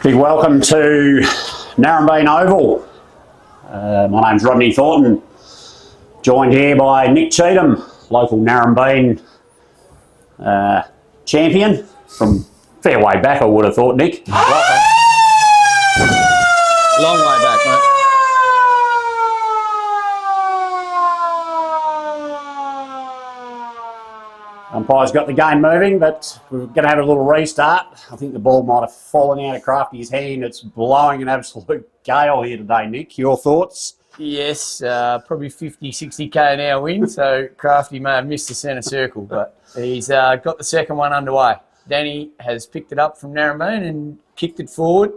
Big welcome to Narembeen Oval. My name's Rodney Thornton, joined here by Nick Cheatham, local Narembeen champion from fair way back, I would have thought, Nick. Long way back, mate. Umpire's got the game moving, but we're going to have a little restart. I think the ball might have fallen out of Crafty's hand. It's blowing an absolute gale here today, Nick. Your thoughts? Yes, probably 50, 60k an hour wind, so Crafty may have missed the centre circle, but he's got the second one underway. Danny has picked it up from Narembeen and kicked it forward.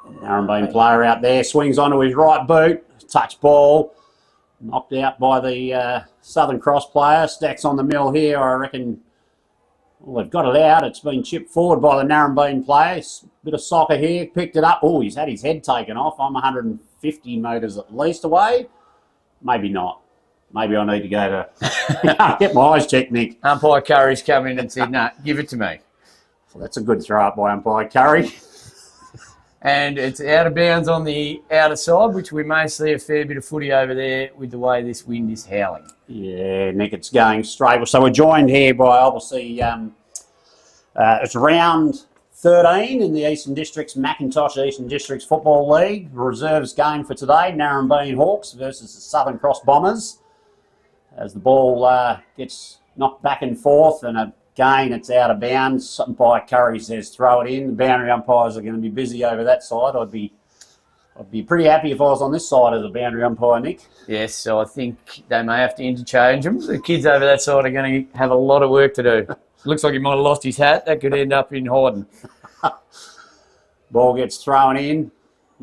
Narembeen player out there, swings onto his right boot, touch ball, knocked out by the Southern Cross player. Stacks on the mill here, I reckon. Well, they've got it out. It's been chipped forward by the Narembeen player. Bit of soccer here, picked it up. Oh, he's had his head taken off. I'm 150 metres at least away. Maybe not. Maybe I need to go to get my eyes checked, Nick. Umpire Curry's come in and said, "No, give it to me." Well, that's a good throw up by Umpire Curry. And it's out of bounds on the outer side, which we may see a fair bit of footy over there with the way this wind is howling. Yeah, Nick, it's going straight. So we're joined here by, obviously, it's round 13 in the Eastern Districts, Macintosh Eastern Districts Football League. Reserves game for today, Narembeen Hawks versus the Southern Cross Bombers. As the ball gets knocked back and forth, and again it's out of bounds. Umpire Curry says throw it in. The boundary umpires are going to be busy over that side. I'd be pretty happy if I was on this side as a boundary umpire, Nick. Yes, so I think they may have to interchange them. The kids over that side are going to have a lot of work to do. Looks like he might have lost his hat. That could end up in hiding. Ball gets thrown in.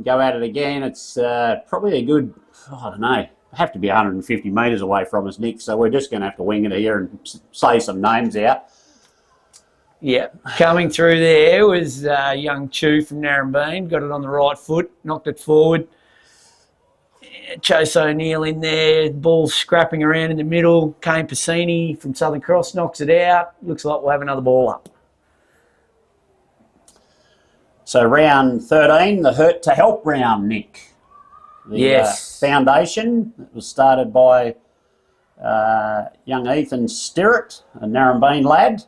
Go at it again. It's probably a good, I don't know, have to be 150 metres away from us, Nick, so we're just going to have to wing it here and say some names out. Yeah, coming through there was young Chew from Narembeen, got it on the right foot, knocked it forward. Chase O'Neill in there, ball scrapping around in the middle. Kane Piscini from Southern Cross knocks it out. Looks like we'll have another ball up. So round 13, the Hurt to Help round, Nick. The yes. Foundation. It was started by young Ethan Stirrett, a Narembeen lad,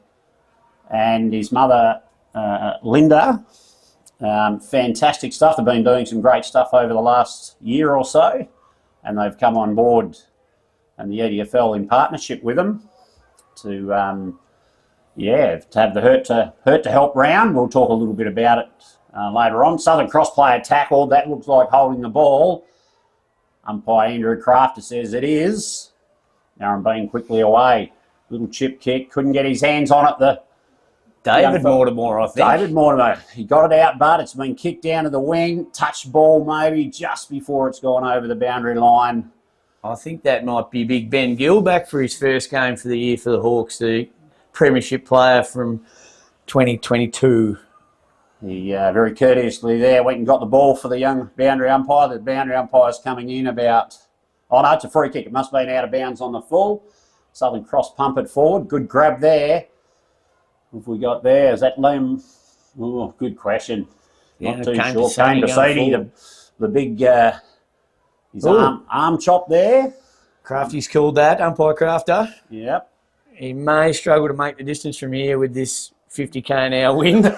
and his mother, Linda. Fantastic stuff. They've been doing some great stuff over the last year or so, and they've come on board and the EDFL in partnership with them to have the Hurt to Help round. We'll talk a little bit about it later on. Southern Cross player tackled. That looks like holding the ball. Umpire Andrew Crafter says it is. Narembeen quickly away. Little chip kick. Couldn't get his hands on it. David Mortimer, I think. David Mortimer. He got it out, but it's been kicked down to the wing. Touch ball maybe just before it's gone over the boundary line. I think that might be Big Ben Gill back for his first game for the year for the Hawks, the premiership player from 2022. He very courteously there went and got the ball for the young boundary umpire. The boundary umpire's coming in about... Oh, no, it's a free kick. It must have been out of bounds on the full. Southern Cross pump it forward. Good grab there. What have we got there? Is that Liam? Oh, good question. Yeah, not too sure. Kane Piscini, the big his arm chop there. Crafty's called that, Umpire Crafter. Yep. He may struggle to make the distance from here with this 50k an hour wind.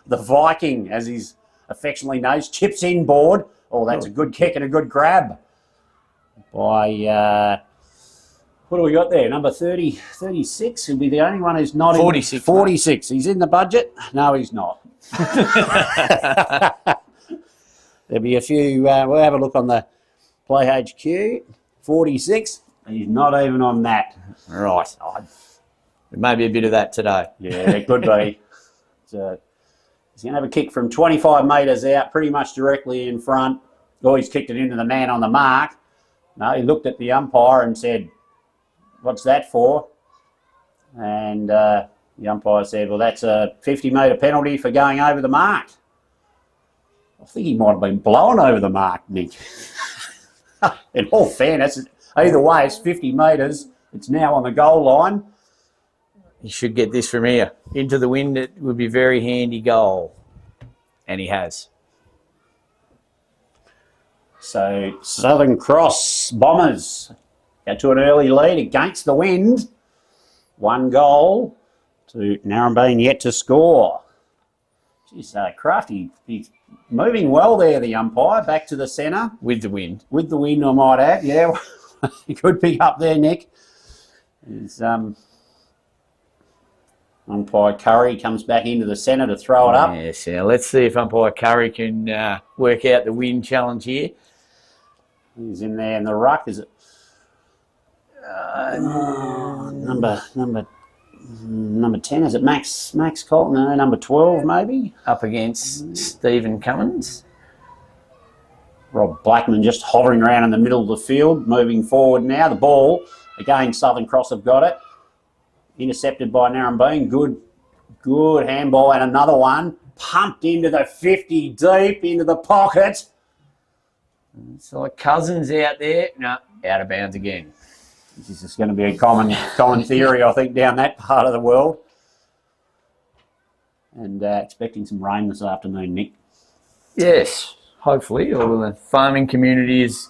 The Viking, as he's affectionately known, chips inboard. Oh, that's a good kick and a good grab by... what do we got there? Number 36. He'll be the only one who's not 46, in. 46. He's in the budget? No, he's not. There'll be a few. We'll have a look on the Play HQ. 46. He's not even on that. Right. There may be a bit of that today. Yeah, it could be. He's going to have a kick from 25 metres out, pretty much directly in front. Oh, he's kicked it into the man on the mark. No, he looked at the umpire and said, "What's that for?" And the umpire said, "Well, that's a 50-metre penalty for going over the mark." I think he might have been blown over the mark, Nick. In all fairness, either way, it's 50 metres. It's now on the goal line. He should get this from here. Into the wind, it would be very handy goal. And he has. So Southern Cross Bombers get to an early lead against the wind. 1 goal to Narembeen yet to score. Geez, Crafty, he's moving well there, the umpire, back to the centre. With the wind. With the wind, I might add, yeah. Good pick up there, Nick. Is umpire Curry comes back into the centre to throw it up. Yes, yeah. Let's see if umpire Curry can work out the wind challenge here. He's in there in the ruck. Is it number 10? Is it Max Colton? No, number 12 maybe. Up against Stephen Cummins. Rob Blackman just hovering around in the middle of the field, moving forward now. The ball again. Southern Cross have got it. Intercepted by Narembeen. Good handball, and another one pumped into the 50 deep into the pocket. It's like Cousins out there. No, out of bounds again. This is going to be a common theory, I think, down that part of the world. And expecting some rain this afternoon, Nick. Yes, hopefully. All the farming communities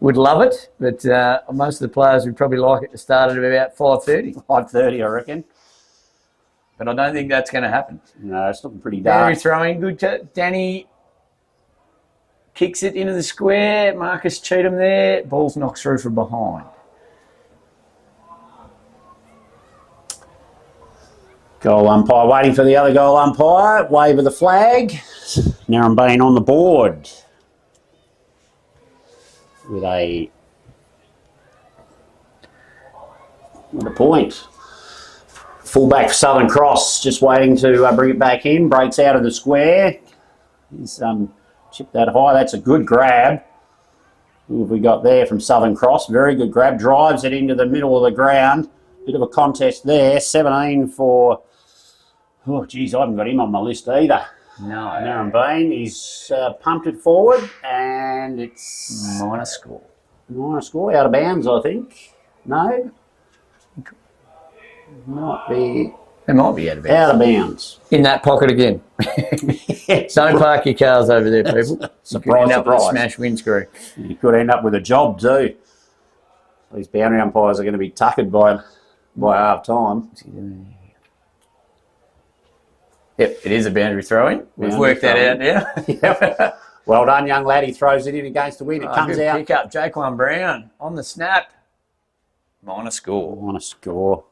would love it, but most of the players would probably like it to start at about 5:30. 5:30, I reckon. But I don't think that's going to happen. No, it's looking pretty dark. Very throwing. Good. Danny kicks it into the square. Marcus Cheatham there. Ball's knocked through from behind. Goal umpire waiting for the other goal umpire. Wave of the flag. Narembeen on the board with a point. Fullback for Southern Cross just waiting to bring it back in. Breaks out of the square. He's chipped that high. That's a good grab. Who have we got there from Southern Cross? Very good grab. Drives it into the middle of the ground. Bit of a contest there. 17 for... Oh, geez, I haven't got him on my list either. No. Narembeen. He's pumped it forward, and it's... Minor score. Minor score. Out of bounds, I think. No? Might be... It might be out of bounds. Out of bounds. In that pocket again. Don't park your cars over there, people. You could end up with a smashed windscreen. You could end up with a job too. These boundary umpires are going to be tuckered by half time. Yep, it is a boundary throw-in. We've worked that out now. Yep. Well done, young lad. He throws it in against the wind. It comes good out. Pick up Jaquan Brown on the snap. Minor score. Minor score.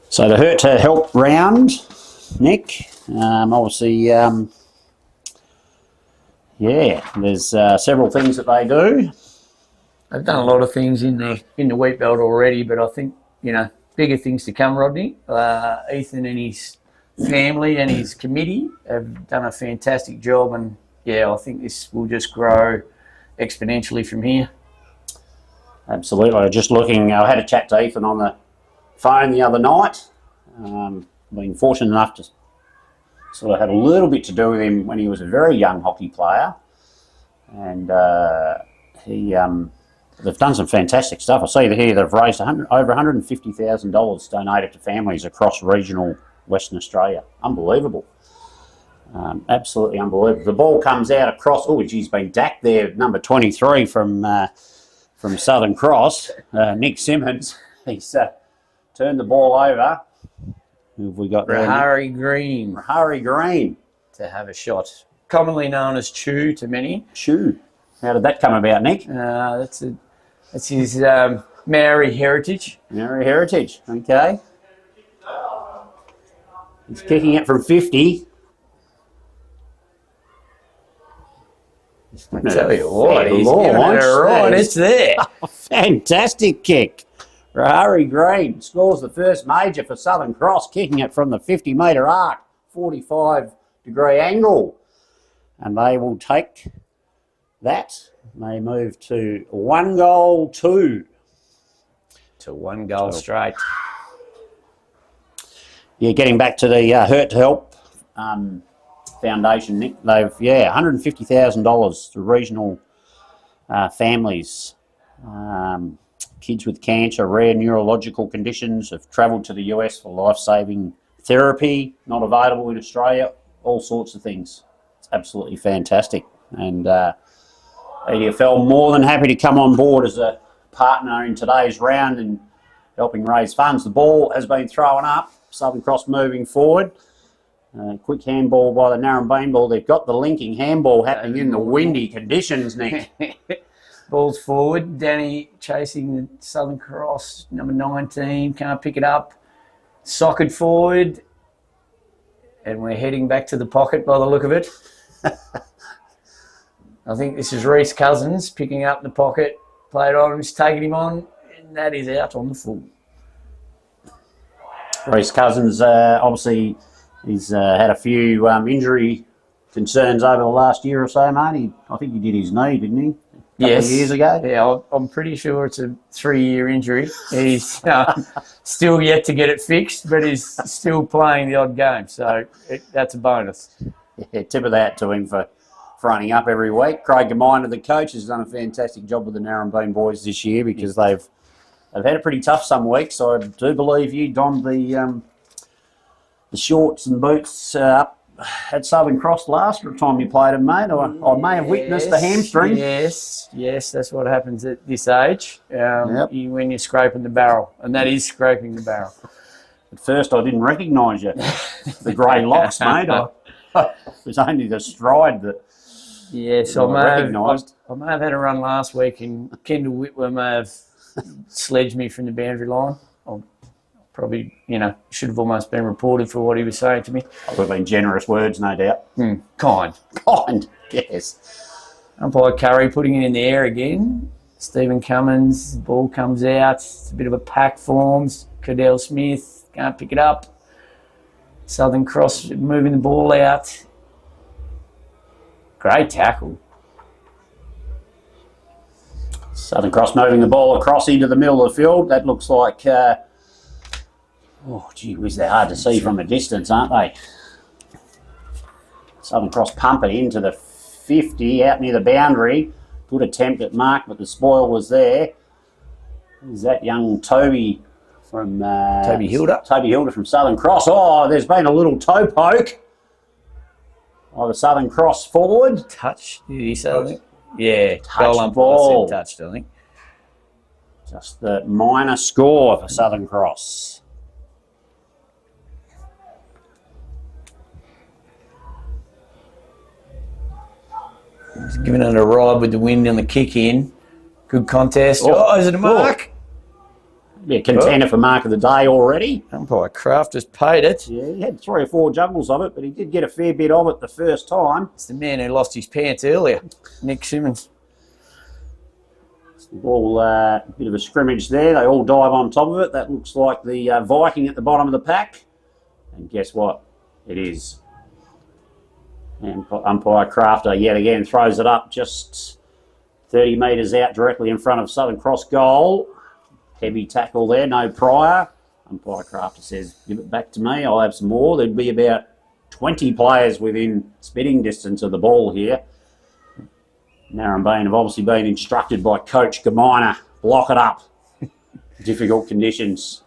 So the hurt to help round, Nick. Obviously, yeah, there's several things that they do. They've done a lot of things in the wheat belt already, but I think, bigger things to come, Rodney. Ethan and his family and his committee have done a fantastic job, and yeah, I think this will just grow exponentially from here. Absolutely. Just looking, I had a chat to Ethan on the phone the other night. Being fortunate enough to sort of have a little bit to do with him when he was a very young hockey player, and they've done some fantastic stuff. I see here they've raised over $150,000 donated to families across regional Western Australia. Unbelievable. Absolutely unbelievable. The ball comes out across. Oh, geez, been dacked there. Number 23 from Southern Cross, Nick Simmons. He's turned the ball over. Who have we got there? Rahari Green. Rahari Green. To have a shot. Commonly known as Chew to many. Chew. How did that come about, Nick? That's his Maori heritage. Maori heritage, okay. He's kicking it from 50. I tell you what, he's giving it a right. It's there. Fantastic kick. Rahari Green scores the first major for Southern Cross, kicking it from the 50-metre arc, 45-degree angle. And they will take that. They move to 1-2. To 1 goal straight. Yeah, getting back to the hurt to help foundation, Nick. They've, $150,000 to regional families. Kids with cancer, rare neurological conditions have travelled to the US for life-saving therapy, not available in Australia, all sorts of things. It's absolutely fantastic. And EDFL more than happy to come on board as a partner in today's round and helping raise funds. The ball has been thrown up, Southern Cross moving forward. Quick handball by the Narembeen ball. They've got the linking handball happening in the windy conditions, Nick. Ball's forward. Danny chasing the Southern Cross, number 19, can't pick it up. Socket forward. And we're heading back to the pocket by the look of it. I think this is Reece Cousins picking up the pocket. Played on, he's taking him on, and that is out on the full. Reece Cousins, obviously, he's had a few injury concerns over the last year or so, mate. I think he did his knee, didn't he? Yes. Years ago. Yeah, I'm pretty sure it's a 3-year injury. He's still yet to get it fixed, but he's still playing the odd game, so that's a bonus. Yeah, tip of the hat to him for fronting up every week. Craig Gaminer, the coach, has done a fantastic job with the Narembeen boys this year because they've had it pretty tough some weeks. I do believe you donned the shorts and boots up at Southern Cross last time you played them, mate. I may have witnessed the hamstring. Yes, that's what happens at this age when you're scraping the barrel, and that is scraping the barrel. At first, I didn't recognise you. The grey locks, mate. It was only the stride that I may have had a run last week, and Kendall Whitwer may have sledged me from the boundary line. Probably, should have almost been reported for what he was saying to me. Would have been generous words, no doubt. Kind, yes. Umpire Curry putting it in the air again. Stephen Cummins, the ball comes out. It's a bit of a pack forms. Cadell Smith can't pick it up. Southern Cross moving the ball out. Great tackle. Southern Cross moving the ball across into the middle of the field. That looks like... gee whiz, they're hard to see from a distance, aren't they? Southern Cross pump it into the 50, out near the boundary. Good attempt at mark, but the spoil was there. Is that young Toby from... Toby Hilda. Toby Hilda from Southern Cross. Oh, there's been a little toe poke by the Southern Cross forward. Touch, did he say that? Yeah, touch ball. Said touched, I think. Just the minor score for Southern Cross. He's giving it a ride with the wind and the kick in. Good contest. Is it a mark? Yeah, contender for mark of the day already. Umpire Kraft has paid it. Yeah, he had 3 or 4 juggles of it, but he did get a fair bit of it the first time. It's the man who lost his pants earlier, Nick Simmons. All bit of a scrimmage there. They all dive on top of it. That looks like the Viking at the bottom of the pack. And guess what? It is. And umpire Crafter yet again throws it up just 30 metres out directly in front of Southern Cross goal. Heavy tackle there, no prior. Umpire Crafter says, give it back to me, I'll have some more. There'd be about 20 players within spitting distance of the ball here. Narembeen have obviously been instructed by Coach Gaminer, block it up. Difficult conditions.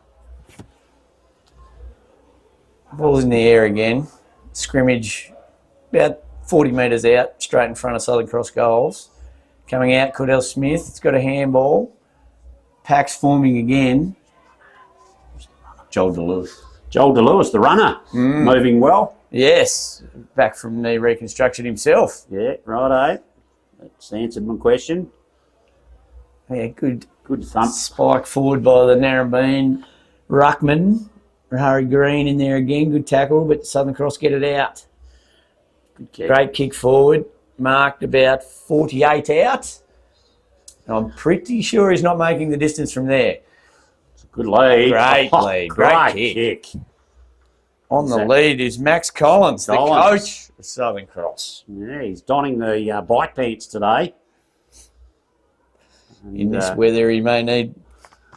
Ball's in the air again. Scrimmage about 40 metres out, straight in front of Southern Cross goals. Coming out, Cordell Smith. It's got a handball. Pack's forming again. Joel DeLewis, the runner, moving well. Yes, back from knee reconstruction himself. Yeah, righto. That's answered my question. Yeah, good thump. Spike forward by the Narembeen ruckman. Harry Green in there again. Good tackle, but Southern Cross get it out. Good kick. Great kick forward. Marked about 48 out. I'm pretty sure he's not making the distance from there. It's a good lead. Great lead. Great kick. On the lead is Max Collins, the coach of Southern Cross. Yeah, he's donning the bike pants today. And, in this weather, he may need...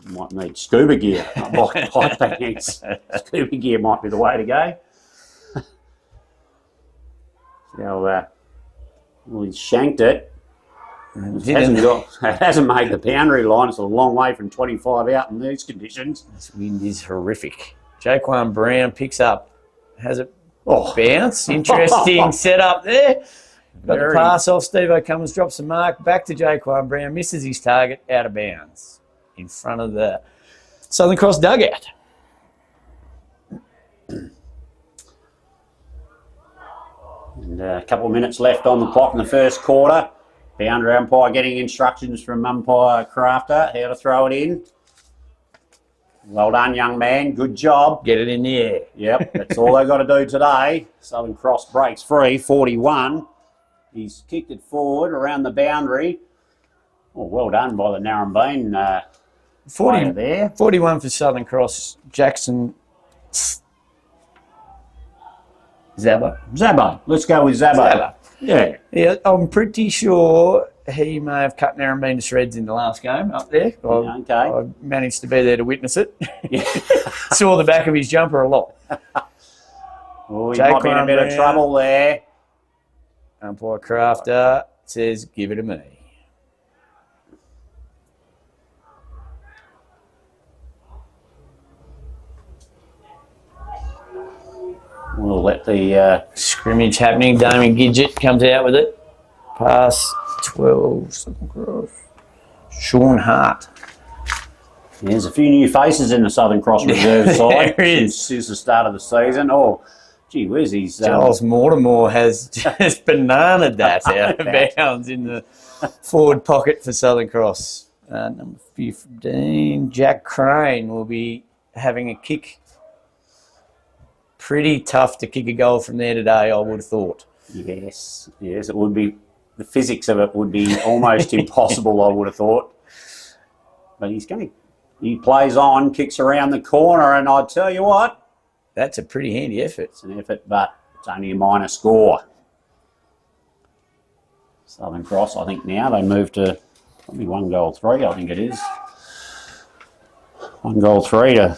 Might need scuba gear, not bike pants. Scuba gear might be the way to go. So, well, he shanked it. It hasn't made the boundary line. It's a long way from 25 out in these conditions. This wind is horrific. Jaquan Brown picks up. Has it bounce? Interesting setup there. Got the pass off. Steve-O Cummins drops the mark. Back to Jaquan Brown. Misses his target. Out of bounds. In front of the Southern Cross dugout. And a couple of minutes left on the clock in the first quarter. Boundary umpire getting instructions from umpire Crafter how to throw it in. Well done, young man. Good job. Get it in the air. Yep, that's all they've got to do today. Southern Cross breaks free, 41. He's kicked it forward around the boundary. Oh, well done by the Narembeen 40 there. 41 for Southern Cross. Jackson Zabo. Let's go with Zabo. Yeah, I'm pretty sure he may have cut Narembeen to shreds in the last game up there. I managed to be there to witness it. Yeah. Saw the back of his jumper a lot. Oh, he might be in a bit of trouble there. Umpire Crafter says, give it to me. We'll let the scrimmage happening. Damien Gidget comes out with it. Pass 12. Southern Cross. Sean Hart. There's a few new faces in the Southern Cross reserve side since the start of the season. Oh, gee whiz, he's... Charles Mortimer has just bananaed that out of bounds in the forward pocket for Southern Cross. Number 15, Jack Crane will be having a kick. Pretty tough to kick a goal from there today, I would have thought. Yes, it would be. The physics of it would be almost impossible, I would have thought. But he plays on, kicks around the corner, and I tell you what. That's a pretty handy effort. It's an effort, but it's only a minor score. Southern Cross, I think now, they move to probably 1-3, I think it is. 1-3 to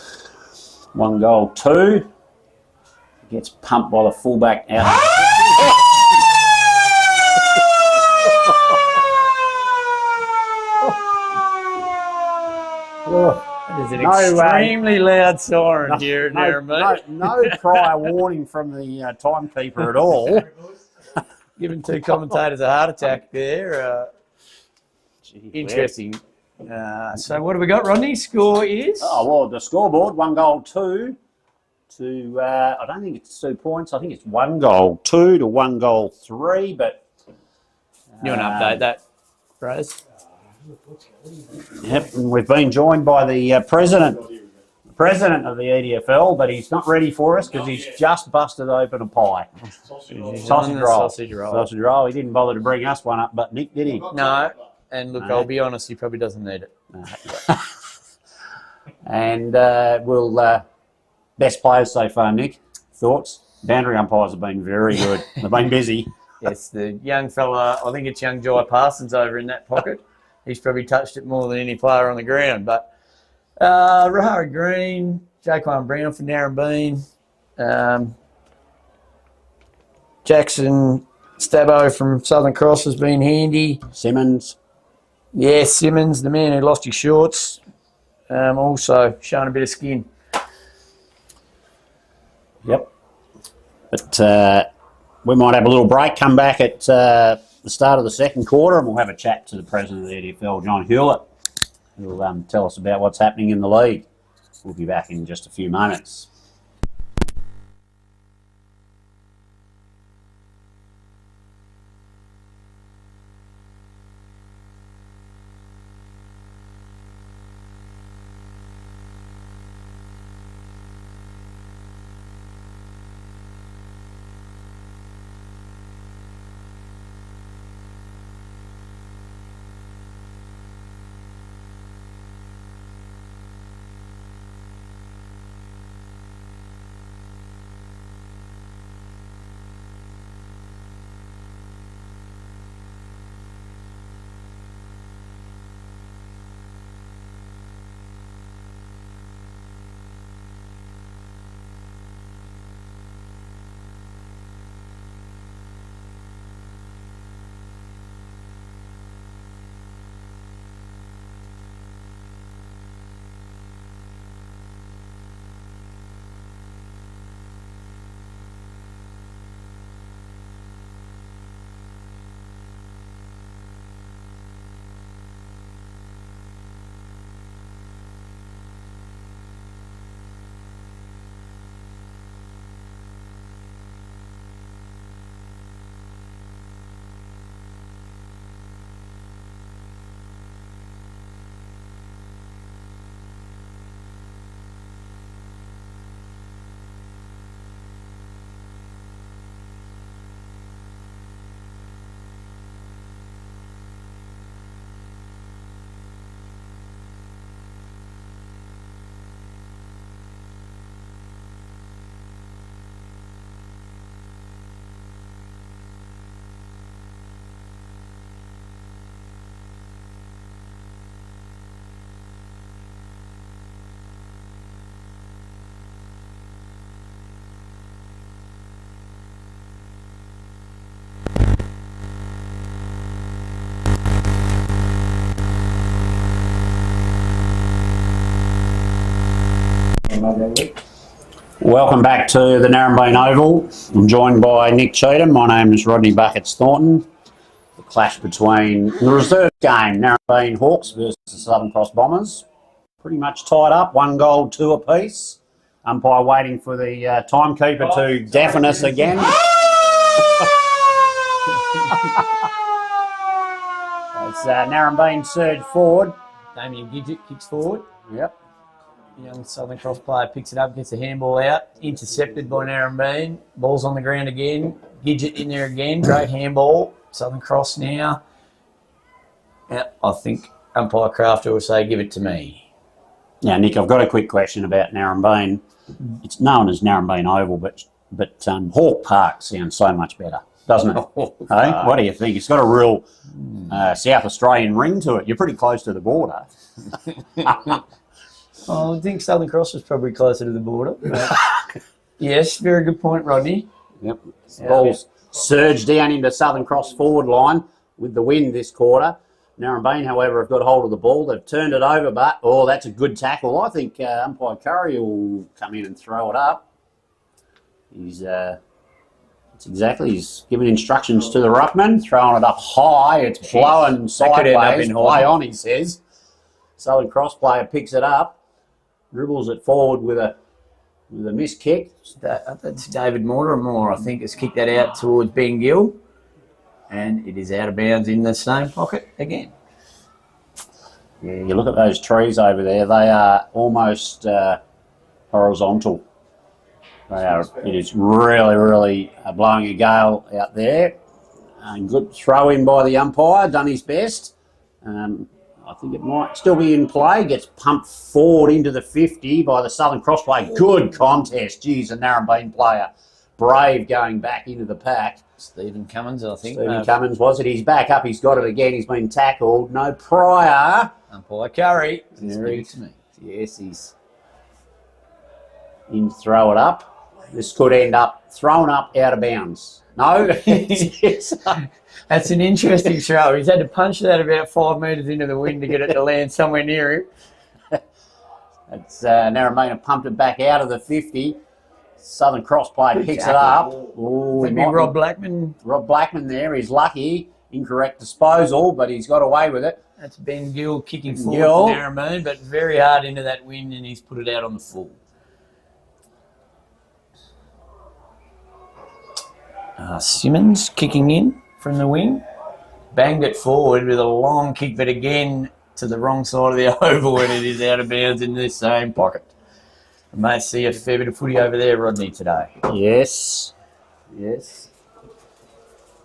1-2. Gets pumped by the fullback out. That is an extremely loud siren here at Narembeen. No prior warning from the timekeeper at all. Giving two commentators a heart attack there. Interesting. So what have we got, Rodney? Score is? Oh, well, the scoreboard, 1-2. I don't think it's 2 points. I think it's 1-2 to 1-3. But you want to update that, Rose? Yep, and we've been joined by the president of the EDFL, but he's not ready for us because he's just busted open a pie. Sausage roll. He didn't bother to bring us one up, but Nick, did he? No. And look, I'll be honest, he probably doesn't need it. And we'll. Best players so far, Nick. Thoughts? Boundary umpires have been very good. They've been busy. Yes, the young fella, I think it's young Jai Parsons over in that pocket. He's probably touched it more than any player on the ground. But Rahara Green, Jaquan Brown for Narembeen, Jackson Stabbo from Southern Cross has been handy. Simmons. Yeah, Simmons, the man who lost his shorts, also showing a bit of skin. Yep. But we might have a little break, come back at the start of the second quarter, and we'll have a chat to the president of the EDFL, John Hewlett, who will tell us about what's happening in the league. We'll be back in just a few moments. Welcome back to the Narembeen Oval. I'm joined by Nick Cheatham. My name is Rodney Buckets Thornton. The clash between the reserve game, Narembeen Hawks versus the Southern Cross Bombers. Pretty much tied up, 1 goal, 2 apiece. Umpire waiting for the timekeeper to deafen us again. As Narembeen surge forward. Damien Gidget kicks forward. Yep. Young Southern Cross player picks it up, gets the handball out, intercepted by Narembeen. Ball's on the ground again. Gidget in there again. Great handball. Southern Cross now. I think umpire Crafter will say, give it to me. Now, Nick, I've got a quick question about Narembeen. It's known as Narembeen Oval, but Hawke Park sounds so much better, doesn't it? Hey? What do you think? It's got a real South Australian ring to it. You're pretty close to the border. I think Southern Cross is probably closer to the border. Yes, very good point, Rodney. Yep. Ball's surged down into Southern Cross forward line with the wind this quarter. Narembeen, however, have got hold of the ball. They've turned it over, but, that's a good tackle. I think umpire Curry will come in and throw it up. He's giving instructions to the ruckman, throwing it up high. It's blowing sideways. Play on, he says. Southern Cross player picks it up, dribbles it forward with a missed kick. That's David Mortimer, I think, has kicked that out towards Ben Gill. And it is out of bounds in the same pocket again. Yeah, you look at those trees over there, they are almost horizontal. It is really, really blowing a gale out there. Good throw in by the umpire, done his best. I think it might still be in play. Gets pumped forward into the 50 by the Southern Cross player. Good contest. Geez, a Narembeen player. Brave going back into the pack. Stephen Cummins, I think. Stephen Cummins, was it? He's back up. He's got it again. He's been tackled. No prior. Umpire Curry. Yes, he's in to throw it up. This could end up thrown up out of bounds. No? That's an interesting throw. He's had to punch that about 5 metres into the wind to get it to land somewhere near him. It's Narembeen have pumped it back out of the 50. Southern Cross player picks it up. Maybe Rob Blackman. Rob Blackman there. He's lucky. Incorrect disposal, but he's got away with it. That's Ben Gill kicking forward for Narembeen, but very hard into that wind, and he's put it out on the full. Simmons kicking in from the wing. Banged it forward with a long kick, but again to the wrong side of the oval, and it is out of bounds in the same pocket. I may see a fair bit of footy over there, Rodney, today. Yes.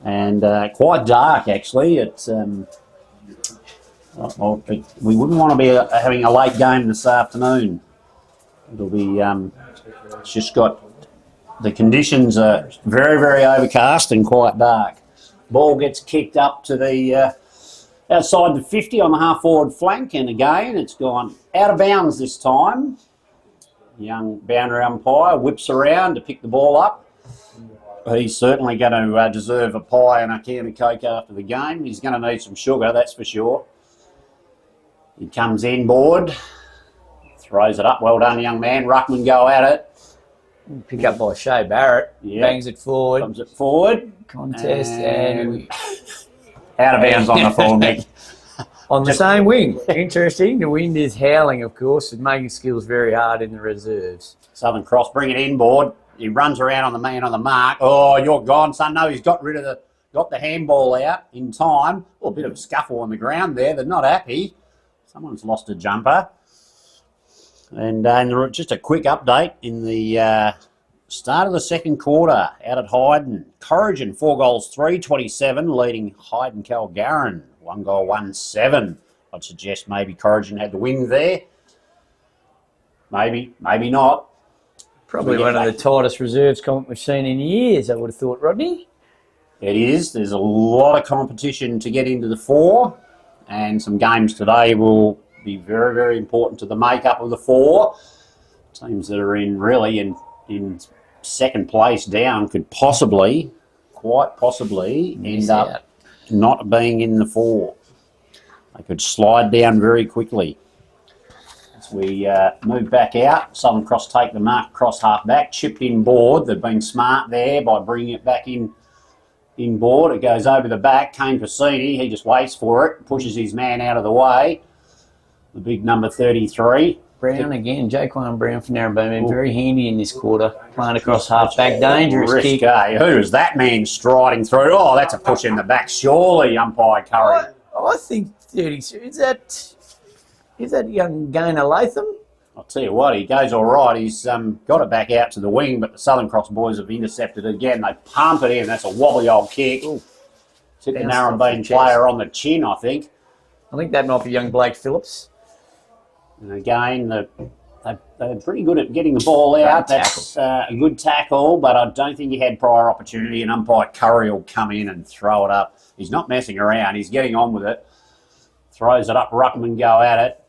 And quite dark, actually. It's we wouldn't want to be having a late game this afternoon. It'll be it's just got the conditions are very, very overcast and quite dark. Ball gets kicked up to the outside the 50 on the half-forward flank, and again it's gone out of bounds this time. Young boundary umpire whips around to pick the ball up. He's certainly going to deserve a pie and a can of Coke after the game. He's going to need some sugar, that's for sure. He comes inboard, throws it up. Well done, young man. Ruckman go at it. Pick up by Shea Barrett. Yep. Bangs it forward. Comes it forward. Contest and out of bounds on the full, Nick. On the same wing. Interesting. The wind is howling, of course, and making skills very hard in the reserves. Southern Cross bring it inboard. He runs around on the man on the mark. Oh, you're gone, son. No, he's got the handball out in time. Oh, a bit of a scuffle on the ground there. They're not happy. Someone's lost a jumper. And just a quick update in the start of the second quarter out at Hyden. Corrigan 4 goals 3-27, leading Hyden Calgarin 1 goal 1-7. I'd suggest maybe Corrigan had the win there. Maybe not. Probably one of the tightest reserves comp we've seen in years, I would have thought, Rodney. It is. There's a lot of competition to get into the 4, and some games today will be very, very important to the makeup of the 4. Teams that are in second place down could quite possibly end up not being in the 4. They could slide down very quickly. That's We move back out. Southern Cross take the mark, cross half back, chipped in board. They've been smart there by bringing it back in board. It goes over the back. Kane Cassini, he just waits for it, pushes his man out of the way. The big number 33. Brown again, Jaquan Brown for Narembeen, very handy in this quarter. Playing across half back, dangerous kick. Who is that man striding through? Oh, that's a push in the back, surely, umpire Curry. I think 33. Is that young Gainer Latham? I'll tell you what, he goes all right. He's got it back out to the wing, but the Southern Cross boys have intercepted it again. They pump it in. That's a wobbly old kick. Ooh. It's hit the Narembeen player on the chin, I think. I think that might be young Blake Phillips. And again, they're pretty good at getting the ball out. That's a good tackle, but I don't think he had prior opportunity, and umpire Curry will come in and throw it up. He's not messing around. He's getting on with it. Throws it up, Ruckman go at it.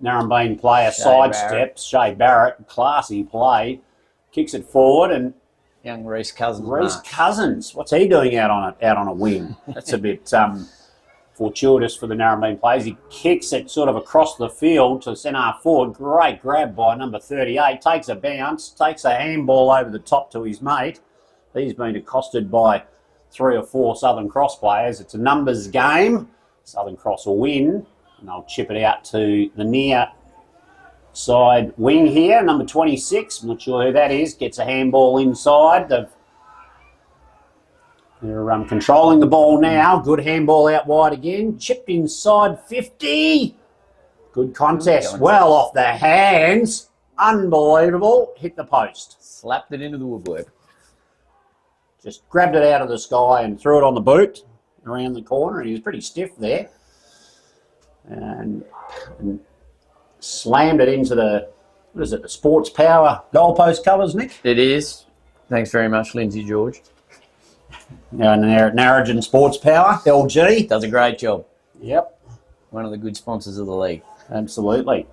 Narembeen player sidesteps. Shea Barrett, classy play. Kicks it forward, and young Reece Cousins. Reece Cousins, what's he doing out on a wing? That's a bit fortuitous for the Narembeen players. He kicks it sort of across the field to centre half forward. Great grab by number 38. Takes a bounce, takes a handball over the top to his mate. He's been accosted by 3 or 4 Southern Cross players. It's a numbers game. Southern Cross will win, and they'll chip it out to the near side wing here. Number 26, I'm not sure who that is, gets a handball inside. They're controlling the ball now. Good handball out wide again. Chipped inside 50. Good contest. Well off the hands. Unbelievable. Hit the post. Slapped it into the woodwork. Just grabbed it out of the sky and threw it on the boot around the corner. He was pretty stiff there. And slammed it into the, what is it, the Sports Power goalpost covers, Nick? It is. Thanks very much, Lindsay George. And Narrabeen Sports Power, LG. Does a great job. Yep. One of the good sponsors of the league. Absolutely.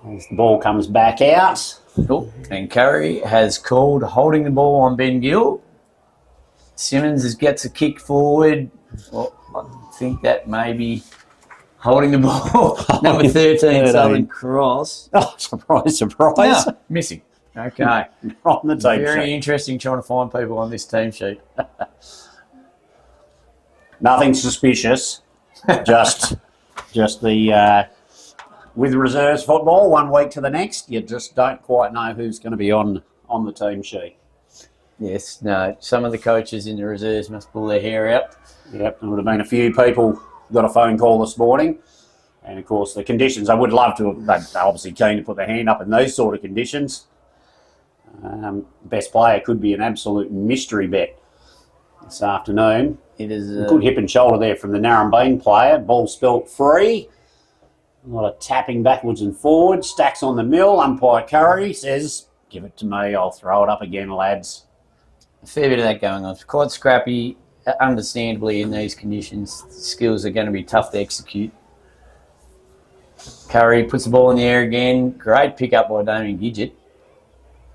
As the ball comes back out. Cool. And Curry has called holding the ball on Ben Gill. Simmons gets a kick forward. Well, I think that may be holding the ball. Number 13, Southern Cross. Oh, surprise. No, missing. Okay. On the team sheet. Very interesting trying to find people on this team sheet. Nothing suspicious. just the with reserves football, 1 week to the next, you just don't quite know who's going to be on the team sheet. Yes, no. Some of the coaches in the reserves must pull their hair out. Yep, there would have been a few people got a phone call this morning. And, of course, the conditions, I would love to, they're obviously keen to put their hand up in those sort of conditions. Best player could be an absolute mystery bet this afternoon. It is good hip and shoulder there from the Narembeen player. Ball spelt free. A lot of tapping backwards and forwards. Stacks on the mill. Umpire Curry says, give it to me. I'll throw it up again, lads. A fair bit of that going on. It's quite scrappy. Understandably, in these conditions, the skills are going to be tough to execute. Curry puts the ball in the air again. Great pick up by Damien Gidget.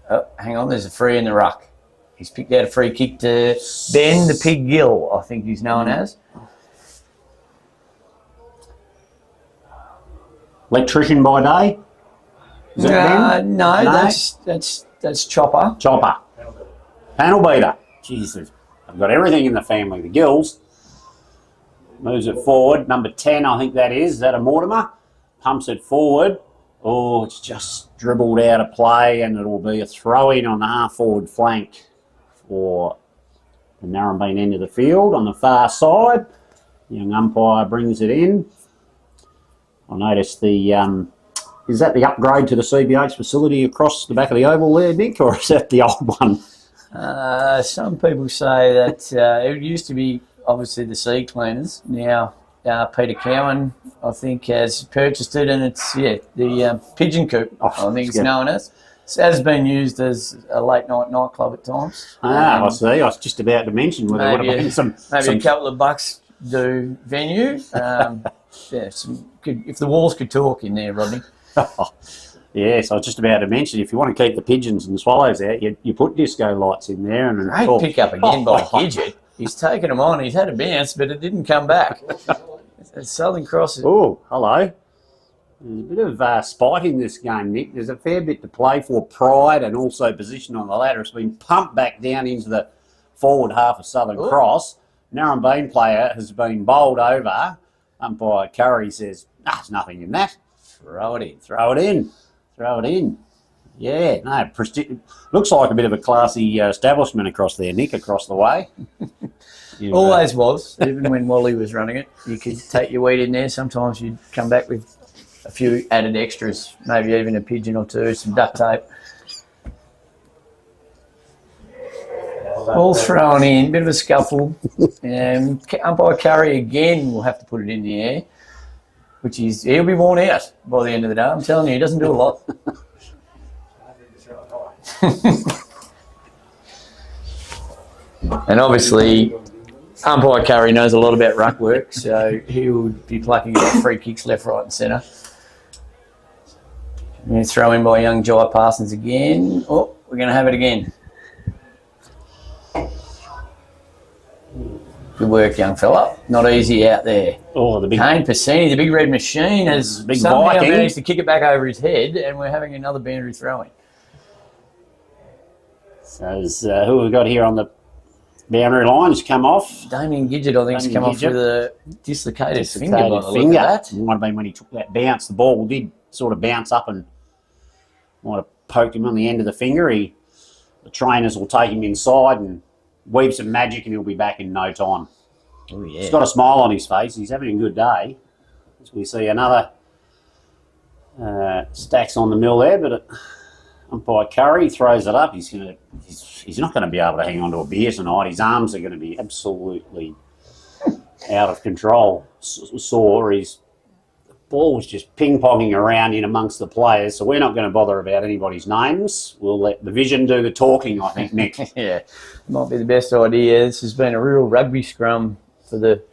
Oh, hang on, there's a free in the ruck. He's picked out a free kick to Ben the Pig Gill, I think he's known as. Electrician by day? Is that Ben? No, that's Chopper. Chopper. Panel beater. Jesus, I've got everything in the family. The Gills. Moves it forward. Number 10, I think that is. Is that a Mortimer? Pumps it forward. Oh, it's just dribbled out of play, and it'll be a throw-in on the half-forward flank for the Narembeen end of the field on the far side. Young umpire brings it in. I noticed the... is that the upgrade to the CBH facility across the back of the oval there, Nick, or is that the old one? Some people say that it used to be obviously the sea cleaners. Now Peter Cowan, I think, has purchased it, and it's the Pigeon Coop. I think it's known as. It has been used as a late night nightclub at times. I see. I was just about to mention whether there would have been some a couple of bucks do venue. If the walls could talk in there, Rodney. Yes, I was just about to mention, if you want to keep the pigeons and the swallows out, you put disco lights in there. And great pick up again by Gidget. He's taken them on. He's had a bounce, but it didn't come back. Southern Cross. Oh, hello. There's a bit of spite in this game, Nick. There's a fair bit to play for. Pride and also position on the ladder. It's been pumped back down into the forward half of Southern Cross. Narembeen player has been bowled over. Umpire Curry says, there's nothing in that. Throw it in. Throw it in. Throw it in. Yeah, no, looks like a bit of a classy establishment across there, Nick, across the way. Always was, even when Wally was running it. You could take your weed in there. Sometimes you'd come back with a few added extras, maybe even a pigeon or two, some duct tape. All thrown in, bit of a scuffle. Umpire Curry again will have to put it in the air, which is, he'll be worn out by the end of the day. I'm telling you, he doesn't do a lot. And obviously, Umpire Curry knows a lot about ruck work, so he'll be plucking out free kicks left, right and centre. And throw in by young Jai Parsons again. Oh, we're going to have it again. Good work, young fella. Not easy out there. Oh, the big Kane Passini, the big red machine, has big somehow Viking managed to kick it back over his head, and we're having another boundary throw-in. So who have we got here on the boundary line? Has come off. Damien Gidget, I think, has come off with a dislocated finger. By the look finger. of that. Might have been when he took that bounce. The ball did sort of bounce up and might have poked him on the end of the finger. The trainers will take him inside and weave some magic and he'll be back in no time. Oh, yeah. He's got a smile on his face. He's having a good day. As we see another stacks on the mill there, but umpire Curry throws it up. He's not going to be able to hang on to a beer tonight. His arms are going to be absolutely out of control. Sore. The ball was just ping-ponging around in amongst the players, so we're not going to bother about anybody's names. We'll let the vision do the talking, I think, Nick. Yeah, might be the best idea. This has been a real rugby scrum for the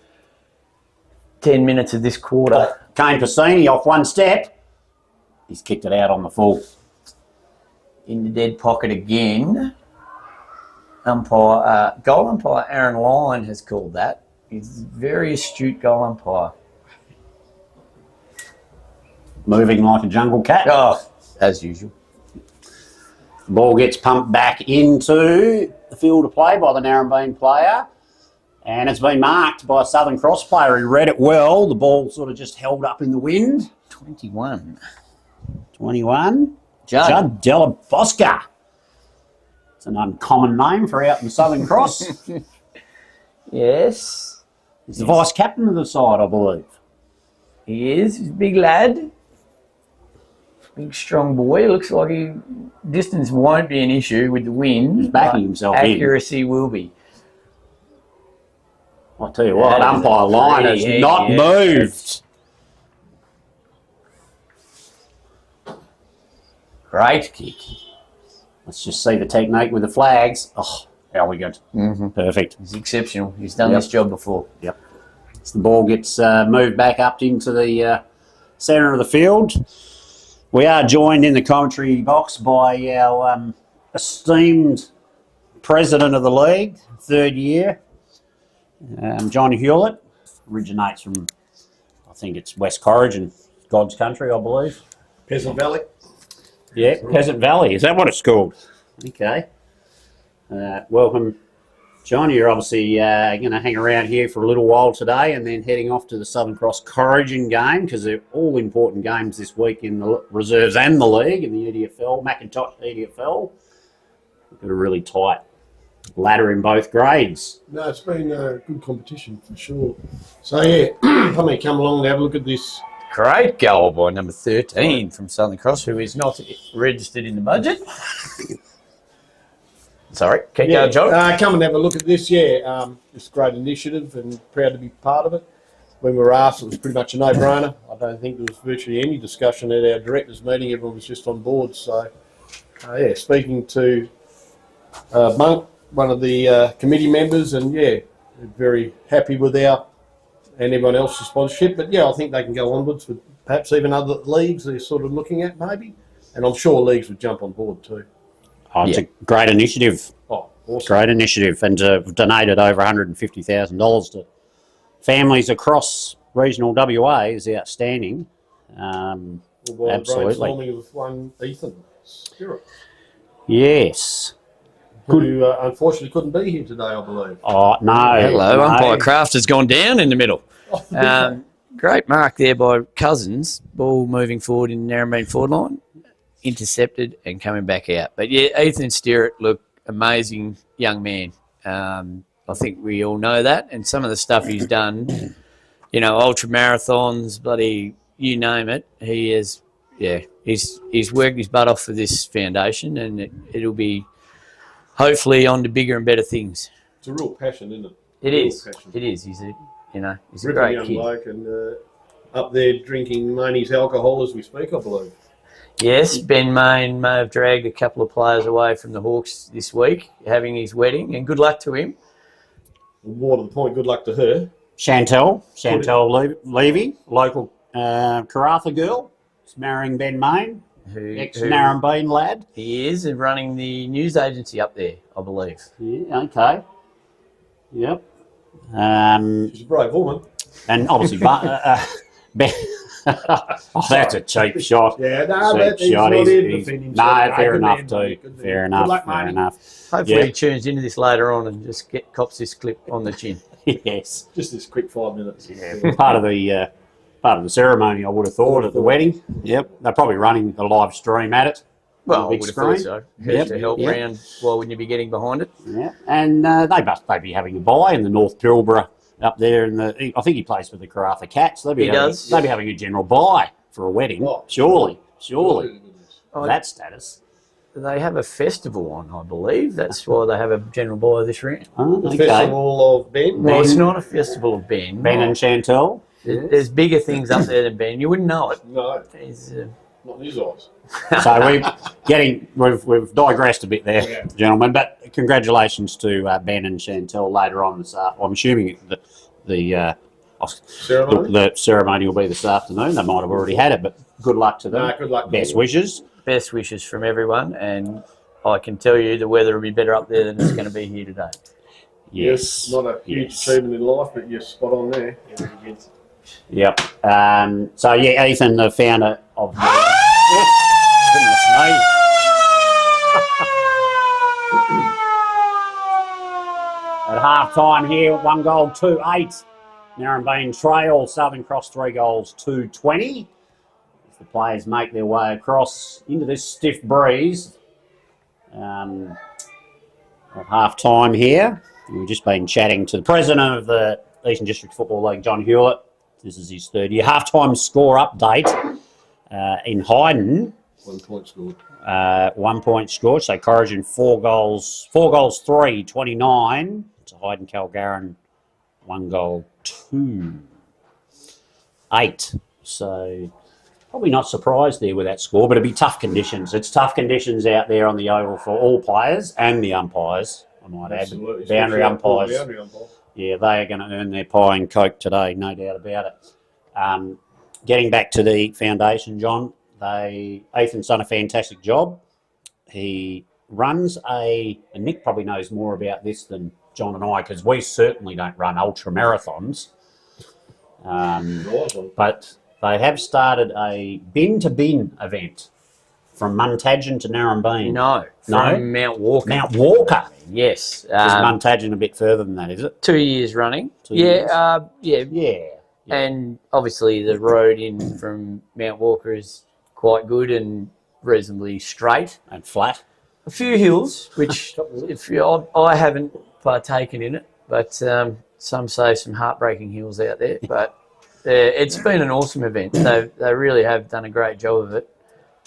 10 minutes of this quarter. Kane Passini off one step. He's kicked it out on the full. In the dead pocket again. Goal umpire Aaron Lyon has called that. He's a very astute goal umpire. Moving like a jungle cat. Oh, as usual. The ball gets pumped back into the field of play by the Narembeen player. And it's been marked by a Southern Cross player. He read it well. The ball sort of just held up in the wind. 21. Judd Della Bosca. It's an uncommon name for out in Southern Cross. Yes. He's the vice captain of the side, I believe. He is. He's a big lad. Big, strong boy. Looks like distance won't be an issue with the wind. He's backing himself in. Accuracy will be. I'll tell you what, umpire line has not moved. Great kick. Let's just see the technique with the flags. Oh, how we good. Mm-hmm. Perfect. He's exceptional. He's done this job before. Yep. So the ball gets moved back up into the centre of the field. We are joined in the commentary box by our esteemed president of the league, third year, John Hewlett. Originates from, I think it's West Corrigan, God's country, I believe. Peasant Valley. Yeah, Peasant Valley. Is that what it's called? Okay. Welcome, John. You're obviously going to hang around here for a little while today and then heading off to the Southern Cross Corrigan game because they're all important games this week in the reserves and the league in the EDFL, Macintosh EDFL. We've got a really tight ladder in both grades. No, it's been a good competition for sure. So, yeah, I mean, come along and have a look at this. Great goal by number 13 from Southern Cross, who is not registered in the budget. Sorry, keep going, John. Come and have a look at this, it's a great initiative and proud to be part of it. When we were asked, it was pretty much a no-brainer. I don't think there was virtually any discussion at our directors' meeting. Everyone was just on board. So, speaking to Monk, one of the committee members, and, very happy with our and everyone else's sponsorship. But, I think they can go onwards with perhaps even other leagues they're sort of looking at maybe. And I'm sure leagues would jump on board too. Oh, it's a great initiative. Oh, awesome. Great initiative. And we've donated over $150,000 to families across regional WA is outstanding. Absolutely. Brainstorming with one Ethan Stewart, Yes. who unfortunately couldn't be here today, I believe. Oh, no. Hello, no. umpire Kraft has gone down in the middle. Great mark there by Cousins. Ball moving forward in the Narembeen forward line. Intercepted and coming back out. But yeah, Ethan Stewart, look, amazing young man. I think we all know that. And some of the stuff he's done, you know, ultra marathons, bloody, you name it. He is, yeah, he's worked his butt off for this foundation, and it'll be hopefully on to bigger and better things. It's a real passion, isn't it? It is. Passion. It is. He's a, you know, he's a Ripping great young kid. bloke and up there drinking Maney's alcohol as we speak, I believe. Yes, Ben Main may have dragged a couple of players away from the Hawks this week, having his wedding, and good luck to him. More to the point, good luck to her. Chantel Levy, local Karratha girl, is marrying Ben Main, ex-Narembeen lad. He is running the news agency up there, I believe. Yeah, okay. Yep. She's a brave woman. And obviously, Ben... oh, that's a cheap shot. Yeah, no, cheap he's shot. not here to defend himself. No, fair enough too. Fair enough. Fair enough. Hopefully he tunes into this later on and just cops this clip on the chin. Yes. Just this quick 5 minutes. Yeah. Part of the ceremony, I would have thought, at the wedding. Yep. They're probably running a live stream at it. Well, I big would have screen. thought so. To help round, why wouldn't you be getting behind it? Yeah. And they'd be having a buy in the North Pilbara up there. I think he plays for the Karratha Cats. They'd be having a general buy for a wedding. Oh, surely. That status. They have a festival on, I believe. That's why they have a general buy this round. Oh, the Festival of Ben? Well, it's not a festival of Ben. Ben and Chantel? There's bigger things up there than Ben. You wouldn't know it. No. Not in his eyes. So we've digressed a bit there, gentlemen. But congratulations to Ben and Chantel later on this afternoon. I'm assuming the ceremony will be this afternoon. They might have already had it, but good luck to them. Good luck. Best wishes. Best wishes from everyone, and I can tell you the weather will be better up there than it's going to be here today. Yes. Not a huge achievement in life, but you're spot on there. Yep. So yeah, Ethan, the founder of the goodness me. At half time here, 1 goal, 2-8. Narembeen trail, Southern Cross 3 goals, 2-20. As the players make their way across into this stiff breeze. At half time here, we've just been chatting to the president of the Eastern District Football League, John Hewlett. This is his third year. Half-time score update in Hyden. 1 point scored. 1 point scored. So Corrigan 4 goals, 3, 29. To Hyden Calgaran 1 goal, 2, 8. So probably not surprised there with that score, but it'd be tough conditions. It's tough conditions out there on the oval for all players and the umpires, I might add. Boundary umpires. Yeah, they are going to earn their pie and coke today, no doubt about it. Getting back to the foundation, John, Ethan's done a fantastic job. He runs and Nick probably knows more about this than John and I, because we certainly don't run ultra marathons. But they have started a bin-to-bin event from Muntadgin to Narembeen. No, from Mount Walker. Mount Walker. Yes. Is Muntadgin a bit further than that, is it? 2 years running. 2 years. Yeah. And obviously the road in from Mount Walker is quite good and reasonably straight. And flat. A few hills, which I haven't partaken in it, but some say some heartbreaking hills out there. But it's been an awesome event. They really have done a great job of it.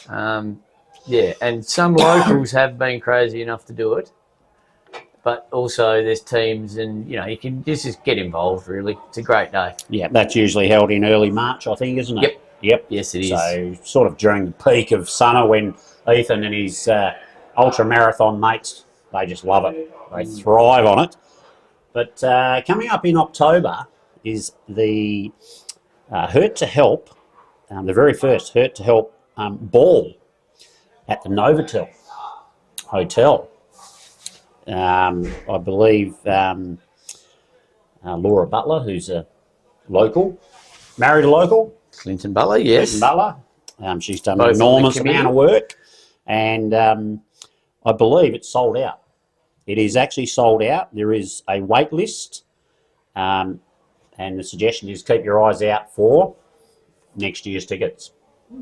And some locals have been crazy enough to do it. But also there's teams and, you can just get involved, really. It's a great day. Yeah, that's usually held in early March, I think, isn't it? Yep. Yes, it is. So sort of during the peak of summer when Ethan and his ultra-marathon mates, they just love it. They thrive on it. But coming up in October is the Hurt to Help, the very first Hurt to Help ball at the Novotel Hotel. I believe Laura Butler, who's a local, married a local, Clinton Butler, yes. Clinton Butler. She's done Both an on the enormous committee. amount of work, and I believe it's sold out. It is actually sold out. There is a wait list, and the suggestion is keep your eyes out for next year's tickets.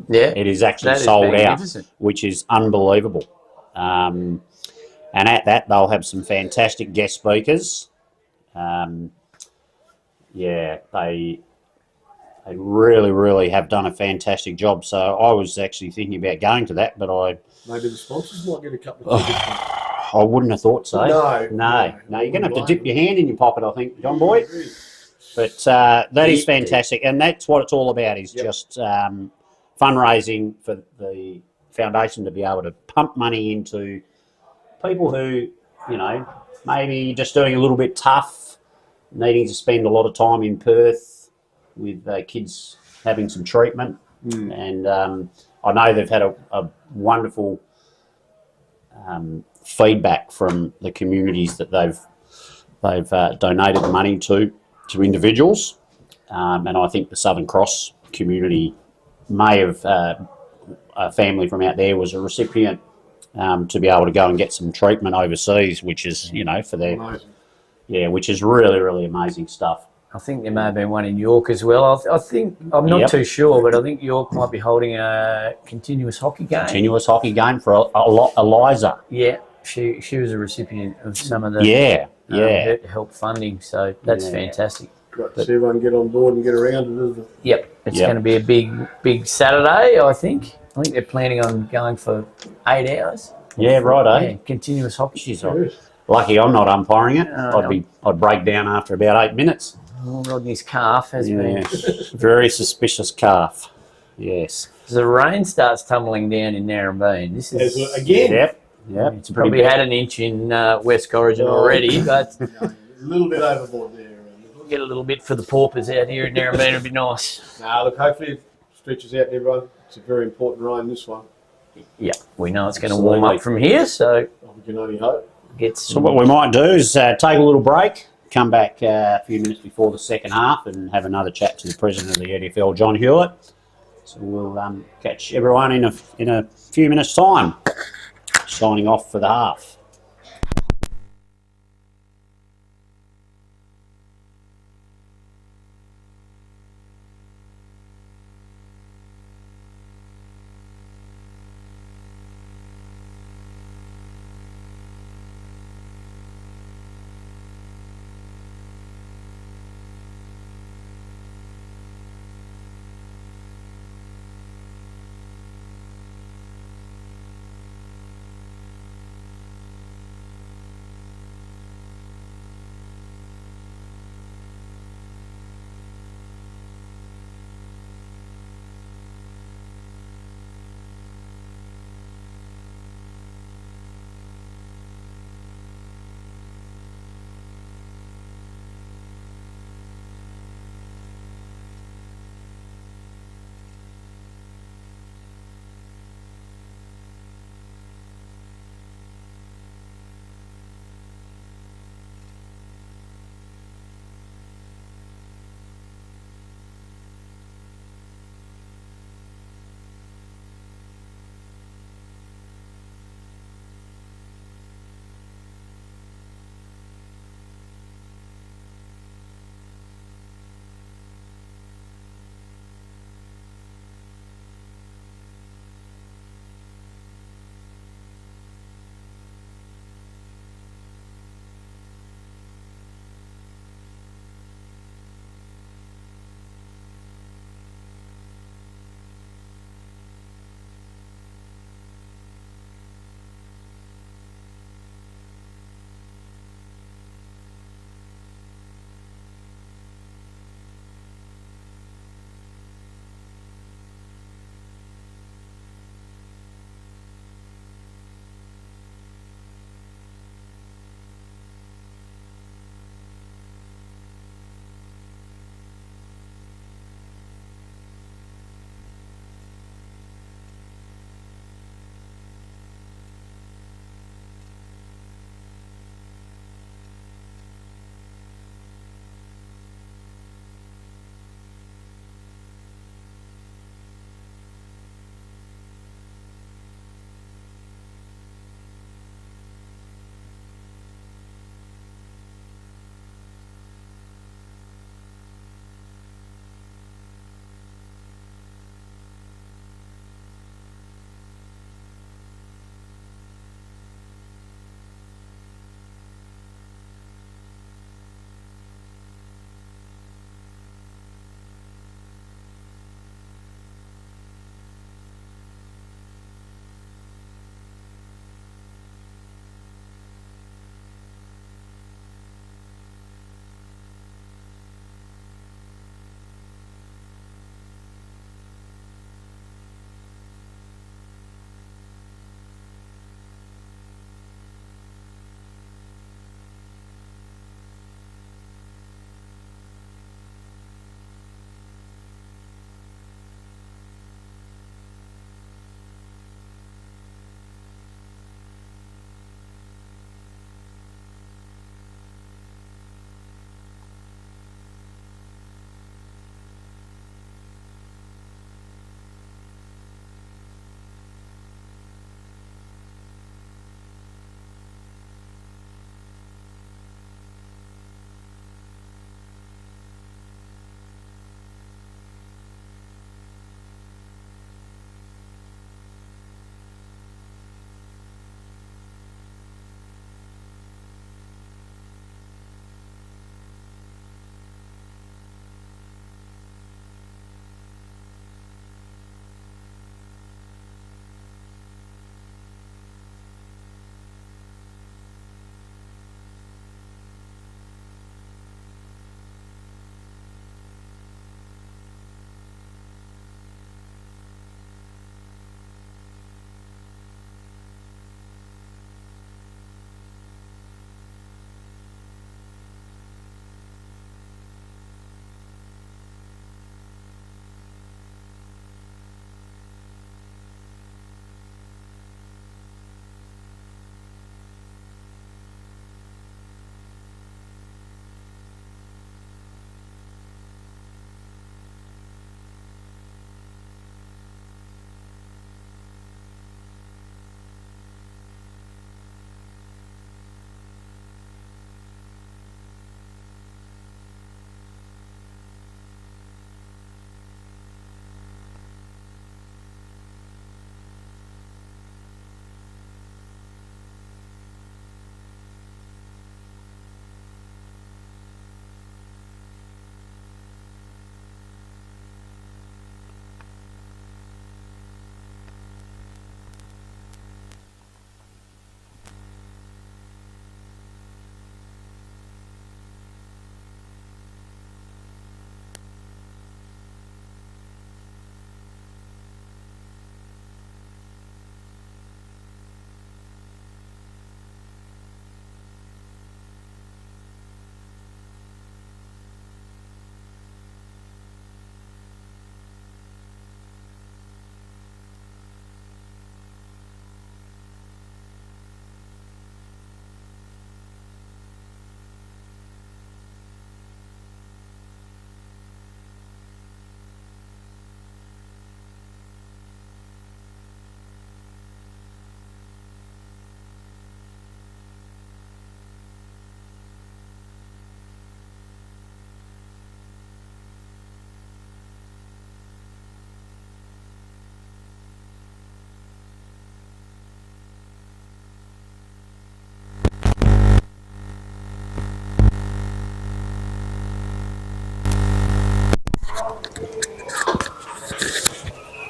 Yeah. It is actually That is sold out, magnificent. which is unbelievable. And at that, they'll have some fantastic guest speakers. They really, really have done a fantastic job. So I was actually thinking about going to that, but Maybe the sponsors might get a couple of tickets. I wouldn't have thought so. No. You're going to have to dip your hand in your pocket, I think, John Boy. But that is fantastic, and that's what it's all about, is just fundraising for the foundation to be able to pump money into people who, maybe just doing a little bit tough, needing to spend a lot of time in Perth with kids having some treatment. And I know they've had a wonderful feedback from the communities that they've donated the money to individuals, and I think the Southern Cross community may have a family from out there was a recipient to be able to go and get some treatment overseas, which is for their which is really, really amazing stuff. I think there may have been one in York as well. I think, I'm not too sure, but I think York might be holding a continuous hockey game. Continuous hockey game for Eliza. Yeah, she was a recipient of some of the help funding, so that's fantastic. Great to see everyone get on board and get around it, isn't it? Yep, it's going to be a big Saturday, I think. I think they're planning on going for 8 hours. Yeah, right, Yeah, continuous hockey. Jeez, lucky I'm not umpiring it. I'd break down after about 8 minutes. Oh, Rodney's calf has been... Very suspicious calf. Yes. As the rain starts tumbling down in Narembeen, this is... Again? Yep. It's probably had an inch in West Corrigan already, but... A little bit overboard there. We'll get a little bit for the paupers out here in Narembeen. It'd be nice. Look, hopefully it stretches out to everyone. It's a very important rain, this one. Yeah, we know it's going to warm up from here, so... We can only hope. So what we might do is take a little break, come back a few minutes before the second half and have another chat to the president of the EDFL, John Hewlett. So we'll catch everyone in a few minutes' time, signing off for the half.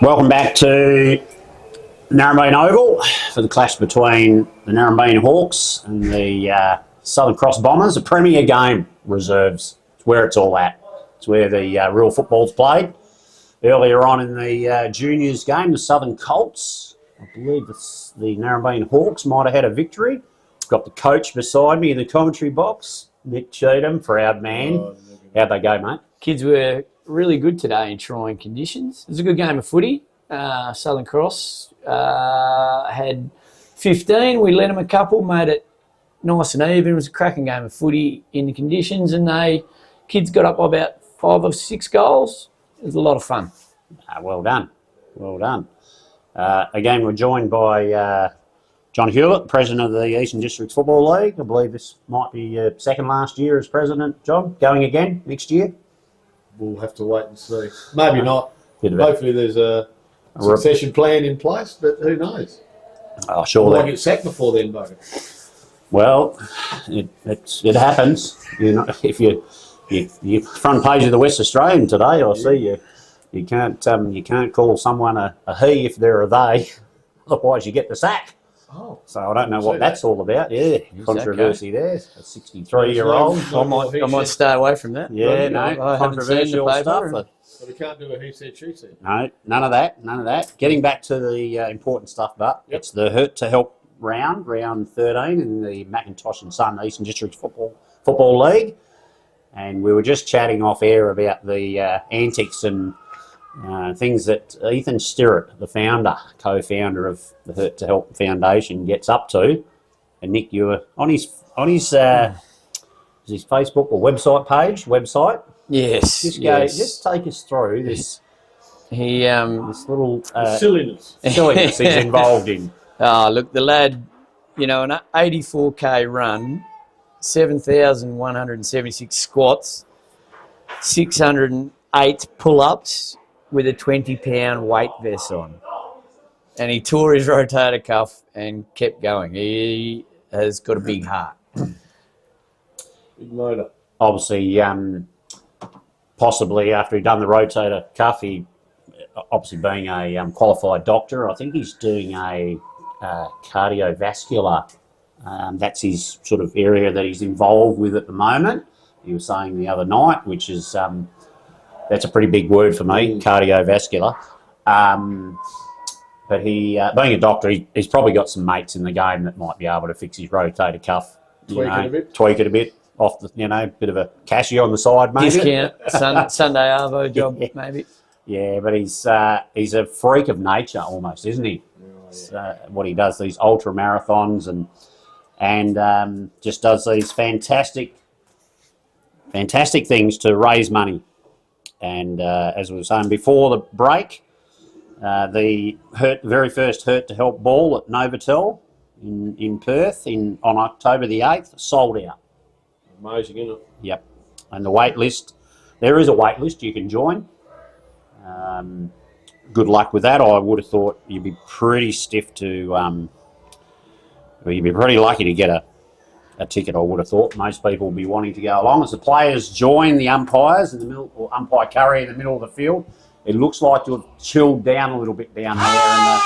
Welcome back to Narembeen Oval for the clash between the Narembeen Hawks and the Southern Cross Bombers. A premier game, reserves. It's where it's all at. It's where the real football's played. Earlier on in the juniors game, the Southern Colts, I believe the Narembeen Hawks might have had a victory. Got the coach beside me in the commentary box, Nick Cheatham, proud man. How'd they go, mate? Kids were really good today in trying conditions. It was a good game of footy. Southern Cross had 15. We led them a couple, made it nice and even. It was a cracking game of footy in the conditions, and kids got up by about 5 or 6 goals. It was a lot of fun. Well done. Well done. Again, we're joined by John Hewlett, President of the Eastern Districts Football League. I believe this might be your second last year as President, John. Going again next year? We'll have to wait and see. Maybe not. Bit of Hopefully there's a succession plan in place, but who knows? Oh, sure. I might get sacked before then, bugger. Well, it happens. You know, if you front page of the West Australian today, I see you can't call someone a he if they're a they, otherwise you get the sack. Oh, so I don't know what that's all about. Yeah, controversy there. A 63-year-old. I might stay away from that. Yeah, no, controversial stuff. But we can't do a he said, she said. No, none of that. Getting back to the important stuff, but it's the Hurt to Help round 13 in the Macintosh and Son Eastern District Football League. And we were just chatting off air about the antics and things that Ethan Stirrett, the co-founder of the Hurt to Help Foundation, gets up to. And Nick, you were on his Facebook or website. Yes. Just take us through this. This little silliness he's involved in. Look, the lad, an 84k run, 7,176 squats, 608 pull-ups with a 20-pound weight vest on. And he tore his rotator cuff and kept going. He has got a big heart. Big motor. Obviously, possibly after he'd done the rotator cuff, he, obviously being a qualified doctor, I think he's doing a cardiovascular. That's his sort of area that he's involved with at the moment. He was saying the other night, which is, that's a pretty big word for me, cardiovascular. But he, being a doctor, he's probably got some mates in the game that might be able to fix his rotator cuff. Tweak it a bit. Off the, bit of a cashy on the side, maybe. Discount, Sunday Arvo job, maybe. Yeah, but he's a freak of nature almost, isn't he? What he does, these ultra marathons and just does these fantastic things to raise money. And as we were saying before the break, the very first Hurt to Help ball at Novotel in Perth on October the 8th sold out. Amazing, isn't it? Yep. And the wait list, there is a wait list you can join. Good luck with that. I would have thought you'd be pretty stiff to, you'd be pretty lucky to get a ticket, I would have thought. Most people will be wanting to go along. As the players join the umpires in the middle, or umpire Curry in the middle of the field, it looks like to have chilled down a little bit down there. And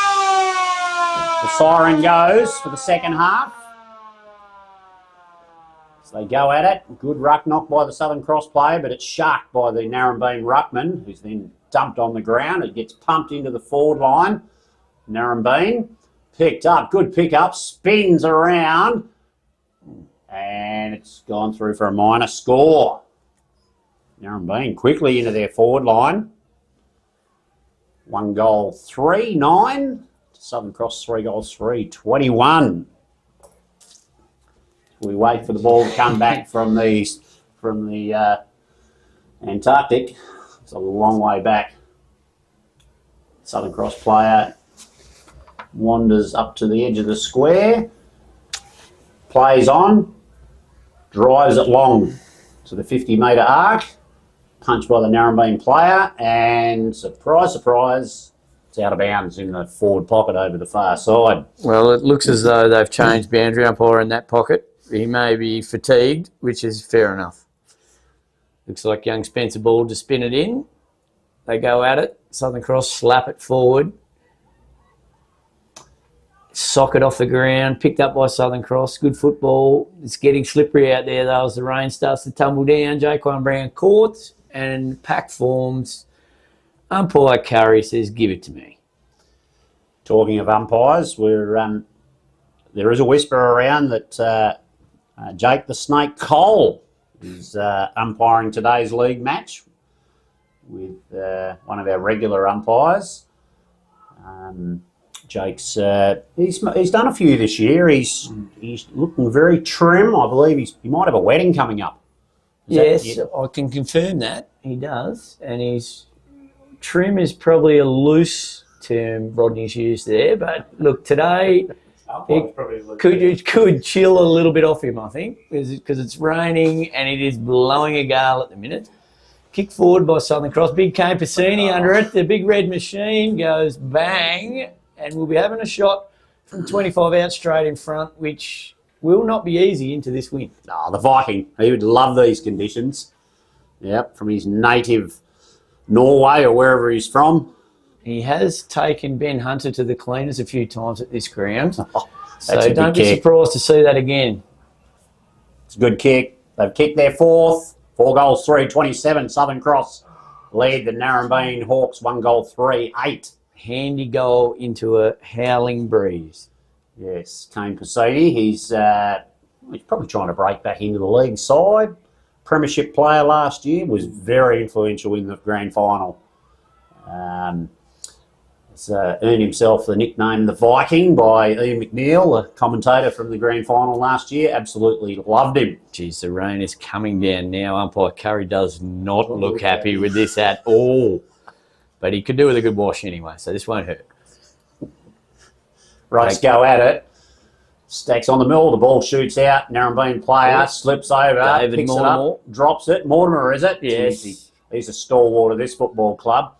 the siren goes for the second half. They go at it. Good ruck knock by the Southern Cross player, but it's sharked by the Narembeen ruckman, who's then dumped on the ground. It gets pumped into the forward line. Narembeen picked up. Good pick up. Spins around. And it's gone through for a minor score. Narembeen quickly into their forward line. 1 goal, 3-9. Southern Cross 3 goals, 3-21. We wait for the ball to come back from the Antarctic. It's a long way back. Southern Cross player wanders up to the edge of the square, plays on, drives it long to the 50-metre arc, punched by the Narembeen player, and surprise, surprise, it's out of bounds in the forward pocket over the far side. Well, it looks as though they've changed boundary umpire in that pocket. He may be fatigued, which is fair enough. Looks like young Spencer Ball to spin it in. They go at it. Southern Cross slap it forward. Sock it off the ground, picked up by Southern Cross. Good football. It's getting slippery out there though as the rain starts to tumble down. Jaquan Brown caught and pack forms. Umpire Curry says, give it to me. Talking of umpires, there is a whisper around that Jake the Snake Cole is umpiring today's league match with one of our regular umpires. Jake's he's done a few this year. He's looking very trim. I believe he might have a wedding coming up. Yes, I can confirm that he does, and his trim is probably a loose term Rodney's used there. But look, today it could chill a little bit off him, I think, because it's raining and it is blowing a gale at the minute. Kick forward by Southern Cross. Big Kane Piscini under it. The big red machine goes bang. And we'll be having a shot from 25 out straight in front, which will not be easy into this win. Oh, the Viking, he would love these conditions. Yep, from his native Norway or wherever he's from. He has taken Ben Hunter to the cleaners a few times at this ground. So don't be surprised to see that again. It's a good kick. They've kicked their fourth. 4 goals, 3-27. Southern Cross lead the Narembeen Hawks 1 goal, 3-8. Handy goal into a howling breeze. Yes, Kane Piscini, he's probably trying to break back into the league side. Premiership player last year, was very influential in the grand final. He's earned himself the nickname the Viking by Ian McNeil, a commentator from the grand final last year. Absolutely loved him. Geez, the rain is coming down now. Umpire Curry does not look happy with this at all. But he could do with a good wash anyway, so this won't hurt. Right, let's go at it. Stacks on the mill, the ball shoots out. Narembeen player slips over, David picks Mortimer. it up, drops it. Mortimer, is it? Yes. He's a stalwart of this football club.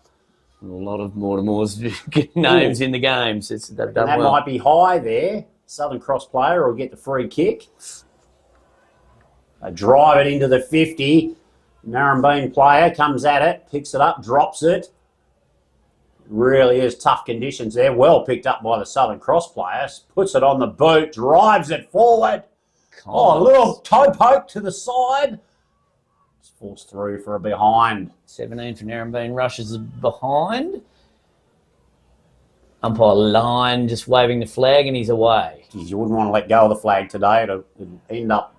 A lot of Mortimer's names in the games. They've done that well. might be high there. Southern Cross player will get the free kick. They drive it into the 50. Narembeen player comes at it, picks it up, drops it. Really is tough conditions there. Well picked up by the Southern Cross players. Puts it on the boot, drives it forward. Oh, a little toe poke to the side. Just falls through for a behind. 17 for Narembeen, rushes behind. Umpire line just waving the flag and he's away. Geez, you wouldn't want to let go of the flag today. It'd end up...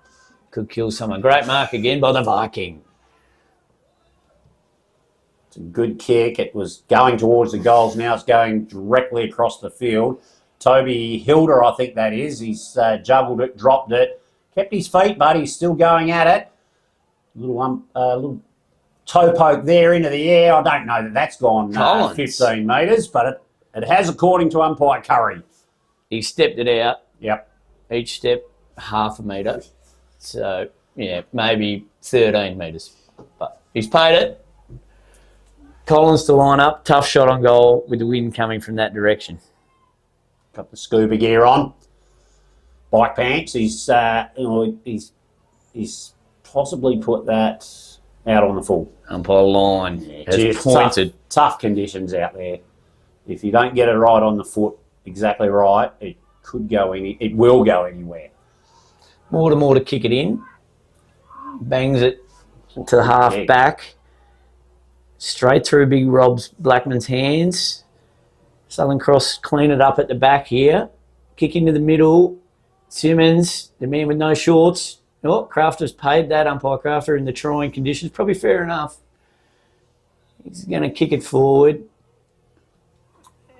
Could kill someone. Great mark again by the Viking. It's a good kick. It was going towards the goals. Now it's going directly across the field. Toby Hilder, I think that is. He's juggled it, dropped it, kept his feet, but he's still going at it. Little toe poke there into the air. I don't know that that's gone 15 metres, but it has, according to umpire Curry. He stepped it out. Yep. Each step, half a metre. So, yeah, maybe 13 metres. But he's paid it. Collins to line up. Tough shot on goal with the wind coming from that direction. Got the scuba gear on. Bike pants. He's possibly put that out on the full. Umpire line has pointed. Tough conditions out there. If you don't get it right on the foot, exactly right, it could go it will go anywhere. Mortimer to kick it in. Bangs it to the half back. Straight through Big Rob's Blackman's hands. Southern Cross clean it up at the back here. Kick into the middle. Simmons, the man with no shorts. Oh, Crafter's paid that. Umpire Crafter in the trying conditions. Probably fair enough. He's going to kick it forward.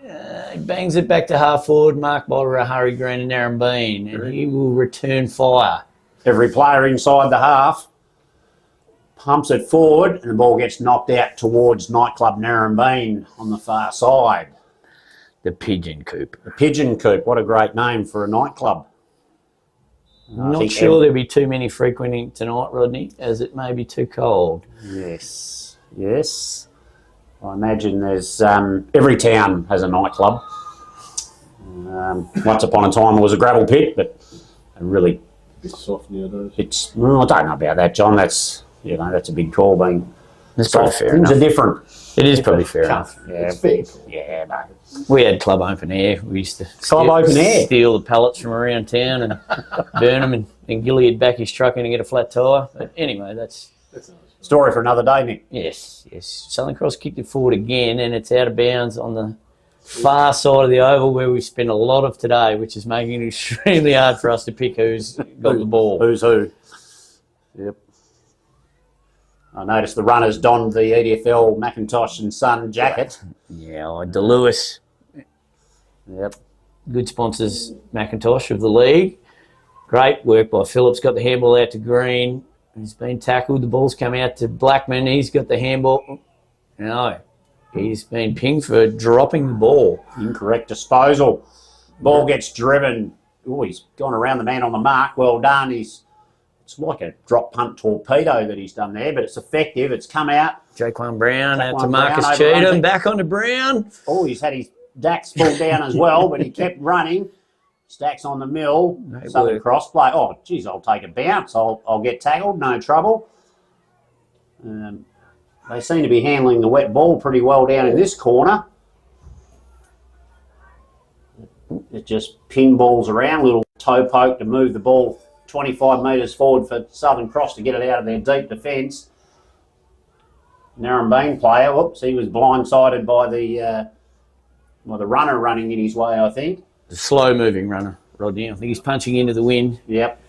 He bangs it back to half forward, marked by Rahari Green and Narembeen, and he will return fire. Every player inside the half pumps it forward, and the ball gets knocked out towards Nightclub Narembeen on the far side. The Pigeon Coop. The Pigeon Coop. What a great name for a nightclub. Not sure there'll be too many frequenting tonight, Rodney, as it may be too cold. Yes, yes. I imagine there's every town has a nightclub. Once upon a time it was a gravel pit, but really, a bit soft nowadays. I don't know about that, John. That's a big call. Being that's soft. fair Things enough. are different. It is probably fair enough. Yeah, It's fair. yeah, mate. We had club open air. We used to Open air? steal the pallets from around town and burn them, and then Gilly would back his truck in and get a flat tyre. But anyway, that's Story for another day, Nick. yes. Southern Cross kicked it forward again, and it's out of bounds on the far side of the oval where we've spent a lot of today, which is making it extremely hard for us to pick who's got the ball. Who's who? Yep. I noticed the runners donned the EDFL Macintosh and Son jacket. Yeah, DeLewis, Yep. good sponsors, Macintosh of the league. Great work by Phillips. Got the handball out to Green. He's been tackled. The ball's come out to Blackman. He's got the handball. No, he's been pinged for dropping the ball. Incorrect disposal. Ball gets driven. Oh, he's gone around the man on the mark. Well done. It's like a drop punt torpedo that he's done there, but it's effective. It's come out. Jaquan Brown out to Jaquan Marcus Brown Cheatham. overruns it. Back on to Brown. Oh, he's had his Dax pulled down as well, but he kept running. Stacks on the mill. Great Southern work. Cross play. Oh, geez, I'll take a bounce. I'll get tackled. No trouble. They seem to be handling the wet ball pretty well down in this corner. It just pinballs around, little toe poke to move the ball 25 metres forward for Southern Cross to get it out of their deep defence. Narembeen player, whoops, he was blindsided by the runner running in his way, I think. The slow-moving runner, Rodney. I think he's punching into the wind. Yep.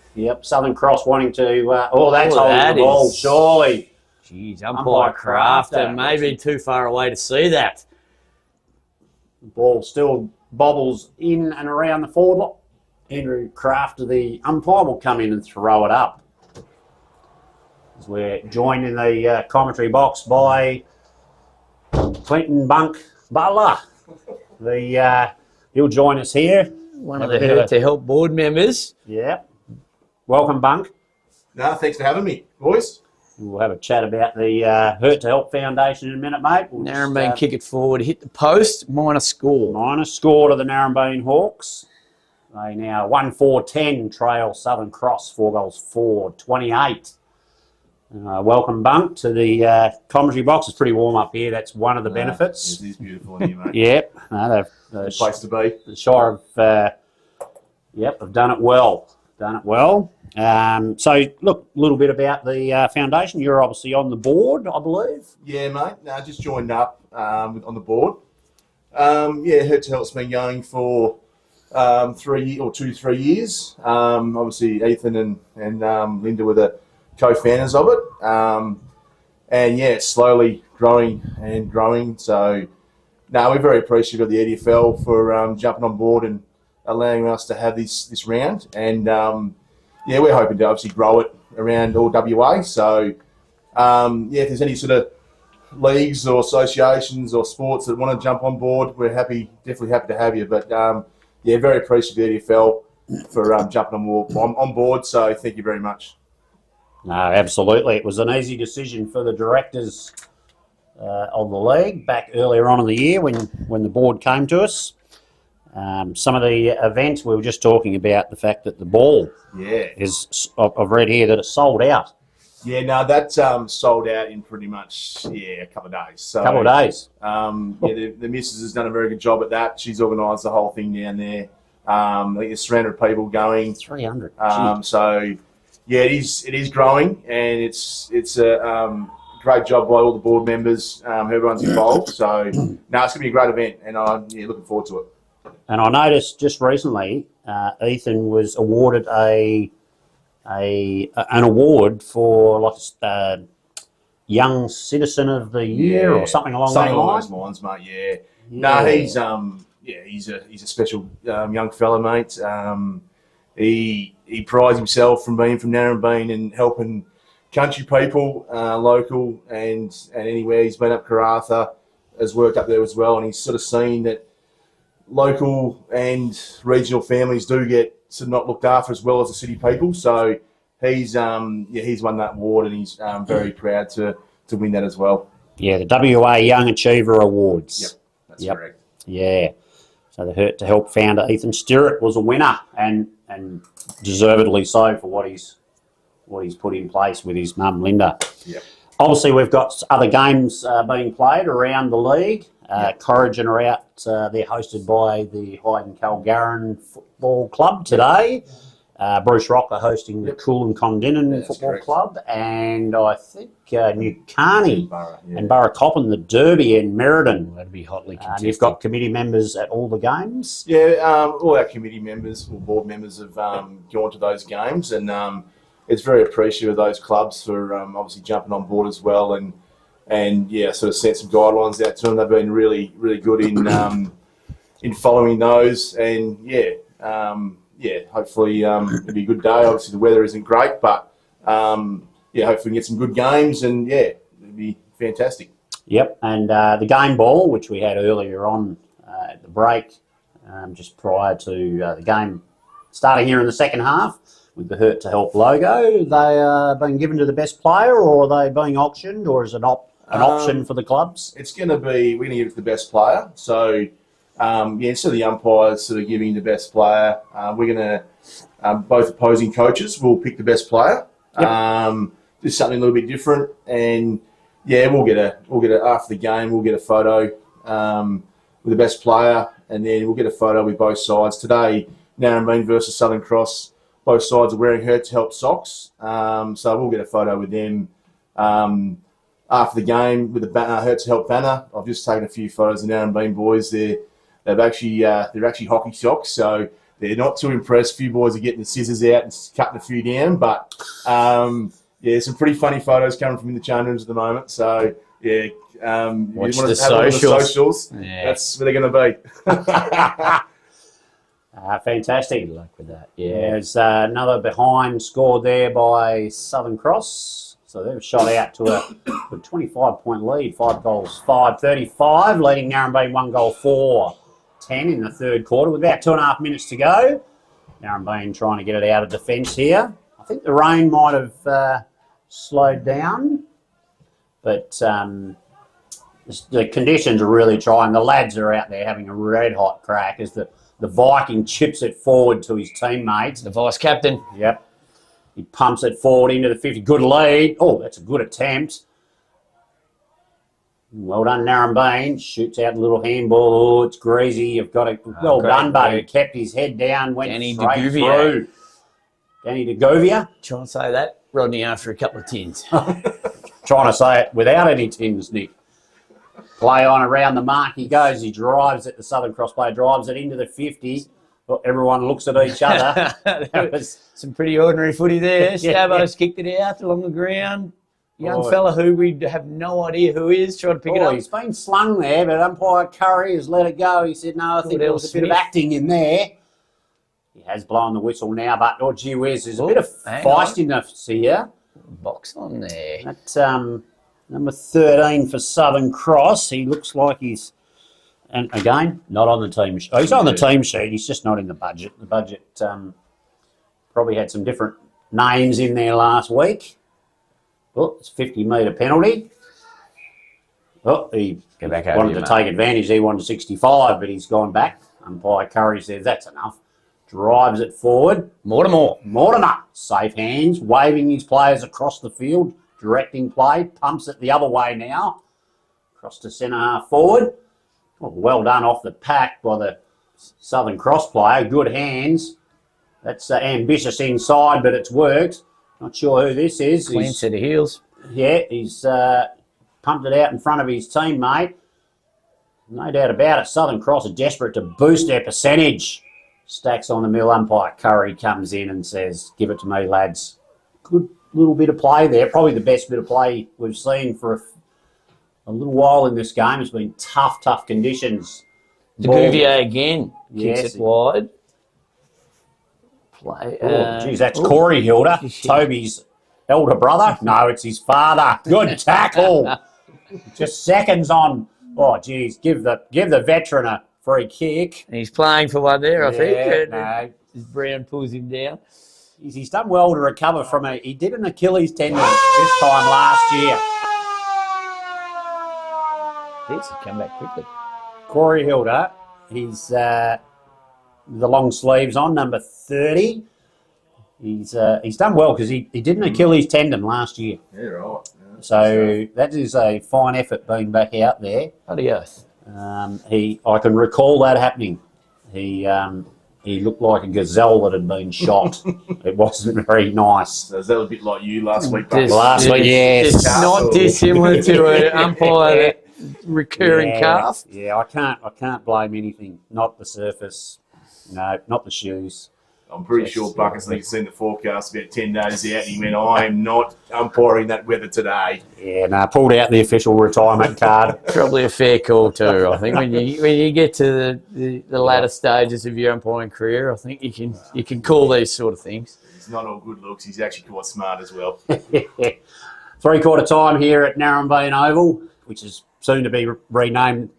Southern Cross wanting to... that's Oh, holding that the ball, is- surely. Jeez, Umpire umpire Crafter. Crafter. Maybe too far away to see that. The ball still bobbles in and around the forward line. Andrew Crafter, the umpire, will come in and throw it up. As we're joined in the commentary box by Quentin Bunk Butler. He'll join us here. One of the Hurt to Help board members. Yep. Welcome, Bunk. No, thanks for having me, boys. We'll have a chat about the Hurt to Help Foundation in a minute, mate. We'll Narembeen kick it forward, hit the post, minor score. minus score to the Narembeen Hawks. They now 1-4-10 trail Southern Cross, 4 goals 4-28. Welcome, Bunk, to the commentary box. It's pretty warm up here. That's one of the benefits. It is beautiful in here, mate. Yep. No, Good place to be. the Shire have done it well. So, look, a little bit about the foundation. You're obviously on the board, I believe. Yeah, mate. No, I just joined up on the board. Hurt to Help's been going for 3 years. Obviously, Ethan and Linda were the co-founders of it. It's slowly growing and growing. So, we're very appreciative of the EDFL for jumping on board and allowing us to have this round. And, we're hoping to obviously grow it around all WA. So, if there's any sort of leagues or associations or sports that want to jump on board, we're definitely happy to have you. But, very appreciative of the EDFL for jumping on board. So, thank you very much. No, absolutely. It was an easy decision for the directors of the league back earlier on in the year when the board came to us. Some of the events, we were just talking about the fact that the ball is, I've read here that it's sold out. Yeah, no, that's sold out in pretty much a couple of days. So, Couple of days. The missus has done a very good job at that. She's organised the whole thing down there. I think there's 300 people going. 300. It is growing, and it's a great job by all the board members, everyone's involved. So, it's going to be a great event, and I'm looking forward to it. And I noticed just recently, Ethan was awarded an award for Young Citizen of the Year or something along those lines, mate. No, he's a special young fella, mate. He prides himself from being from Narembeen and helping country people, local and anywhere. He's been up Karratha, has worked up there as well, and he's sort of seen that local and regional families do get sort of not looked after as well as the city people. So he's won that award, and he's very proud to win that as well. Yeah, the WA Young Achiever Awards. Yep, that's correct. Yeah. So the Hurt to Help founder Ethan Stirrett was a winner, and deservedly so for what he's put in place with his mum Linda. Yep. Obviously, we've got other games being played around the league. Corrigan are out. They're hosted by the Hyde and Calgaran Football Club today. Bruce Rock are hosting the Coolum Condinin Football Club. And I think New Carney and Burracoppin, the Derby in Merredin. That'd be hotly contested. You've got committee members at all the games? Yeah, all our committee members or board members have gone to those games, and it's very appreciative of those clubs for obviously jumping on board as well, and yeah, sort of set some guidelines out to them. They've been really good in following those, and hopefully it'll be a good day. Obviously the weather isn't great, but hopefully we can get some good games, and it'll be fantastic. Yep, and the game ball, which we had earlier on at the break, just prior to the game starting here in the second half, with the Hurt to Help logo, they being given to the best player, or are they being auctioned, or is it an option for the clubs? We're going to give it to the best player. So, instead of the umpires sort of giving the best player, we're going to, both opposing coaches will pick the best player. Yep. Just something a little bit different. And we'll get after the game, we'll get a photo with the best player, and then we'll get a photo with both sides. Today, Narembeen versus Southern Cross, both sides are wearing Hurt to Help socks. So we'll get a photo with them after the game with the Hurt to Help banner. I've just taken a few photos of the Narembeen boys. They're actually hockey socks, so they're not too impressed. A few boys are getting the scissors out and cutting a few down, but some pretty funny photos coming from in the change rooms at the moment. So watch you want the to have a look at the socials. Yeah. That's where they're going to be. Fantastic. Good luck with that. Yeah, there's another behind scored there by Southern Cross. So they've shot out to a 25-point lead, 5 goals, 5-35, leading Narembeen 1 goal, 4-10 in the third quarter with about 2.5 minutes to go. Narembeen trying to get it out of defence here. I think the rain might have slowed down, but the conditions are really trying. The lads are out there having a red hot crack as the Viking chips it forward to his teammates. The vice captain. Yep. He pumps it forward into the 50. Good lead. Oh, that's a good attempt. Well done, Narembeen. Shoots out a little handball. Oh, it's greasy. You've got it. Well done, buddy. Kept his head down, went Danny straight DeGouvier. through. Danny DeGouvier. Try and say that, Rodney, after a couple of tins. Trying to say it without any tins, Nick. Play on around the mark. He goes. He drives it. The Southern Cross player drives it into the 50. Well, everyone looks at each other. That was some pretty ordinary footy there. Stabos kicked it out along the ground. Young fella who we have no idea who is, tried to pick it up. He's been slung there, but umpire Curry has let it go. He said, no, I think there was a bit of acting in there. He has blown the whistle now, but, oh, gee whiz, there's a bit of feistiness here. Box on there. That's number 13 for Southern Cross. He looks like he's, and again, not on the team sheet. Oh, he's on the team sheet. He's just not in the budget. The budget probably had some different names in there last week. Oh, it's a 50-metre penalty. Oh, he wanted to take advantage. He wanted 65, but he's gone back. Umpire Curry says that's enough. Drives it forward. Mortimer. Safe hands, waving his players across the field, directing play. Pumps it the other way now. Across to centre half forward. Oh, well done off the pack by the Southern Cross player. Good hands. That's ambitious inside, but it's worked. Not sure who this is. Clean set of heels. Yeah, he's pumped it out in front of his teammate. No doubt about it. Southern Cross are desperate to boost their percentage. Stacks on the mill. Umpire Curry comes in and says, give it to me, lads. Good little bit of play there. Probably the best bit of play we've seen for a little while in this game. It's been tough conditions. DeGouvier again. Kicks it wide. Play. Oh, geez, that's Corey Hilda, Toby's elder brother. No, it's his father. Good tackle. Just seconds on. Oh, geez, give the veteran a free kick. He's playing for one there, I think. No. Brown pulls him down. He's done well to recover from it. He did an Achilles tendon this time last year. He's come back quickly. Corey Hilda, he's the long sleeves on, number 30. He's done well because he did an Achilles tendon last year. Yeah, right. So that is a fine effort being back out there. Bloody oath. I can recall that happening. He looked like a gazelle that had been shot. It wasn't very nice. So is that a bit like you last week? Last week, yes. It's not dissimilar to an umpire that recurring calf. Yeah, I can't blame anything. Not the surface. No, not the shoes. I'm pretty sure Buckets has seen the forecast about 10 days out, and he went, I am not umpiring that weather today. Yeah, no, pulled out the official retirement card. Probably a fair call too. I think when you get to the latter stages of your umpiring career, I think you can call these sort of things. He's not all good looks. He's actually quite smart as well. 3/4 time here at Narembeen Oval, which is soon to be renamed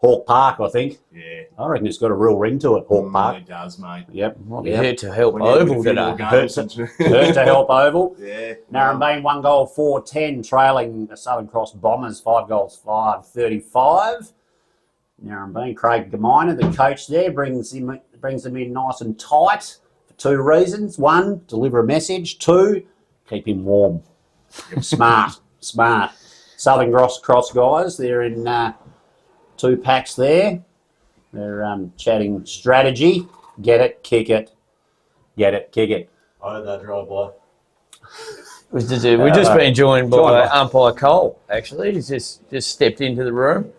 Hawke Park, I think. Yeah. I reckon it's got a real ring to it, Hawke Park. It does, mate. Yep. Might be here to help Oval today. Hurt to help Oval. Yeah. Narembeen 1 goal 4-10, trailing the Southern Cross Bombers 5 goals 5-35. Narembeen, Craig Gaminer, the coach there, brings them in nice and tight for 2 reasons. 1, deliver a message. 2, keep him warm. Smart. Southern Cross guys, they're in 2 packs there. They're chatting strategy. Get it, kick it. Get it, kick it. I heard that drive by. We've just been joined by umpire Cole, actually. He's just stepped into the room.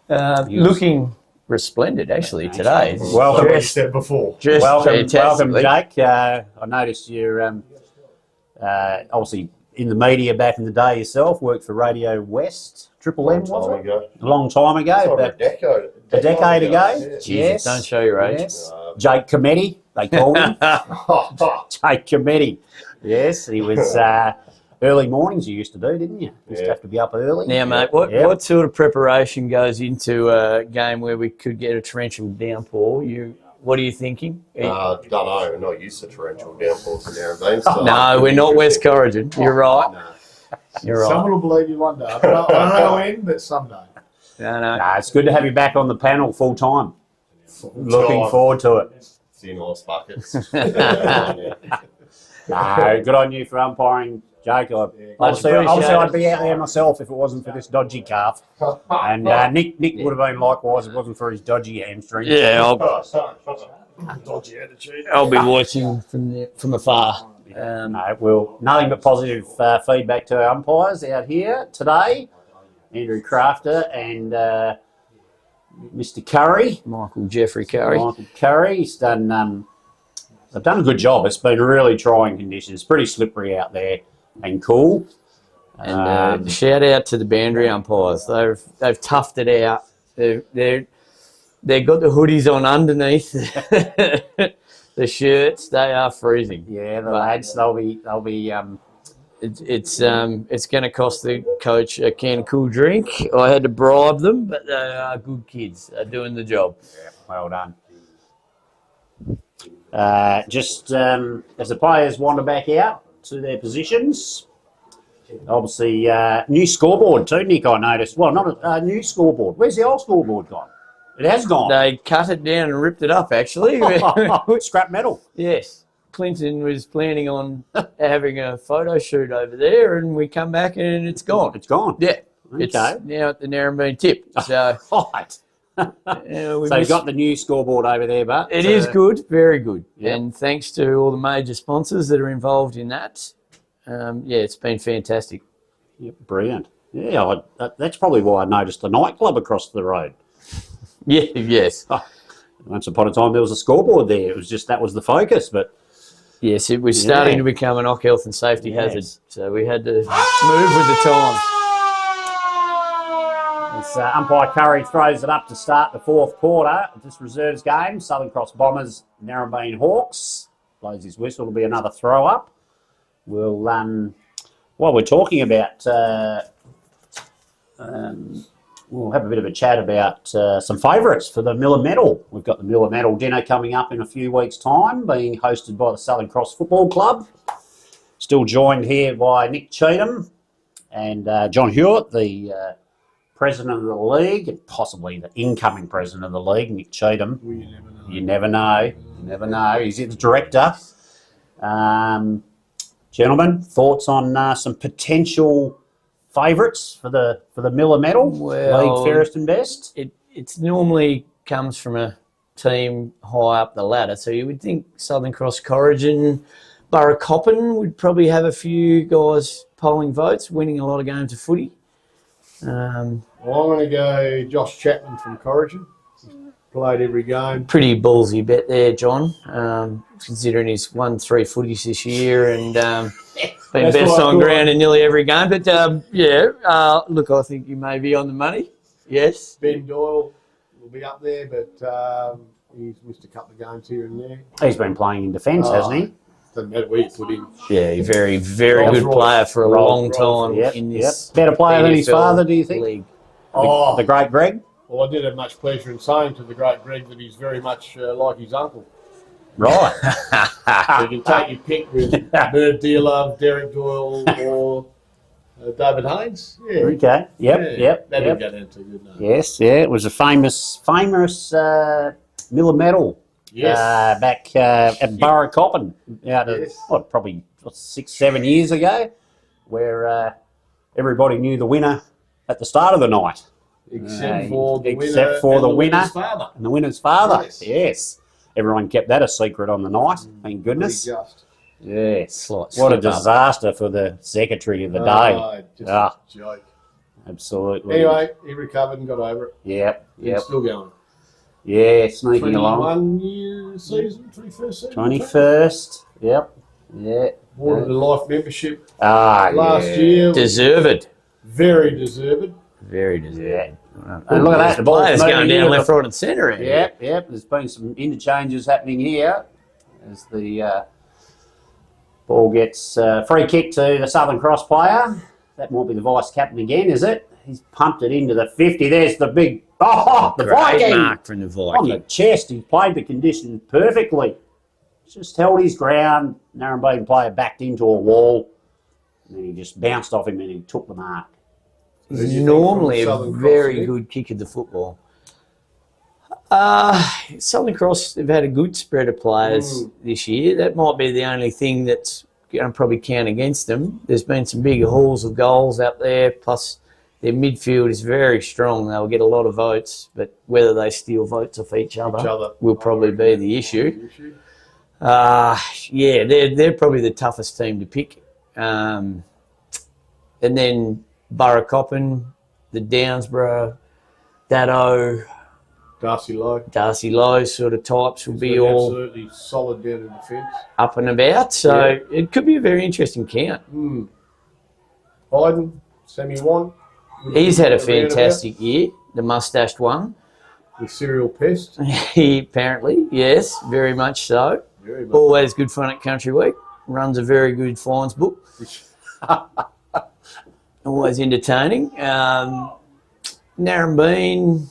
Looking resplendent, actually, today. Welcome. Dressed step before. Welcome, Jake. I noticed you're obviously in the media back in the day yourself. Worked for Radio West, Triple M, was it? A long time ago. About a decade ago. Yes. Don't show your age. Yes. Jake Cometti, they called him. Jake Cometti. Yes, he was early mornings you used to do, didn't you? Used to have to be up early. Now, mate, what sort of preparation goes into a game where we could get a torrential downpour? What are you thinking? Don't know. We're not used to torrential downpours in Narembeen. So No, we're not West Corrigan. You're right. No. You're right. Someone will believe you one day. I don't know when, but someday. No. It's good to have you back on the panel full time. Looking forward to it. See you in horse buckets. Good on you for umpiring, Jake. Obviously, I'd be out there myself if it wasn't for this dodgy calf. And Nick would have been likewise if it wasn't for his dodgy hamstring. Yeah, Dodgy attitude. I'll be watching from afar. Nothing but positive feedback to our umpires out here today. Andrew Crafter and Mr. Curry. Michael Jeffrey Curry. Michael Curry. He's done. They've done a good job. It's been really trying conditions. It's pretty slippery out there and cool. And shout out to the boundary umpires. They've toughed it out. They've got the hoodies on underneath the shirts. They are freezing. Yeah, the lads. They'll be. It's going to cost the coach a can of cool drink. I had to bribe them, but they are good kids. They're doing the job. Yeah, well done. As the players wander back out to their positions, obviously new scoreboard too, Nick, I noticed. Well, not a new scoreboard. Where's the old scoreboard gone? It has gone. They cut it down and ripped it up, actually. Scrap metal. Yes. Clinton was planning on having a photo shoot over there, and we come back and it's gone. It's gone. Yeah. Okay. It's now at the Narembeen tip. So, right. So you've got the new scoreboard over there, but it is good, very good. Yep. And thanks to all the major sponsors that are involved in that. It's been fantastic. Yep, brilliant. Yeah, that's probably why I noticed the nightclub across the road. Yeah, yes. Once upon a time there was a scoreboard there. It was just that was the focus, but yes, it was starting to become an health and safety hazard. So we had to move with the times. As umpire Curry throws it up to start the 4th quarter of this reserves game, Southern Cross Bombers, Narembeen Hawks. Blows his whistle, it'll be another throw up. We'll, while we're talking about, we'll have a bit of a chat about some favourites for the Miller Medal. We've got the Miller Medal dinner coming up in a few weeks' time, being hosted by the Southern Cross Football Club. Still joined here by Nick Cheatham and John Hewitt, the president of the league, and possibly the incoming president of the league, Nick Cheatham. Well, you never know. You never know. You never know. He's the director. Gentlemen, thoughts on some potential favourites for the Miller Medal? Well, League fairest and best? It's normally comes from a team high up the ladder, so you would think Southern Cross Corrigan, Borough Coppin would probably have a few guys polling votes, winning a lot of games of footy. Well, I'm going to go Josh Chapman from Corrigan. He's played every game. Pretty ballsy bet there, John, considering he's won 3 footies this year and been That's best what I on thought. ground in nearly every game. But, look, I think you may be on the money. Yes. Ben Doyle will be up there, but he's missed a couple of games here and there. He's been playing in defence, hasn't he? Doesn't matter where you put him. Yeah, very, very Rolls good Royce. player for a long Rolls time Yep, in yep. this Better player than his AFL father, do you think? league. Oh, The great Greg? well, I did have much pleasure in saying to the great Greg that he's very much like his uncle. Right. So you can take your pick with Bernard Dearlove, Derek Doyle, or David Haynes. Yeah. Okay. Yep. That didn't go down too good, no. Yes, yeah. It was a famous Miller Medal. Yes. Back at Borough Coppin, Yes. probably 6-7 years ago, where everybody knew the winner at the start of the night, Except for the winner. except for and the the winner. winner's father. and the winner's father. Yes. Yes, everyone kept that a secret on the night. Thank goodness. Pretty just. Yes, Slight what a slip up. disaster for the secretary of the day. Oh, just Ah. a joke. Absolutely. Anyway, he recovered and got over it. Yep. He's still going. Yeah, sneaking along. 21-year season, 21st season. 21st. Yep. Yeah. Awarded a life membership Last year. Deserved. Very deserved. Very deserved. And look at that, the ball's Players moving going into down the- left, right and centre. Yep. There's been some interchanges happening here as the ball gets free kick to the Southern Cross player. That might be the vice captain again, is it? He's pumped it into the 50. There's the big, the Great Viking mark from the on the Viking. chest. He played the conditions perfectly. Just held his ground. Narembeen player backed into a wall. And then he just bounced off him and he took the mark. Who do you He's think normally from a Southern Cross, very Nick? good kick of the football. Southern Cross have had a good spread of players this year. That might be the only thing that's going to probably count against them. There's been some big hauls of goals out there, plus their midfield is very strong. They'll get a lot of votes, but whether they steal votes off each other will probably be the issue. They're probably the toughest team to pick. And then Borough Coppin, the Downsborough, Daddo, Darcy Lowe sort of types will be all absolutely solid down in defence. up and about. So it could be a very interesting count. Biden, Sammy Wan. He's had a Around fantastic year, the mustached one. about with Serial Pest. He apparently, yes, very much so. Very much. Always good fun at Country Week. Runs a very good fines book. Always entertaining. Narembeen,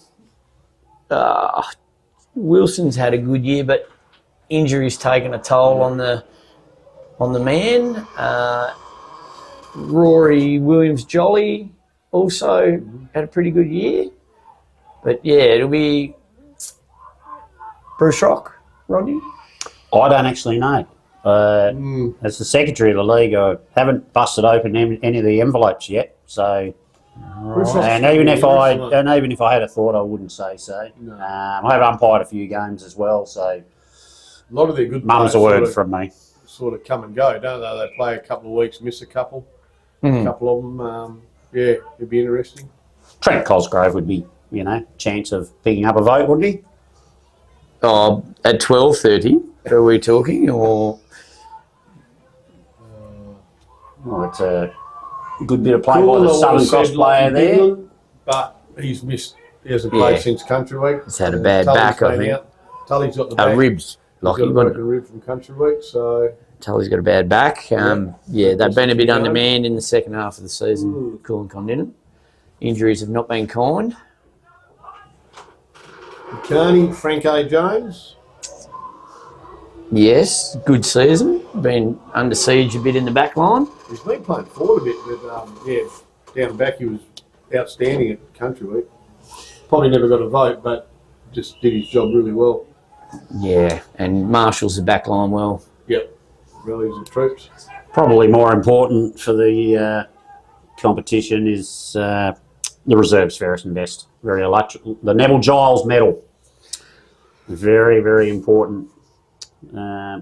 Wilson's had a good year, but injuries taken a toll on the man. Rory Williams-Jolly also had a pretty good year. But yeah, it'll be Bruce Rock, Rodney. I don't actually know. As the secretary of the league, I haven't busted open any of the envelopes yet. So, and even if I had a thought, I wouldn't say so. No. I have umpired a few games as well, so A lot of their good mum's players a word sort of, from me. sort of come and go, don't they? They play a couple of weeks, miss a couple. A couple of them. It'd be interesting. Trent Cosgrove would be, chance of picking up a vote, wouldn't he? Oh, at 12:30, are we talking? Or Well, it's a good bit of play by the Southern Cross player there. England, but he's missed. He hasn't played Yeah. since Country Week. He's had a bad Tully's back, I been think. out. Tully's got the back. ribs. He's got Lockie, a broken rib from Country Week, so Tully's got a bad back. They've been a bit undermanned in the second half of the season, Cool and Condiment. Injuries have not been kind. Carney, Frank A. Jones. Yes, good season. Been under siege a bit in the back line. He's been playing forward a bit, but down the back he was outstanding at Country Week. Probably never got a vote, but just did his job really well. Yeah, and Marshall's the back line well. Yep. rallies the troops. Probably more important for the competition is the reserves fairest and best. Very electrical. The Neville Giles medal. Very, very important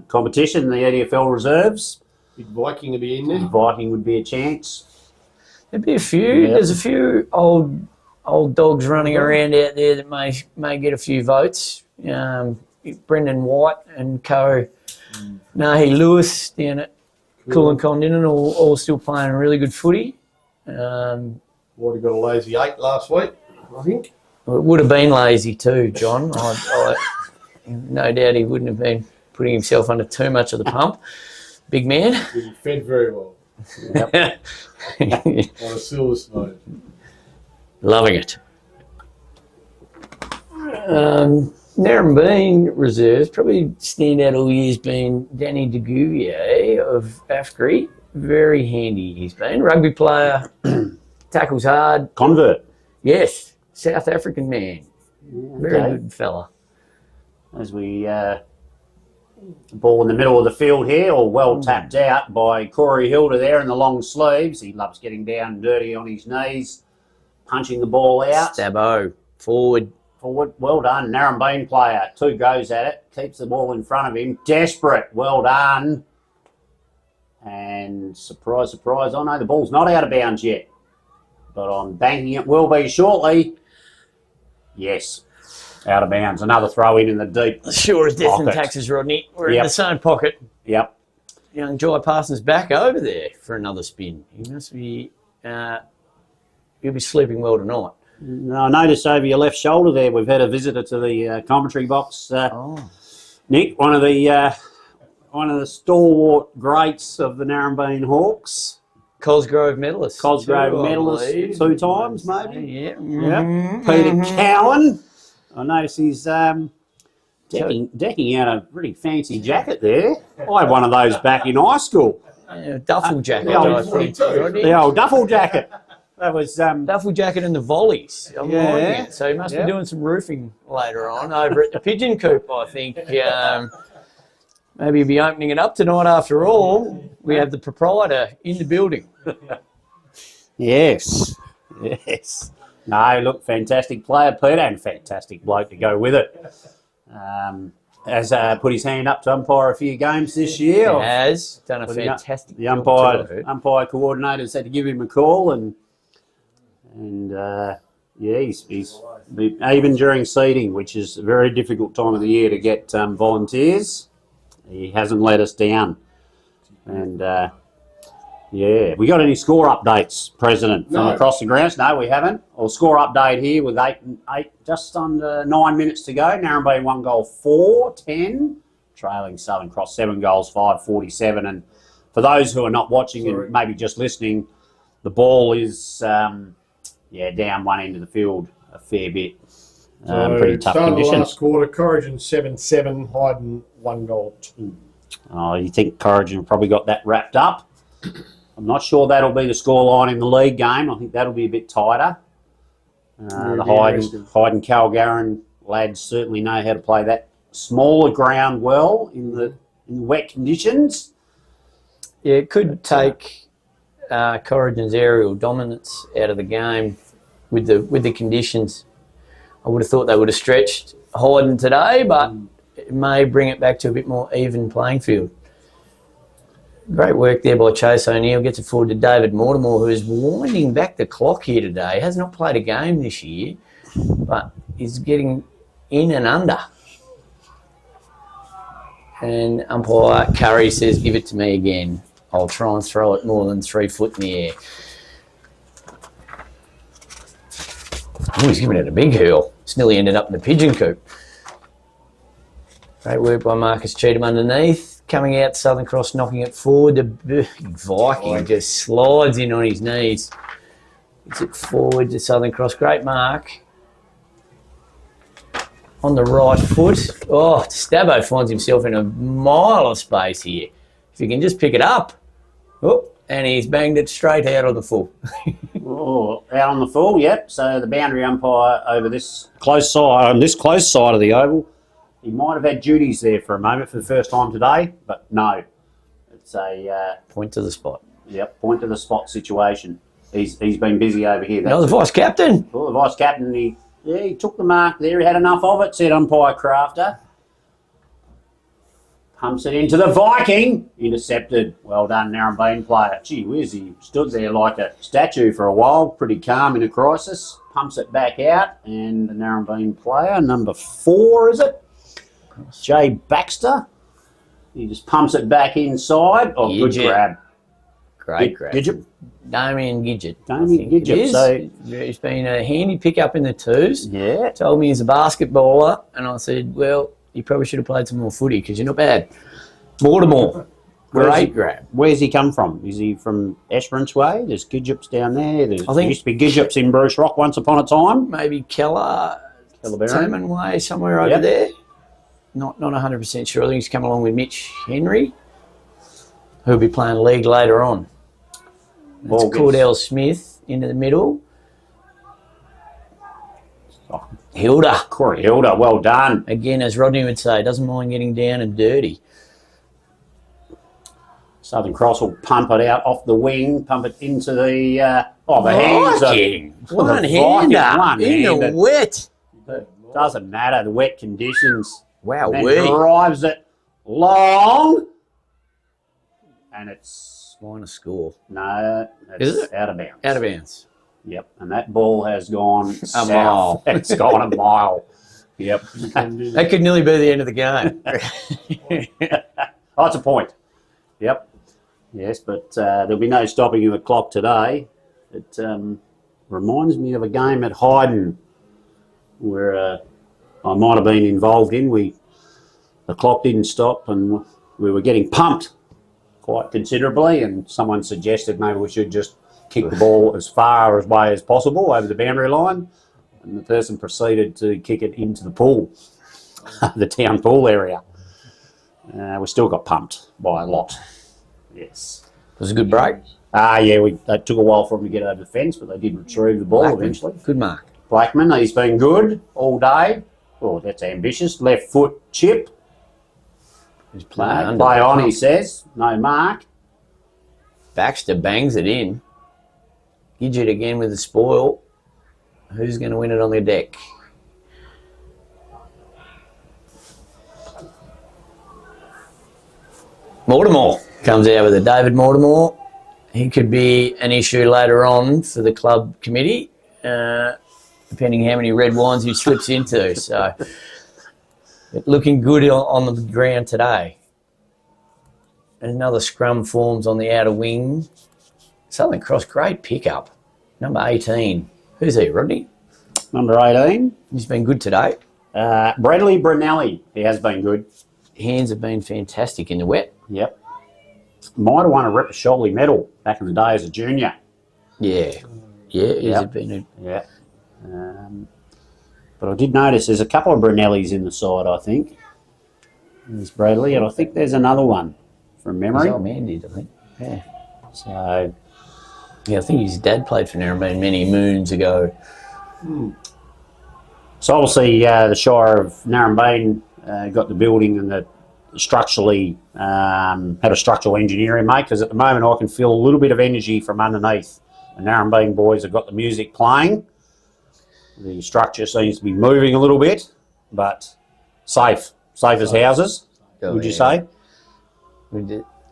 competition. The EDFL reserves. Big Viking will be in there. Viking would be a chance. There'd be a few. Yeah. There's a few old dogs running around out there that may get a few votes. Brendan White and co. Nahi Lewis down at Coolin Continental all still playing a really good footy. Whitey got a lazy 8 last week, I think. It would have been lazy too, John. No doubt he wouldn't have been putting himself under too much of the pump. Big man. He fed very well. Yep. On a silver spoon. Loving it. Narembeen reserves probably stand out all year's been Danny de Gouvier of Afgri. Very handy he's been. Rugby player, tackles hard. Convert. Yes, South African man. Very good fella. As we ball in the middle of the field here, or well tapped out by Corey Hilda there in the long sleeves. He loves getting down dirty on his knees, punching the ball out. Stabbo, forward. Well done. Narembeen player. 2 goes at it. Keeps the ball in front of him. Desperate. Well done. And surprise, surprise. Oh no, the ball's not out of bounds yet. But I'm banking it will be shortly. Yes. Out of bounds. Another throw in the deep. Sure as death and pocket. taxes, Rodney. We're in the same pocket. Yep. Young Jai Parsons back over there for another spin. He must be, he'll be sleeping well tonight. I noticed over your left shoulder there, we've had a visitor to the commentary box. Nick, one of the stalwart greats of the Narembeen Hawks. Cosgrove medalist. Cosgrove medalist 2 times, maybe. Yeah. Yep. Peter Cowan. I noticed he's decking out a pretty fancy jacket there. I had one of those back in high school. Duffel jacket, I think. The old duffel jacket. That was duffel jacket and the volleys. I'm liking it. So he must be doing some roofing later on over at the Pigeon Coop, I think. Maybe he'll be opening it up tonight after all. We have the proprietor in the building. Yes. No, look, fantastic player, Peter, and fantastic bloke to go with it. Has put his hand up to umpire a few games this year. He has done a fantastic the job. umpire coordinators had to give him a call, and he's even during seeding, which is a very difficult time of the year to get volunteers. He hasn't let us down, and we got any score updates, President, from across the grounds? No, we haven't. Or score update here with just under 9 minutes to go. Narembeen 1 goal 4-10, trailing Southern Cross 7 goals 5-47. And for those who are not watching and maybe just listening, the ball is down one end of the field a fair bit. Pretty tough conditions. The last quarter, Corrigan 7-7, Hyden 1 goal 2. Oh, you think Corrigan probably got that wrapped up? I'm not sure that'll be the scoreline in the league game. I think that'll be a bit tighter. The Hyden Calgarin lads certainly know how to play that smaller ground well in the wet conditions. Yeah, it could take Corrigan's aerial dominance out of the game with the conditions. I would have thought they would have stretched Hyden today, but it may bring it back to a bit more even playing field. Great work there by Chase O'Neill. Gets it forward to David Mortimer, who is winding back the clock here today. Has not played a game this year, but is getting in and under. And umpire Curry says, give it to me again. I'll try and throw it more than 3 foot in the air. Oh, he's giving it a big hurl. It's nearly ended up in the pigeon coop. Great work by Marcus Cheatham underneath. Coming out, Southern Cross knocking it forward. The big Viking just slides in on his knees. Gets it forward to Southern Cross. Great mark. On the right foot. Oh, Stabbo finds himself in a mile of space here. If he can just pick it up. Oh, and he's banged it straight out of the full. Out on the full, yep. So the boundary umpire over this close side, on this close side of the oval, he might have had duties there for a moment for the first time today, but no. It's a Point to the spot. point to the spot situation. He's been busy over here. Another vice captain. Well, the vice captain, he took the mark there. He had enough of it, said umpire Crafter. Pumps it into the Viking. Intercepted. Well done, Narembeen player. Gee whiz, he stood there like a statue for a while, pretty calm in a crisis. Pumps it back out, and the Narembeen player, number 4, is it? Jay Baxter. He just pumps it back inside. Oh, good grab. Great grab. Gidget. Damien Gidget. Damien Gidget. So he's been a handy pickup in the twos. Yeah. Told me he's a basketballer, and I said, well, you probably should have played some more footy because you're not bad. Mortimer. Great grab. Where's he come from? Is he from Esperance Way? There's Gidgeps down there. There used to be Gidgeps in Bruce Rock once upon a time. Maybe Kellerberry. Salmon Way, somewhere over there. Not 100% sure. I think he's come along with Mitch Henry, who'll be playing league later on. That's Cordell Smith into the middle. Hilda. Corey Hilda, well done. Again, as Rodney would say, doesn't mind getting down and dirty. Southern Cross will pump it out off the wing, pump it into the hands. One-hander in the wet. Doesn't matter, the wet conditions. Wow, and drives it long. And it's... Line of score. No, it's out of bounds. Out of bounds. Yep, and that ball has gone a mile. It's gone a mile. Yep. That could nearly be the end of the game. Oh, it's a point. Yep. Yes, but there'll be no stopping the clock today. It reminds me of a game at Hyden where I might have been involved in. The clock didn't stop and we were getting pumped quite considerably, and someone suggested maybe we should just kick the ball as far away as possible over the boundary line, and the person proceeded to kick it into the pool, the town pool area. We still got pumped by a lot. Yes. It was a good break. Yeah, it took a while for them to get over the fence, but they did retrieve the ball eventually. Good mark. Blackman, he's been good all day. Oh, that's ambitious. Left foot chip. He's playing Play on, he says. No mark. Baxter bangs it in. Gidget again with the spoil. Who's going to win it on the deck? Mortimer comes out with it. David Mortimer. He could be an issue later on for the club committee, depending how many red wines he slips into. So, but looking good on the ground today. Another scrum forms on the outer wing. Southern Cross, great pickup. Number 18. Who's he, Rodney? Number 18. He's been good today. Bradley Brunelli. He has been good. Hands have been fantastic in the wet. Yep. Might have won a Repasholi medal back in the day as a junior. Yeah. Yeah, he's Yep. been Yeah. But I did notice there's a couple of Brunellis in the side, I think. There's Bradley, and I think there's another one from memory. his old man did, I think. Yeah. So, Yeah, I think his dad played for Narembeen many moons ago. so obviously the Shire of Narembeen got the building and the structurally had a structural engineering mate, because at the moment I can feel a little bit of energy from underneath. The Narembeen boys have got the music playing. The structure seems to be moving a little bit, but safe as houses, would you say?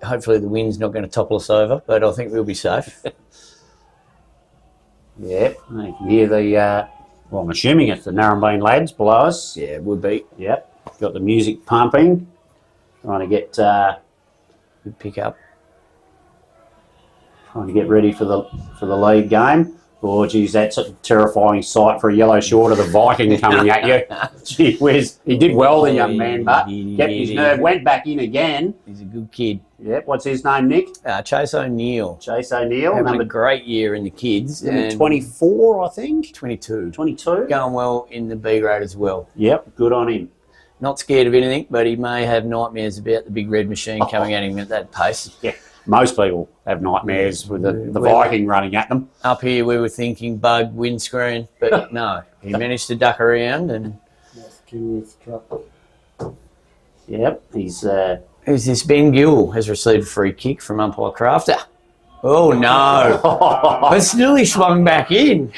Hopefully the wind's not going to topple us over, but I think we'll be safe. Yeah, you can hear the, well, I'm assuming it's the Narembeen lads below us. Yeah, it would be. Yep, got the music pumping, trying to get Good pick up. ready for the league game. Oh, geez, that's a terrifying sight for a yellow short of the Viking coming at you. Gee whiz, he did well, the young man, but kept his nerve, went back in again. He's a good kid. Yep, what's his name, Nick? Chase O'Neill. Chase O'Neill, Having number a great year in the kids. And 24, I think. 22. 22. Going well in the B grade as well. Yep, good on him. Not scared of anything, but he may have nightmares about the big red machine coming at him at that pace. Yeah, most people have nightmares with the Viking running at them. Up here we were thinking bug, windscreen, but no. He managed to duck around and... Kenworth truck. Yep, he's Who's this? Ben Gill has received a free kick from umpire Crafter. Oh, no. It's nearly swung back in.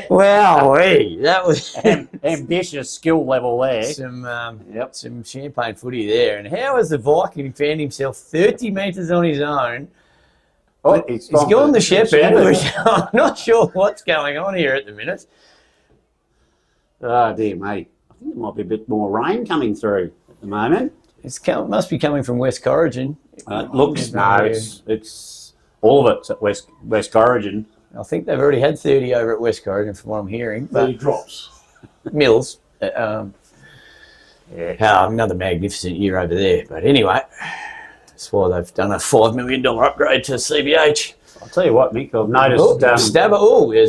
Wow, that was ambitious skill level there. Some champagne footy there. And how has the Viking found himself 30 metres on his own? Oh, he's gone the shepherd. I'm not sure what's going on here at the minute. Oh, dear me. I think there might be a bit more rain coming through at the moment. Must be coming from West Corrigan. It's all of it's at West Corrigan. I think they've already had 30 over at West Corrigan from what I'm hearing. 30 drops. Mills. Another magnificent year over there. But anyway, that's why they've done a $5 million upgrade to CBH. I'll tell you what, Mick, I've noticed... there's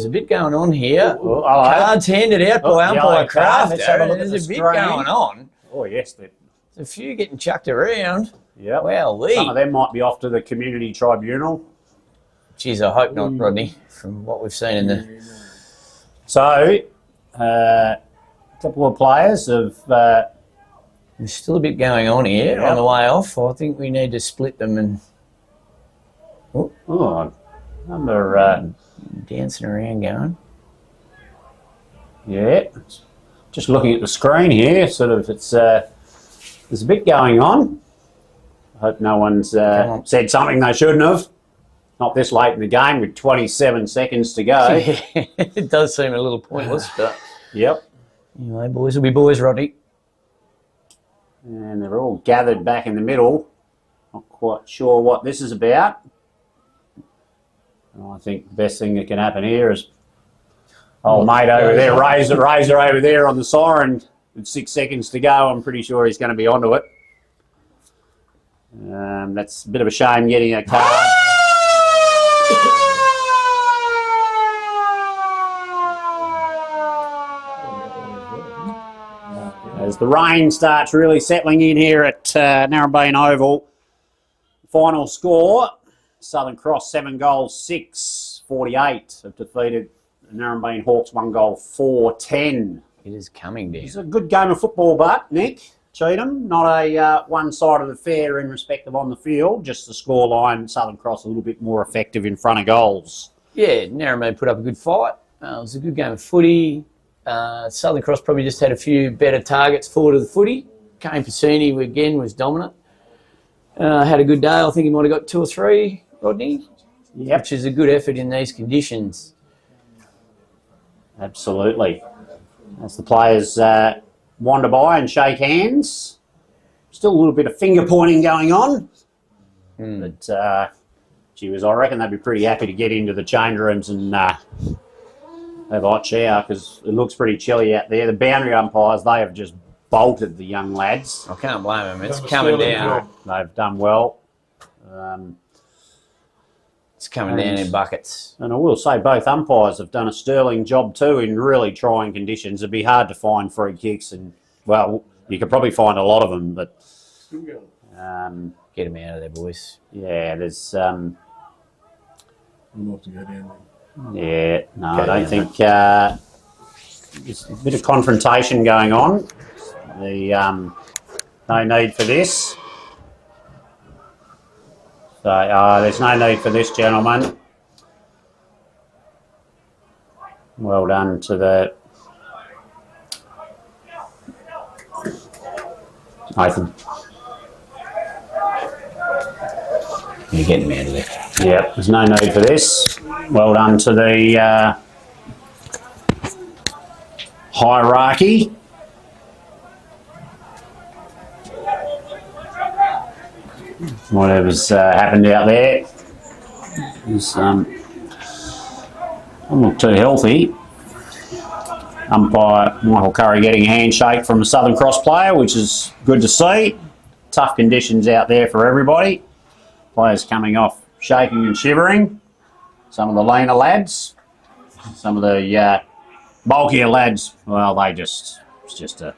a bit going on here. Cards handed out by umpire Crafter. There's a bit going on. Oh, yes. There's a few getting chucked around. Yep. Wow, some of them might be off to the community tribunal. Geez, I hope not, Rodney, from what we've seen in the... So, a couple of players have... There's still a bit going on here on the way off. I think we need to split them and... number... dancing around going. Yeah. Just looking at the screen here, sort of, it's... there's a bit going on. I hope no one's said something they shouldn't have. Not this late in the game with 27 seconds to go. It does seem a little pointless, but... Yep. Anyway, boys will be boys, Rodney. And they're all gathered back in the middle. Not quite sure what this is about. I think the best thing that can happen here is old mate over there, Razor over there on the siren with 6 seconds to go. I'm pretty sure he's going to be onto it. That's a bit of a shame getting a card. As the rain starts really settling in here at Narembeen Oval. Final score, Southern Cross 7 goals 6-48 have defeated the Narembeen Hawks 1 goal 4-10. It is coming down. It's a good game of football, but Nick Cheatham, not a one side of the fair in respect of on the field, just the scoreline. Southern Cross a little bit more effective in front of goals. Yeah, Narembeen put up a good fight. It was a good game of footy. Southern Cross probably just had a few better targets forward of the footy. Kane Piscini again was dominant. Had a good day. I think he might have got 2 or 3, Rodney. Yep. Which is a good effort in these conditions. Absolutely. As the players wander by and shake hands. Still a little bit of finger pointing going on. But, gee whiz, I reckon they'd be pretty happy to get into the change rooms and have a hot shower because it looks pretty chilly out there. The boundary umpires, they have just bolted the young lads. I can't blame them. It's coming down. They've done well. It's coming down in buckets. And I will say both umpires have done a sterling job too in really trying conditions. It'd be hard to find free kicks and, well, you could probably find a lot of them, but... Get them out of there, boys. Yeah, there's... I'm off to go down there. Yeah, no, I don't think... there's a bit of confrontation going on. No need for this. So there's no need for this, gentlemen. Well done to the... Nathan. You're getting them out of there. Yep, there's no need for this. Well done to the hierarchy. Whatever's happened out there is not too healthy. Umpire Michael Curry getting a handshake from a Southern Cross player, which is good to see. Tough conditions out there for everybody. Players coming off shaking and shivering. Some of the leaner lads, some of the bulkier lads, well, it's just a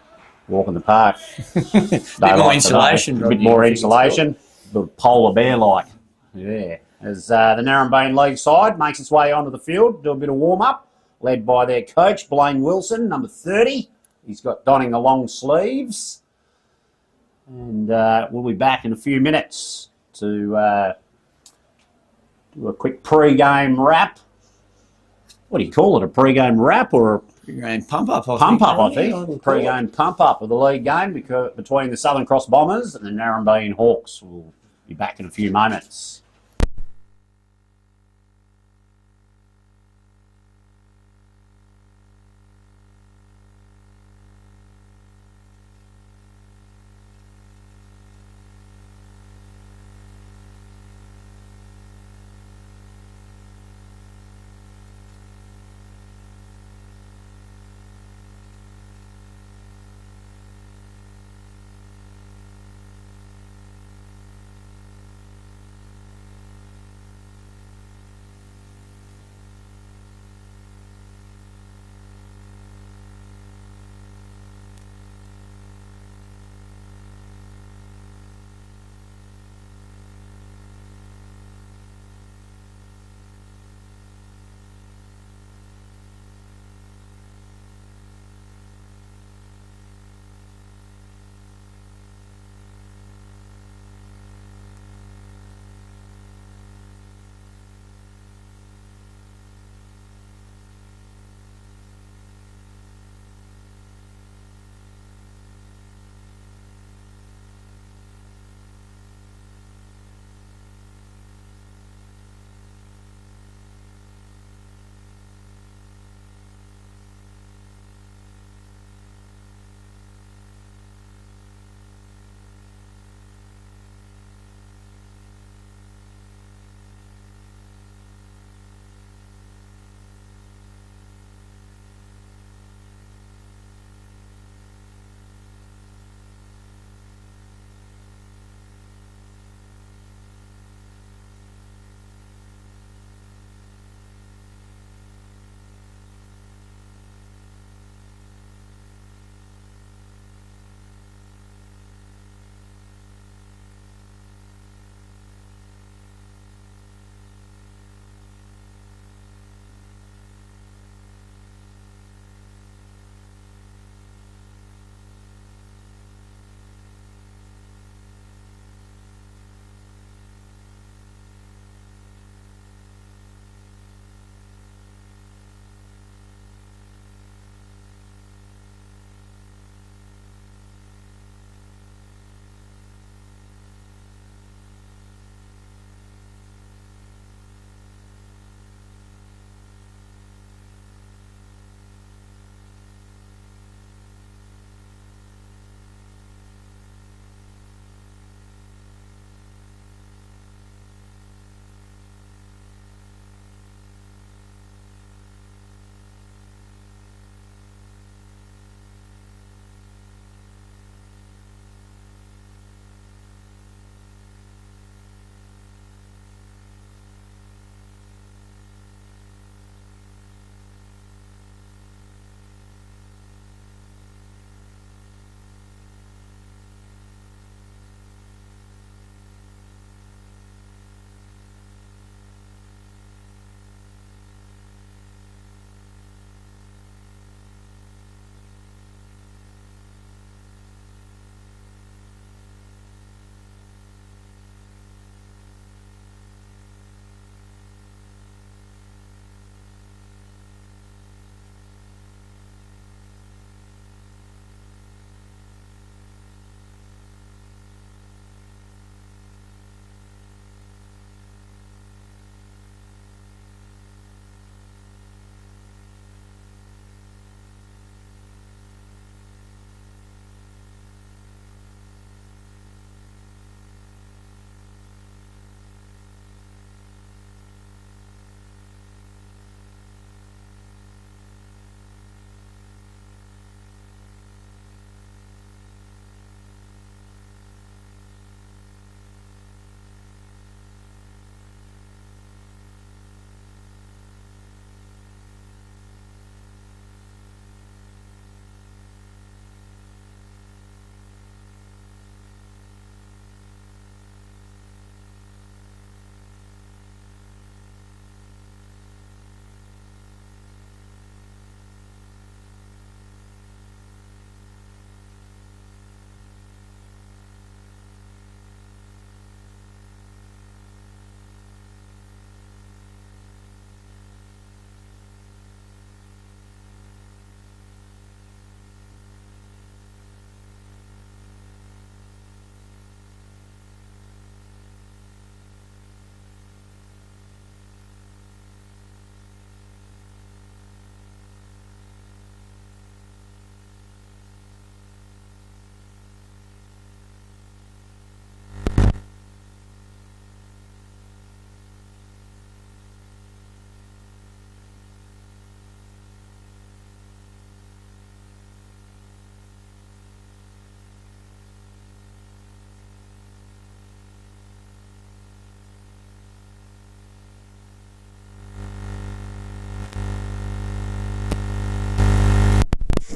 walk in the park. Bit more insulation. A bit more insulation. The polar bear-like. Yeah. As the Narembeen League side makes its way onto the field, do a bit of warm-up, led by their coach, Blaine Wilson, number 30. He's got donning the long sleeves. And we'll be back in a few minutes to do a quick pre-game wrap. What do you call it? A pre-game wrap or Pre-game pump up, pump up? I think pre-game pump up of the league game between the Southern Cross Bombers and the Narembeen Hawks. We'll be back in a few moments.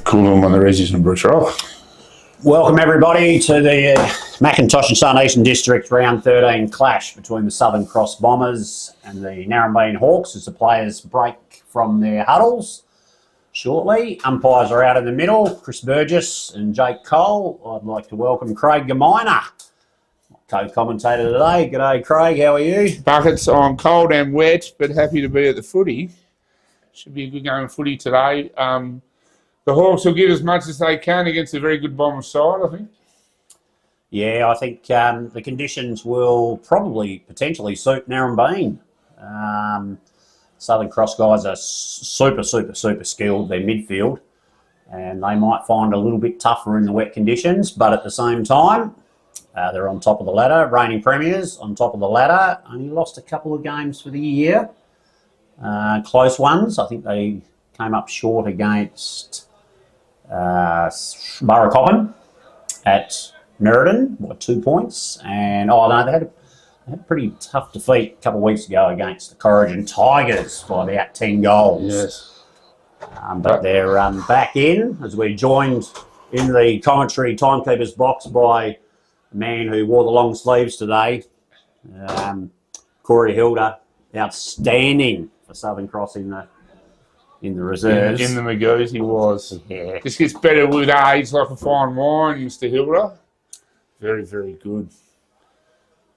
Cool on the Regis and Bruce Rock. Welcome everybody to the Macintosh and Son Eastern District Round 13 clash between the Southern Cross Bombers and the Narembeen Hawks as the players break from their huddles shortly. Umpires are out in the middle, Chris Burgess and Jake Cole. I'd like to welcome Craig Gaminer, co-commentator today. G'day Craig, how are you? Buckets, I'm cold and wet, but happy to be at the footy. Should be a good game of footy today. The Hawks will give as much as they can against a very good Bombers side, I think. Yeah, I think the conditions will probably potentially suit Narembeen. Southern Cross guys are super skilled, their midfield, and they might find a little bit tougher in the wet conditions, but at the same time, they're on top of the ladder, reigning premiers, on top of the ladder. Only lost a couple of games for the year, close ones. I think they came up short against Burracoppin at Narembeen by 2 points, and they had a pretty tough defeat a couple of weeks ago against the Corrigan Tigers by about 10 goals. Yes. But they're back in as we're joined in the commentary timekeeper's box by a man who wore the long sleeves today, Corey Hilda, outstanding for Southern Cross in the reserves. In the Magoos, he was. Yeah. This gets better with age, like a fine wine, Mr. Hilda. Very, very good.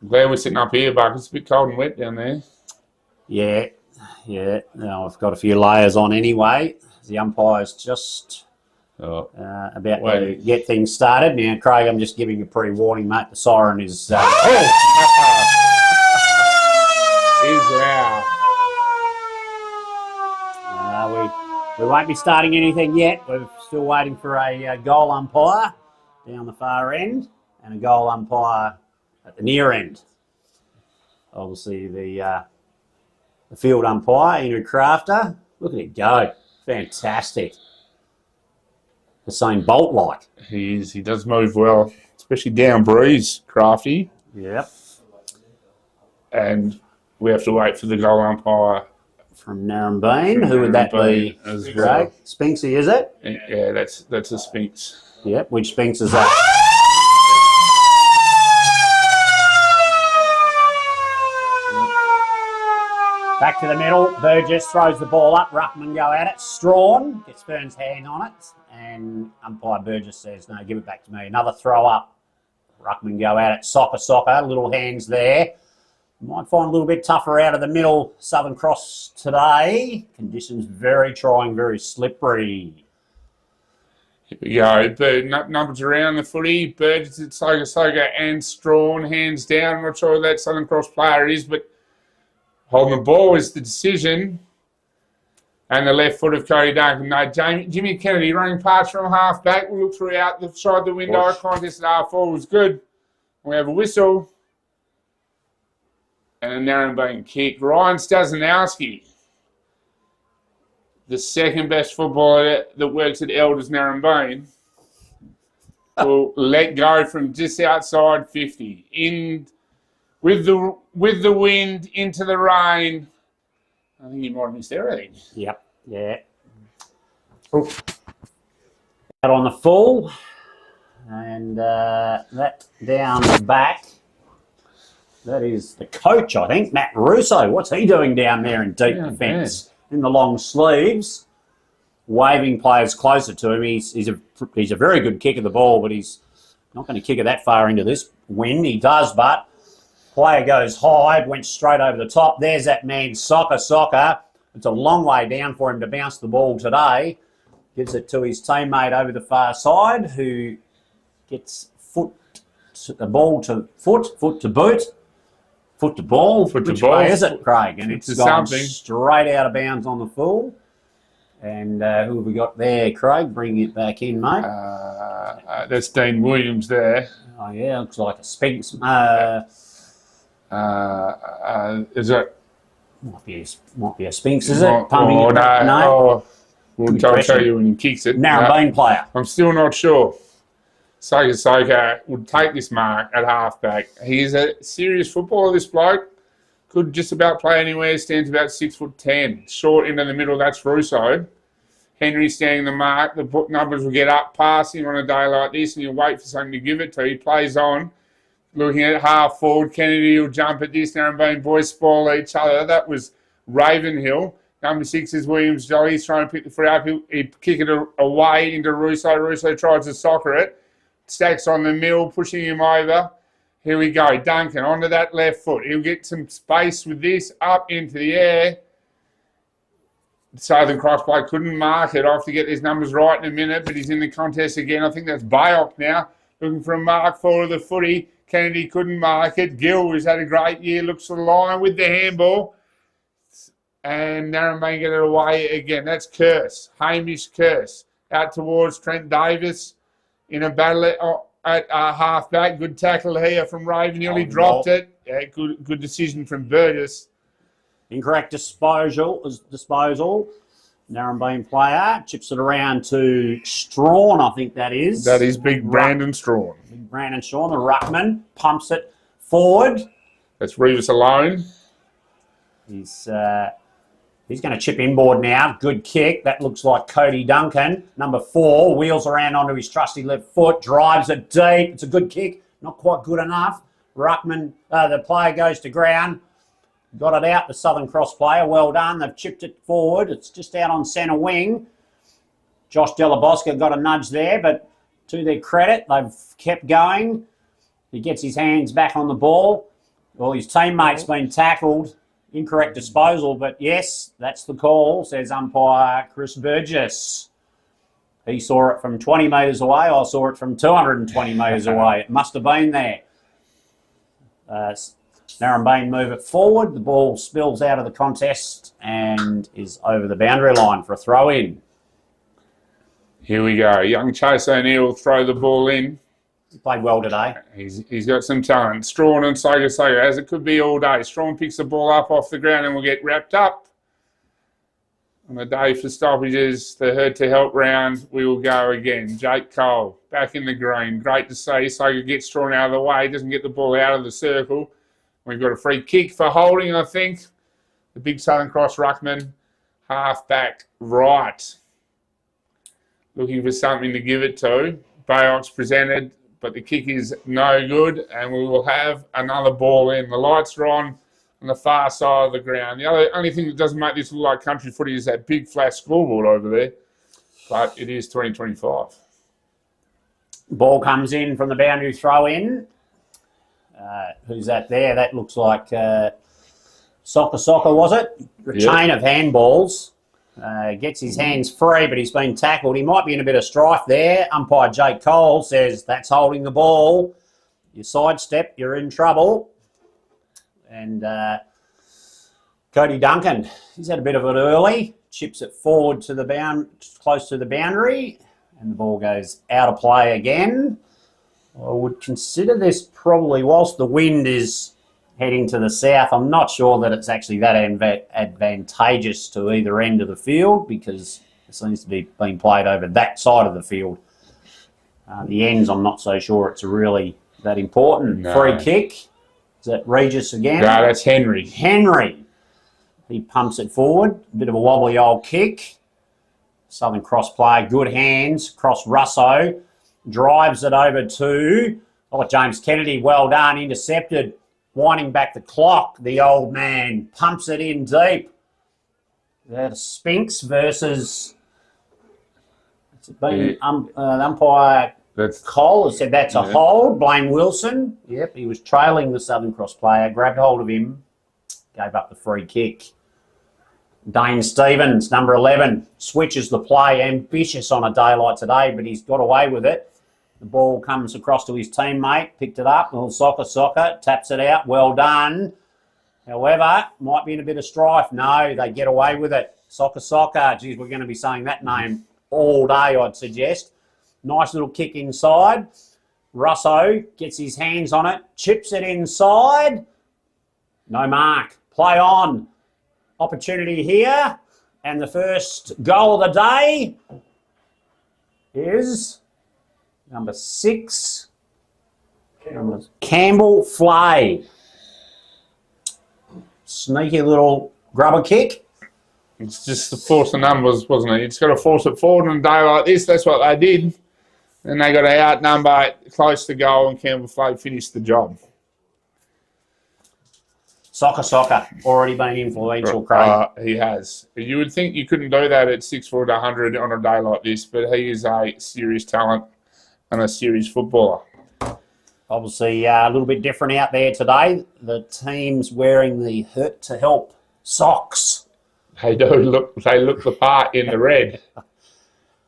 I'm glad we're sitting up here, Buck. It's a bit cold and wet down there. Yeah. Now I've got a few layers on anyway. The umpire's just about to get things started. Now, Craig, I'm just giving you a pre-warning, mate. The siren is... Is loud. We won't be starting anything yet. We're still waiting for a goal umpire down the far end and a goal umpire at the near end. Obviously, the field umpire, Andrew Crafter. Look at it go. Fantastic. Hussein Bolt-like. He is. He does move well, especially down breeze, Crafty. Yep. And we have to wait for the goal umpire. From Narembeen. Who would that be? As Craig? well. Spinksy, is it? Yeah, that's a Spinks. Yep. Which Spinks is that? Back to the middle. Burgess throws the ball up. Ruckman go at it. Strawn gets Fern's hand on it. And umpire Burgess says, no, give it back to me. Another throw up. Ruckman go at it. Soccer. Little hands there. Might find a little bit tougher out of the middle. Southern Cross today. Conditions very trying, very slippery. Here we go. Numbers around the footy. Burgess at Soga and Strawn. Hands down. I'm not sure who that Southern Cross player is, but holding the ball is the decision. And the left foot of Cody Duncan. No, Jimmy Kennedy running past from half back. We'll look throughout the side the window. Contest at half forward was good. We have a whistle. And a Narembeen kick. Ryan Stasinowski, the second best footballer that works at Elders Narembeen, will let go from just outside 50. In with the wind into the rain. I think he might have missed everything. Yep. Yeah. Out on the full. And that down the back. That is the coach, I think, Matt Russo. What's he doing down there in deep defence? In the long sleeves, waving players closer to him. He's a very good kick of the ball, but he's not going to kick it that far into this wind. He does, but player goes high, went straight over the top. There's that man, Soccer. It's a long way down for him to bounce the ball today. Gives it to his teammate over the far side, who gets foot to boot. Foot to ball. Which way is it, Craig? And it's gone straight out of bounds on the full. And who have we got there, Craig? Bring it back in, mate. That's Dean Williams there. Oh, yeah, looks like a Spinks. Is it? Might be a Spinks, is it? Pumping it? No. I'll tell you when he kicks it. Narembeen player. I'm still not sure. Soga would take this mark at halfback. He's a serious footballer, this bloke. Could just about play anywhere, stands about 6'10". Short into the middle, that's Russo. Henry standing the mark. The numbers will get up past him on a day like this, and you'll wait for something to give it to. He plays on. Looking at half forward, Kennedy will jump at this. Narembeen boys spoil each other. That was Ravenhill. Number 6 is Williams Jolly. He's trying to pick the foot up. He'll kick it away into Russo. Russo tries to soccer it. Stacks on the middle, pushing him over. Here we go. Duncan onto that left foot. He'll get some space with this up into the air. Southern Cross play couldn't mark it. I'll have to get these numbers right in a minute, but he's in the contest again. I think that's Bayok now. Looking for a mark for the footy. Kennedy couldn't mark it. Gill, who's had a great year, looks for the line with the handball. And Narembeen get it away again. That's Curse. Hamish Curse. Out towards Trent Davis in a battle at half-back. Good tackle here from Ravenhill. He dropped it. Yeah, good decision from Burgess. Incorrect disposal. Narembeen player chips it around to Strawn, I think that is. That is big Brandon Strawn. Big Brandon Strawn, the ruckman, pumps it forward. That's Reeves alone. He's going to chip inboard now. Good kick. That looks like Cody Duncan. Number 4 wheels around onto his trusty left foot, drives it deep. It's a good kick. Not quite good enough. Ruckman, the player goes to ground. Got it out, the Southern Cross player. Well done. They've chipped it forward. It's just out on centre wing. Josh Delabosca got a nudge there, but to their credit, they've kept going. He gets his hands back on the ball. Well, his teammate's been tackled. Incorrect disposal, but yes, that's the call, says umpire Chris Burgess. He saw it from 20 metres away. I saw it from 220 metres away. It must have been there. Narembeen move it forward. The ball spills out of the contest and is over the boundary line for a throw-in. Here we go. Young Chase O'Neill will throw the ball in. He played well today. He's got some talent. Strawn and Soga, as it could be all day. Strawn picks the ball up off the ground and will get wrapped up. On the day for stoppages, the hurt to help round, we will go again. Jake Cole back in the green. Great to see. Soga gets Strawn out of the way. Doesn't get the ball out of the circle. We've got a free kick for holding, I think. The big Southern Cross ruckman, half back right. Looking for something to give it to. Bayok's presented, but the kick is no good, and we will have another ball in. The lights are on the far side of the ground. The only thing that doesn't make this look like country footy is that big flash scoreboard over there, but it is 2025. Ball comes in from the boundary throw-in. Who's that there? That looks like Soccer, was it? A chain of handballs. Gets his hands free, but he's been tackled. He might be in a bit of strife there. Umpire Jake Cole says that's holding the ball. You sidestep, you're in trouble. And Cody Duncan, he's had a bit of it early. Chips it forward to the close to the boundary, and the ball goes out of play again. I would consider this probably, whilst the wind is heading to the south, I'm not sure that it's actually that advantageous to either end of the field, because it seems to be being played over that side of the field. The ends, I'm not so sure it's really that important. No. Free kick. Is that Regis again? No, that's Henry. Henry. He pumps it forward. A bit of a wobbly old kick. Southern Cross player, good hands. Cross Russo. Drives it over to James Kennedy. Well done. Intercepted. Winding back the clock. The old man pumps it in deep. That Spinks versus... It's been umpire Cole has said that's a hold. Blaine Wilson. Yep, he was trailing the Southern Cross player. Grabbed hold of him. Gave up the free kick. Dane Stevens, number 11, switches the play. Ambitious on a day like today, but he's got away with it. The ball comes across to his teammate, picked it up, little soccer, taps it out, well done. However, might be in a bit of strife. No, they get away with it. Soccer. Geez, we're going to be saying that name all day, I'd suggest. Nice little kick inside. Russo gets his hands on it, chips it inside. No mark. Play on. Opportunity here. And the first goal of the day is... number 6, Campbell Flay. Sneaky little grubber kick. It's just the force of numbers, wasn't it? You just got to force it forward on a day like this. That's what they did. And they got to outnumber close to goal, and Campbell Fleet finished the job. Soccer, already been influential, Craig. He has. You would think you couldn't do that at 6 foot 100 on a day like this, but he is a serious talent and a serious footballer. Obviously, a little bit different out there today. The team's wearing the Hurt to Help socks. They do look. They look the part in the red.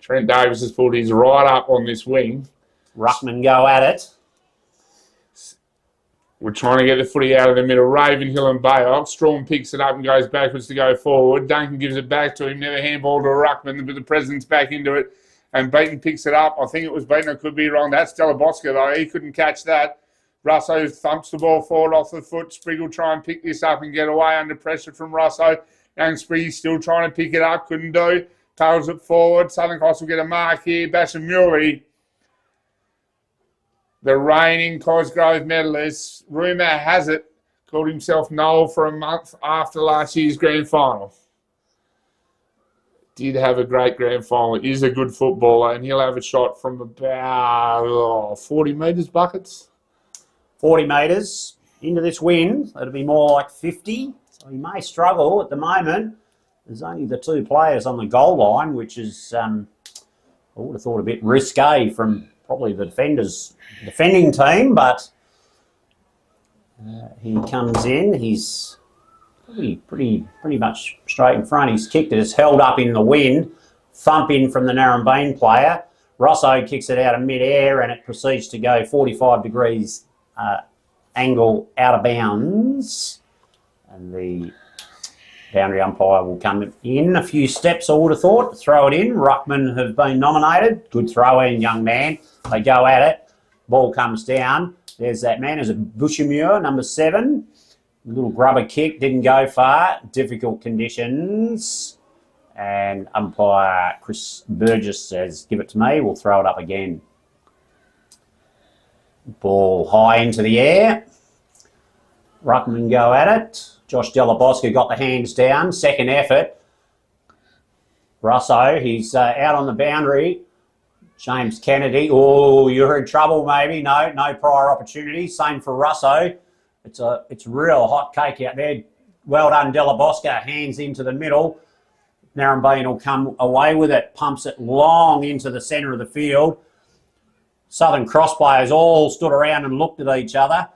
Trent Davis has pulled his right up on this wing. Ruckman go at it. We're trying to get the footy out of the middle. Ravenhill and Baylock. Strawn picks it up and goes backwards to go forward. Duncan gives it back to him. Never handball to Ruckman, but the President's back into it. And Beaton picks it up. I think it was Beaton. I could be wrong. That's Delabosca, though. He couldn't catch that. Russo thumps the ball forward off the foot. Sprigg will try and pick this up and get away under pressure from Russo. Young Spriggy still trying to pick it up. Couldn't do. Tails it forward. Southern Cross will get a mark here. Bashamuli, the reigning Cosgrove medalist, rumour has it, called himself Noel for a month after last year's grand final. Did have a great grand final. Is a good footballer, and he'll have a shot from about 40 metres, buckets. 40 metres into this wind. It'll be more like 50. So he may struggle at the moment. There's only the two players on the goal line, which is, I would have thought, a bit risque from probably the defending team, but he comes in. He's pretty much straight in front. He's kicked it. It's held up in the wind. Thump in from the Narembeen player. Rosso kicks it out of mid-air, and it proceeds to go 45 degrees angle out of bounds. And the boundary umpire will come in a few steps, I would have thought, to throw it in. Ruckman have been nominated. Good throw in, young man. They go at it. Ball comes down. There's that man. There's a Bushamure, number 7. Little grubber kick. Didn't go far. Difficult conditions. And umpire Chris Burgess says, give it to me. We'll throw it up again. Ball high into the air. Ruckman go at it. Josh Delabosca got the hands down. Second effort. Russo, he's out on the boundary. James Kennedy. Oh, you're in trouble maybe. No prior opportunity. Same for Russo. It's real hot cake out there. Well done, Delabosca. Hands into the middle. Narembeen will come away with it. Pumps it long into the centre of the field. Southern Cross players all stood around and looked at each other.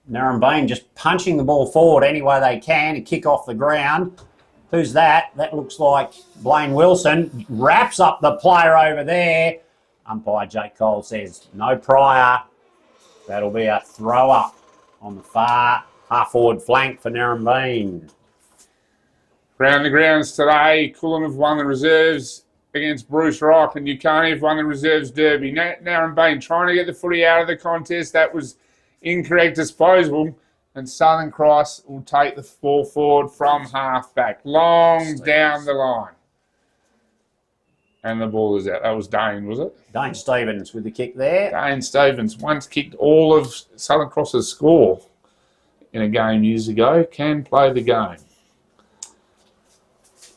Narembeen just punching the ball forward any way they can to kick off the ground. Who's that? That looks like Blaine Wilson. Wraps up the player over there. Umpire Jake Cole says no prior. That'll be a throw up on the far half-forward flank for Narembeen. Round the grounds today, Cullen have won the reserves against Bruce Rock, and Yukoni have won the reserves derby. Narembeen trying to get the footy out of the contest. That was incorrect disposal, and Southern Cross will take the ball forward from half-back, long down the line. And the ball is out. That was Dane, was it? Dane Stevens with the kick there. Dane Stevens once kicked all of Southern Cross's score in a game years ago. Can play the game.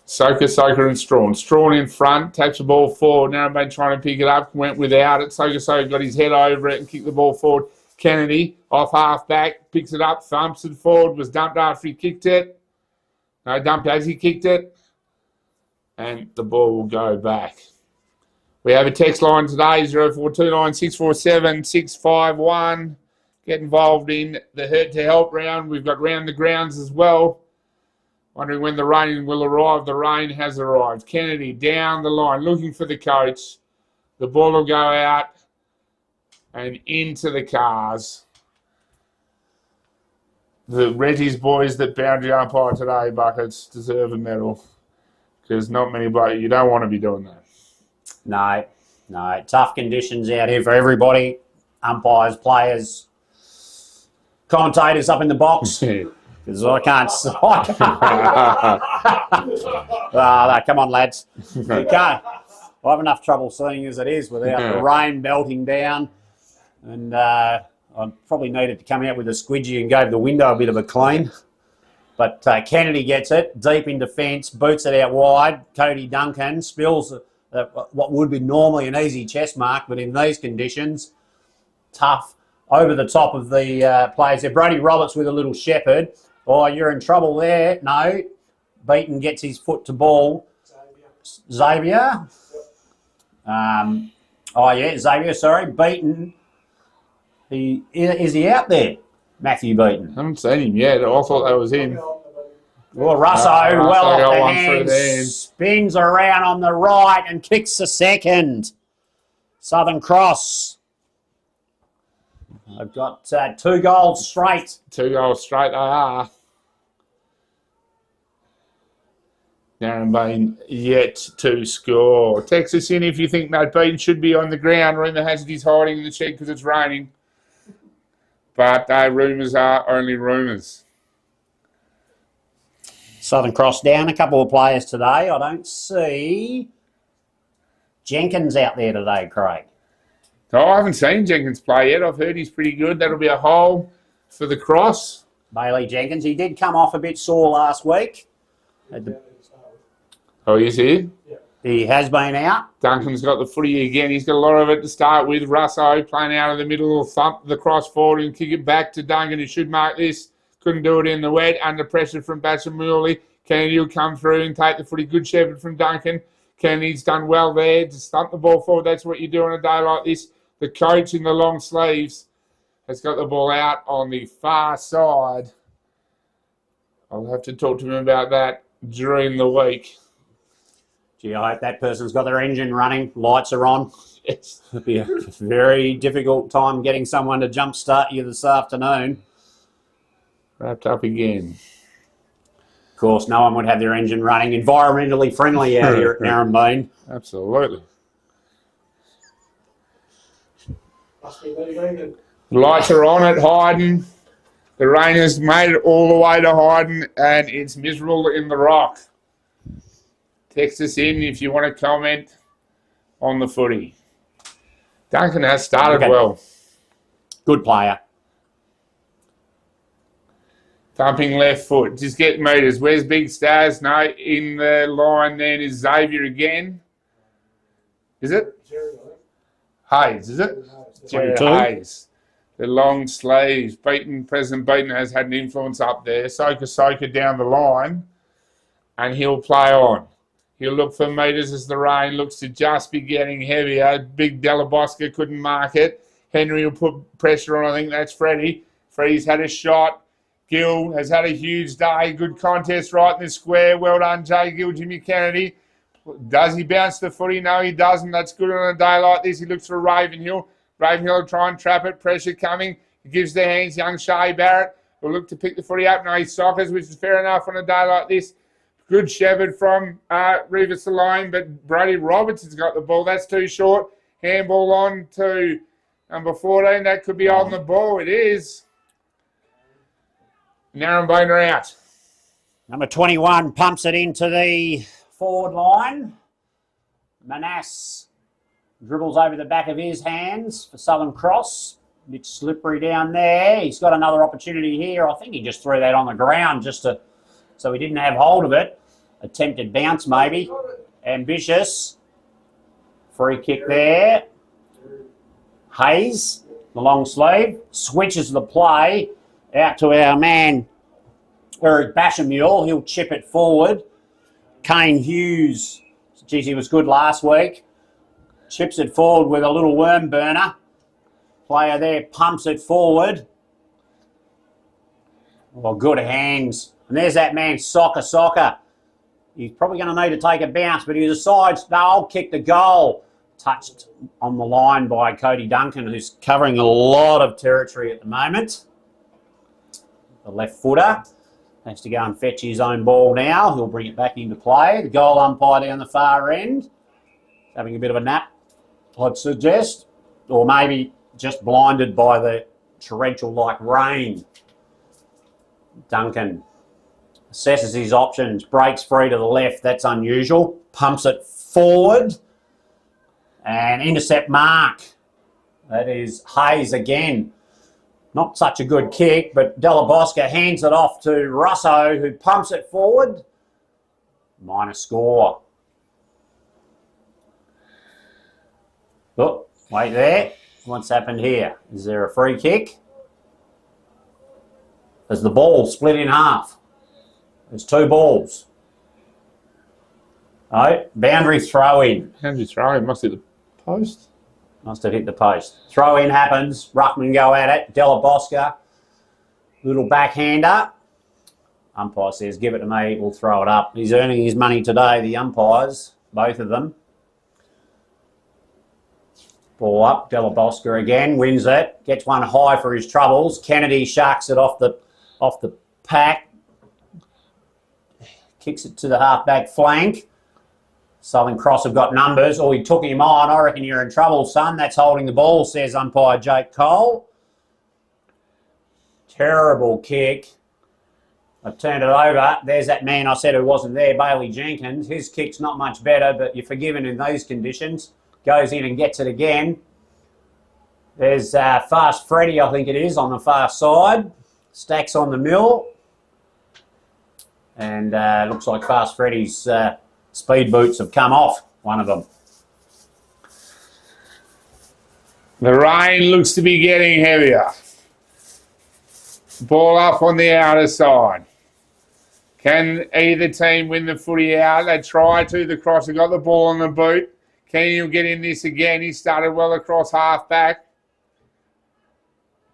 Soka and Strawn. Strawn in front, taps the ball forward. Narembeen trying to pick it up, went without it. Soka got his head over it and kicked the ball forward. Kennedy off half-back, picks it up, thumps it forward, was dumped after he kicked it. No, dumped as he kicked it. And the ball will go back. We have a text line today, 0429 647 651. Get involved in the Hurt to Help round. We've got round the grounds as well. Wondering when the rain will arrive. The rain has arrived. Kennedy down the line, looking for the coach. The ball will go out and into the cars. The Reddies boys that boundary umpire today, Buckets, deserve a medal. Because not many blokes, you don't want to be doing that. No. Tough conditions out here for everybody. Umpires, players, commentators up in the box. Because I can't. Come on, lads. You can't. I have enough trouble seeing as it is without the rain melting down. And I probably needed to come out with a squidgy and give the window a bit of a clean. But Kennedy gets it deep in defence, boots it out wide. Cody Duncan spills what would be normally an easy chest mark, but in these conditions, tough over the top of the players there. Brody Roberts with a little shepherd. Oh, you're in trouble there. No. Beaton gets his foot to ball. Xavier. Xavier, sorry. Beaton. Is he out there? Matthew Beaton. I haven't seen him yet. I thought that was him. Well, Russo, well off the hands, spins around on the right and kicks the second. Southern Cross. I've got 2 goals straight. 2 goals straight they are. Narembeen yet to score. Text us in if you think Matt Beaton should be on the ground. Rumour has it he's hiding in the shed because it's raining. But rumours are only rumours. Southern Cross down a couple of players today. I don't see Jenkins out there today, Craig. Oh, I haven't seen Jenkins play yet. I've heard he's pretty good. That'll be a hole for the Cross. Bailey Jenkins. He did come off a bit sore last week. Oh, is he? Yeah. He has been out. Duncan's got the footy again. He's got a lot of it to start with. Russo playing out of the middle will thump the cross forward and kick it back to Duncan, who should mark this. Couldn't do it in the wet. Under pressure from Batchamuli. Kennedy will come through and take the footy. Good shepherd from Duncan. Kennedy's done well there to stump the ball forward. That's what you do on a day like this. The coach in the long sleeves has got the ball out on the far side. I'll have to talk to him about that during the week. Gee, I hope that person's got their engine running. Lights are on. Yes. It'll be a very difficult time getting someone to jumpstart you this afternoon. Wrapped up again. Of course, no one would have their engine running. Environmentally friendly out here at Narembeen. Absolutely. Must be very, very good. Lights are on at Hyden. The rain has made it all the way to Hyden, and it's miserable in the rock. Text us in if you want to comment on the footy. Duncan has started well. Good player. Thumping left foot. Just get meters. Where's Big Stars? No, in the line then is Xavier again. Is it? Jerry, I think. Hayes, is it? Jerry Hayes. The long sleeves. President Beaton has had an influence up there. Soka down the line. And he'll play on. He'll look for meters as the rain looks to just be getting heavier. Big Delabosca couldn't mark it. Henry will put pressure on. I think that's Freddie. Freddie's had a shot. Gill has had a huge day. Good contest right in the square. Well done, Jay Gill. Jimmy Kennedy. Does he bounce the footy? No, he doesn't. That's good on a day like this. He looks for Ravenhill. Ravenhill will try and trap it. Pressure coming. He gives the hands. Young Shea Barrett will look to pick the footy up. No, he sockers, which is fair enough on a day like this. Good shepherd from Rivers Alone, but Brody Roberts has got the ball. That's too short. Handball on to number 14. That could be on the ball. It is. Narembeen are out. Number 21 pumps it into the forward line. Manass dribbles over the back of his hands for Southern Cross. A bit slippery down there. He's got another opportunity here. I think he just threw that on the ground just to, so he didn't have hold of it. Attempted bounce maybe. Ambitious. Free kick there. Hayes, the long sleeve, switches the play out to our man, Eric Bashamule. He'll chip it forward. Kane Hughes, geez, he was good last week. Chips it forward with a little worm burner. Player there pumps it forward. Well, good hands. And there's that man, Soccer. He's probably going to need to take a bounce, but he decides, no, I'll kick the goal. Touched on the line by Cody Duncan, who's covering a lot of territory at the moment. The left footer has to go and fetch his own ball now. He'll bring it back into play. The goal umpire down the far end, having a bit of a nap, I'd suggest. Or maybe just blinded by the torrential-like rain. Duncan assesses his options, breaks free to the left. That's unusual. Pumps it forward. And intercept mark. That is Hayes again. Not such a good kick, but Della Bosca hands it off to Russo, who pumps it forward. Minor score. Oh, wait there. What's happened here? Is there a free kick? There's the ball split in half. There's 2 balls. Oh, boundary throw in. Boundary throw in, must hit the post. Must have hit the post. Throw in happens. Ruckman go at it. Della Bosca, little backhander. Umpire says, give it to me, we'll throw it up. He's earning his money today, the umpires, both of them. Ball up, Della Bosca again, wins it, gets one high for his troubles. Kennedy sharks it off the pack. Kicks it to the half-back flank. Southern Cross have got numbers. Oh, he took him on. I reckon you're in trouble, son. That's holding the ball, says umpire Jake Cole. Terrible kick. I turned it over. There's that man I said who wasn't there, Bailey Jenkins. His kick's not much better, but you're forgiven in these conditions. Goes in and gets it again. There's Fast Freddy, I think it is, on the far side. Stacks on the mill. And looks like Fast Freddy's speed boots have come off, one of them. The rain looks to be getting heavier. Ball up on the outer side. Can either team win the footy out? They try to. The Crosser got the ball on the boot. Can you get in this again? He started well across half back.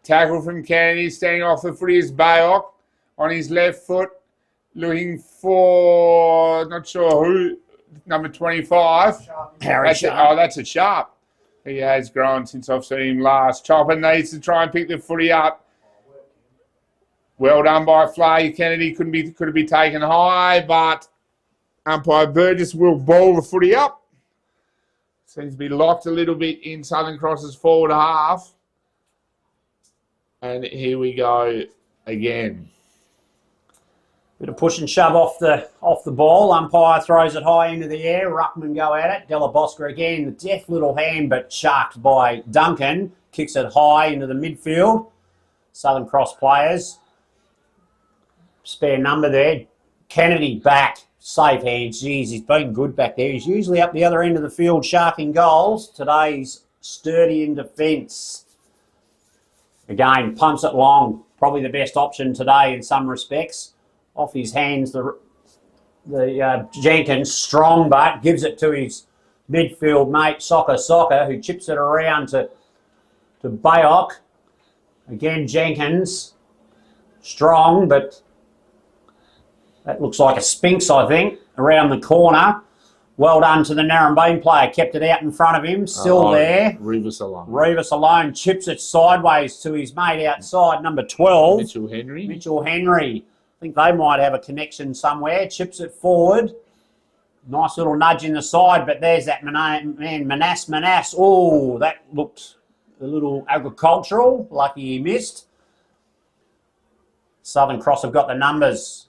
Tackle from Kennedy. Standing off the footy is Bayok on his left foot. Looking for, not sure who, number 25. Harry Sharp. Oh, that's a Sharp. He has grown since I've seen him last. Chopper needs to try and pick the footy up. Well done by Flay. Kennedy could have been taken high, but umpire Burgess will ball the footy up. Seems to be locked a little bit in Southern Cross's forward half. And here we go again. Bit of push and shove off the ball. Umpire throws it high into the air. Ruckman go at it. Della Bosca again. The deft little hand, but sharked by Duncan. Kicks it high into the midfield. Southern Cross players. Spare number there. Kennedy back. Safe hands. Jeez, he's been good back there. He's usually up the other end of the field sharking goals. Today he's sturdy in defence. Again, pumps it long. Probably the best option today in some respects. Off his hands, the Jenkins, strong but gives it to his midfield mate, Soccer, who chips it around to Bayok. Again, Jenkins, strong, but that looks like a Sphinx, I think, around the corner. Well done to the Narembeen player. Kept it out in front of him. Still there. Rivas alone. Rivas alone. Chips it sideways to his mate outside, number 12. Mitchell Henry. I think they might have a connection somewhere. Chips it forward. Nice little nudge in the side, but there's that man, Manas. Oh, that looked a little agricultural. Lucky he missed. Southern Cross have got the numbers.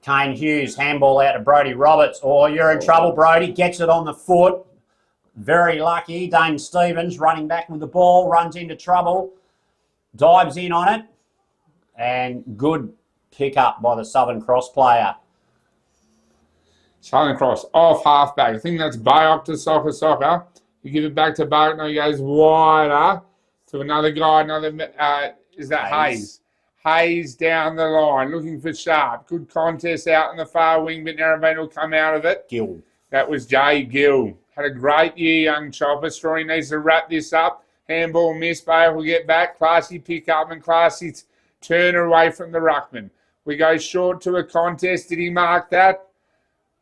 Kane Hughes, handball out to Brodie Roberts. Oh, you're in trouble, Brodie. Gets it on the foot. Very lucky. Dane Stevens running back with the ball, runs into trouble. Dives in on it. And good pick up by the Southern Cross player. Southern Cross off halfback. I think that's Bayok to Soccer. You give it back to Bayok. Now he goes wider to another guy. Is that Hayes? Hayes down the line, looking for Sharp. Good contest out in the far wing, but Narembeen will come out of it. Gill. That was Jay Gill. Had a great year, young chopper. Story needs to wrap this up. Handball miss. Bale will get back. Classy pick up and classy turn away from the ruckman. We go short to a contest. Did he mark that?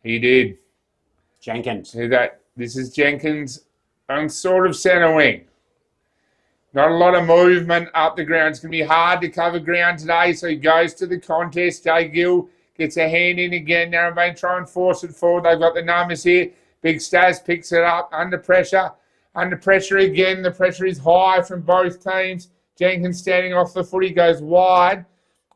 He did. Jenkins. This is Jenkins on sort of centre wing. Not a lot of movement up the ground. It's going to be hard to cover ground today, so he goes to the contest. Jay Gill gets a hand in again. Narembeen try and force it forward. They've got the numbers here. Big Stas picks it up under pressure. Under pressure again. The pressure is high from both teams. Jenkins standing off the foot. He goes wide.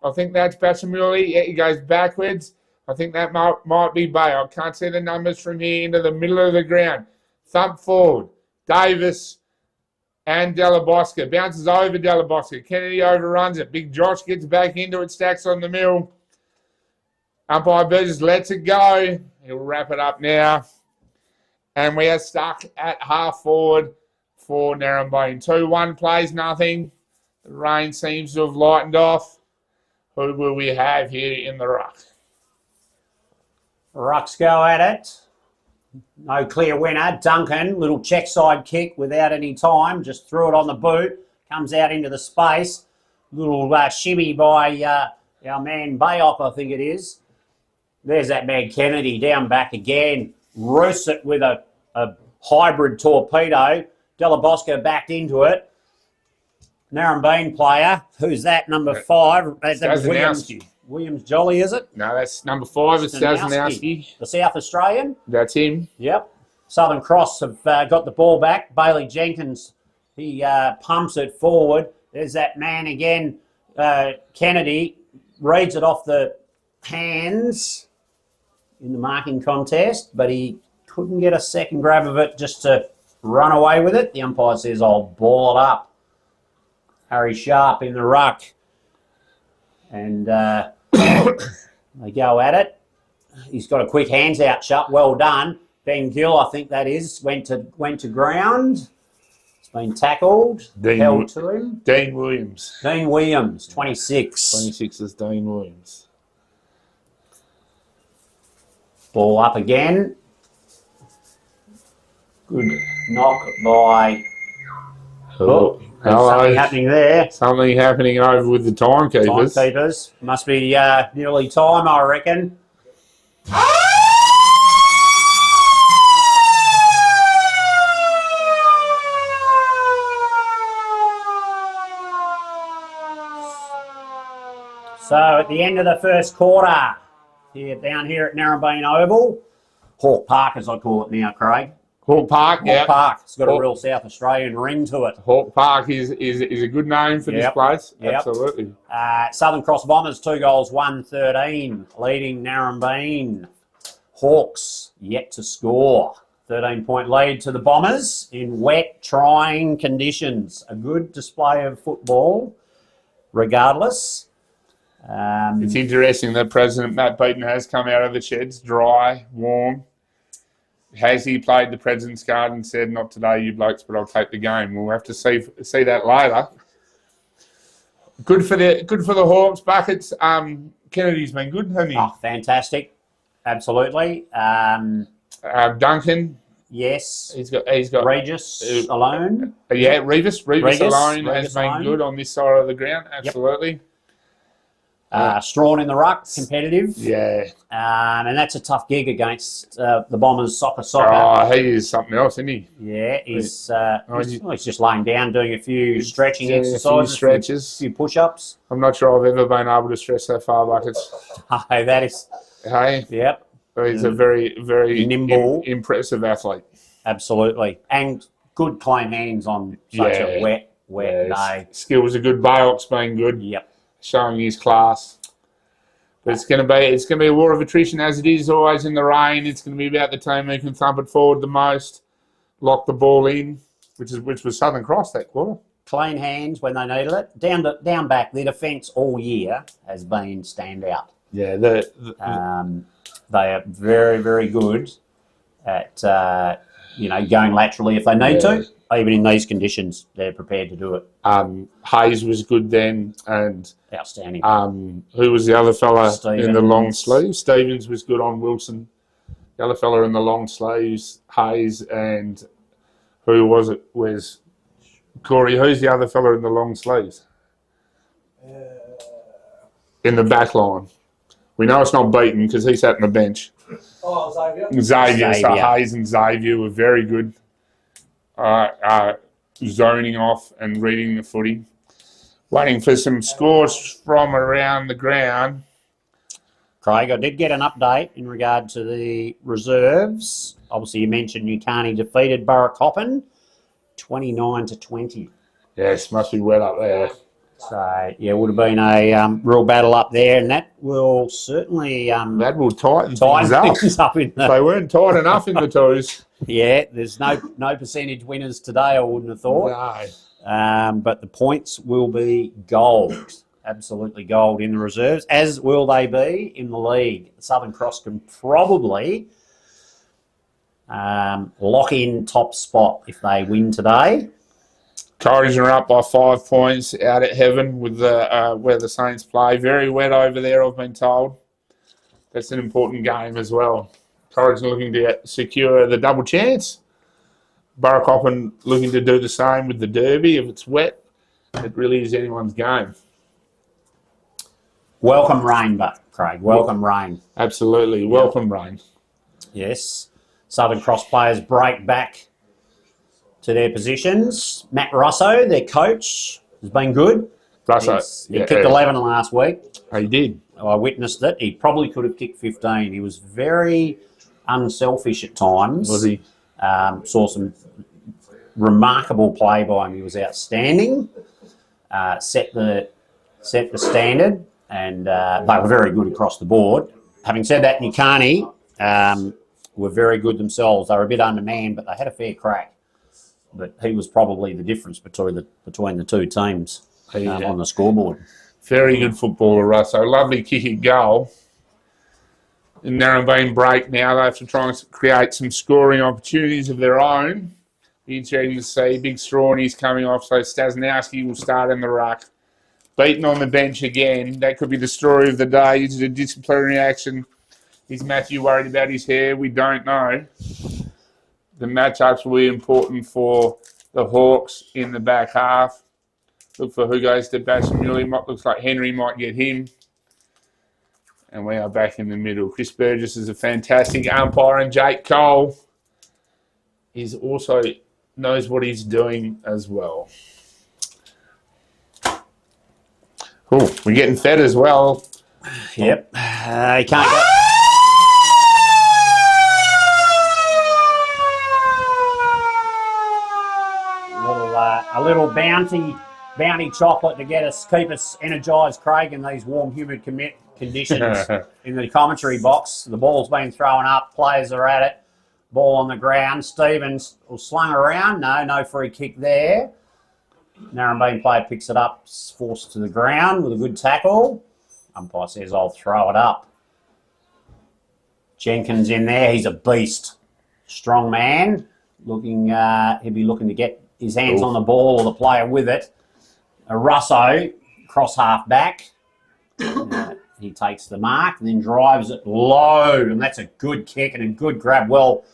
I think that's Bachamuli. Yeah, he goes backwards. I think that might be Bay. I can't see the numbers from here into the middle of the ground. Thump forward. Davis and Della Bosca. Bounces over Della Bosca. Kennedy overruns it. Big Josh gets back into it. Stacks on the mill. Umpire Burgess lets it go. He'll wrap it up now. And we are stuck at half forward for Narembeen. 2-1 plays nothing. The rain seems to have lightened off. Who will we have here in the ruck? Rucks go at it. No clear winner. Duncan, little check side kick without any time. Just threw it on the boot. Comes out into the space. Little shimmy by our man Bayop, I think it is. There's that man Kennedy down back again. Roosts it with a hybrid torpedo. Della Bosco backed into it. Narembeen player. Who's that? Number 5. That's Williams Jolly, is it? No, that's number 5. It's Staznowski. The South Australian. That's him. Yep. Southern Cross have got the ball back. Bailey Jenkins, he pumps it forward. There's that man again, Kennedy, reads it off the hands in the marking contest, but he couldn't get a second grab of it just to run away with it. The umpire says, I'll ball it up. Harry Sharp in the ruck. And they go at it. He's got a quick hands out shot. Well done. Ben Gill, I think that is, went to ground. It's been tackled. Held to him. Dean Williams. Dean Williams, 26. 26 is Dean Williams. Ball up again. Good knock by... Oh, something happening there. Something happening over with the timekeepers. Timekeepers. Must be nearly time, I reckon. So at the end of the first quarter, down here at Narembeen Oval, Hawke Park as I call it now, Craig. Hawke Park, yeah. Hawke Park. It's got a real South Australian ring to it. Hawke Park is a good name for this place. Yep. Absolutely. Southern Cross Bombers, 2 goals, 1-13, leading Narembeen. Hawks yet to score. 13-point lead to the Bombers in wet, trying conditions. A good display of football, regardless. It's interesting that President Matt Beaton has come out of the sheds, dry, warm. Has he played the President's card and said, not today, you blokes, but I'll take the game? We'll have to see that later. Good for the Hawks. Buckets. Kennedy's been good, hasn't he? Oh, fantastic. Absolutely. Duncan. Yes. He's got Regis alone. Yeah, Revis alone has been alone. good on this side of the ground. Absolutely. Yep. Strawn in the ruck, competitive. Yeah. And that's a tough gig against the Bombers soccer. Oh, he is something else, isn't he? Yeah, he's just laying down, doing a few stretching exercises, stretches, a few push-ups. I'm not sure I've ever been able to stretch so far, Buckets. Hey, that is... Hey? Yep. He's a very, very nimble, impressive athlete. Absolutely. And good clean hands on such a wet day. Skills are good. Bayok's been good. Yep. Showing his class. But it's going to be a war of attrition, as it is always in the rain. It's going to be about the team who can thump it forward the most, lock the ball in, which was Southern Cross that quarter. Clean hands when they needed it. Down back, their defence all year has been standout. Yeah, they are very, very good at going laterally if they need to. Even in these conditions, they're prepared to do it. Hayes was good then, and outstanding. Who was the other fella Stevens. In the long sleeves? Stevens was good on Wilson. The other fella in the long sleeves, Hayes, and who was it? Was Corey? Who's the other fella in the long sleeves? In the back line. We know it's not Beaton because he sat on the bench. Oh, Xavier. Xavier. So Hayes and Xavier were very good. Zoning off and reading the footy. Waiting for some scores from around the ground. Craig, I did get an update in regard to the reserves. Obviously, you mentioned Newcarney defeated Burracoppin 29-20. Yes, must be wet up there. So, yeah, it would have been a real battle up there, and that will certainly That will tighten tighten things up. things up in They the... weren't tight enough in the twos. Yeah, there's no percentage winners today, I wouldn't have thought. No. But the points will be gold. Absolutely gold in the reserves, as will they be in the league. Southern Cross can probably lock in top spot if they win today. Courage are up by 5 points out at Heaven with the where the Saints play. Very wet over there, I've been told. That's an important game as well. Courage looking to secure the double chance. Burracoppin looking to do the same with the Derby. If it's wet, it really is anyone's game. Welcome rain, but Craig. Welcome rain. Absolutely. Welcome rain. Yes. Southern Cross players break back to their positions. Matt Russo, their coach, has been good. Russo. He kicked 11 last week. He did. I witnessed it. He probably could have kicked 15. He was very unselfish at times. Was he? Saw some remarkable play by him. He was outstanding. Set the standard, and they were very good across the board. Having said that, Newcarney were very good themselves. They were a bit undermanned, but they had a fair crack. But he was probably the difference between the two teams on the scoreboard. Very good footballer, Russo. Lovely kicking goal. And Narembeen break now. They have to try and create some scoring opportunities of their own. Be interesting to see. Big Strawny's coming off, so Stasnowski will start in the ruck. Beaten on the bench again. That could be the story of the day. Is it a disciplinary action? Is Matthew worried about his hair? We don't know. The matchups will be important for the Hawks in the back half. Look for who goes to Basham. Looks like Henry might get him. And we are back in the middle. Chris Burgess is a fantastic umpire, and Jake Cole is also knows what he's doing as well. Oh, we're getting fed as well. Yep. You can't go... A little bounty chocolate to keep us energised, Craig, in these warm, humid conditions in the commentary box. The ball's been thrown up. Players are at it. Ball on the ground. Stevens slung around. No free kick there. Narembeen player picks it up, forced to the ground with a good tackle. Umpire says, I'll throw it up. Jenkins in there. He's a beast. Strong man. He'll be looking to get his hands on the ball or the player with it. Russo, cross half back. He takes the mark and then drives it low. And that's a good kick and a good grab. Well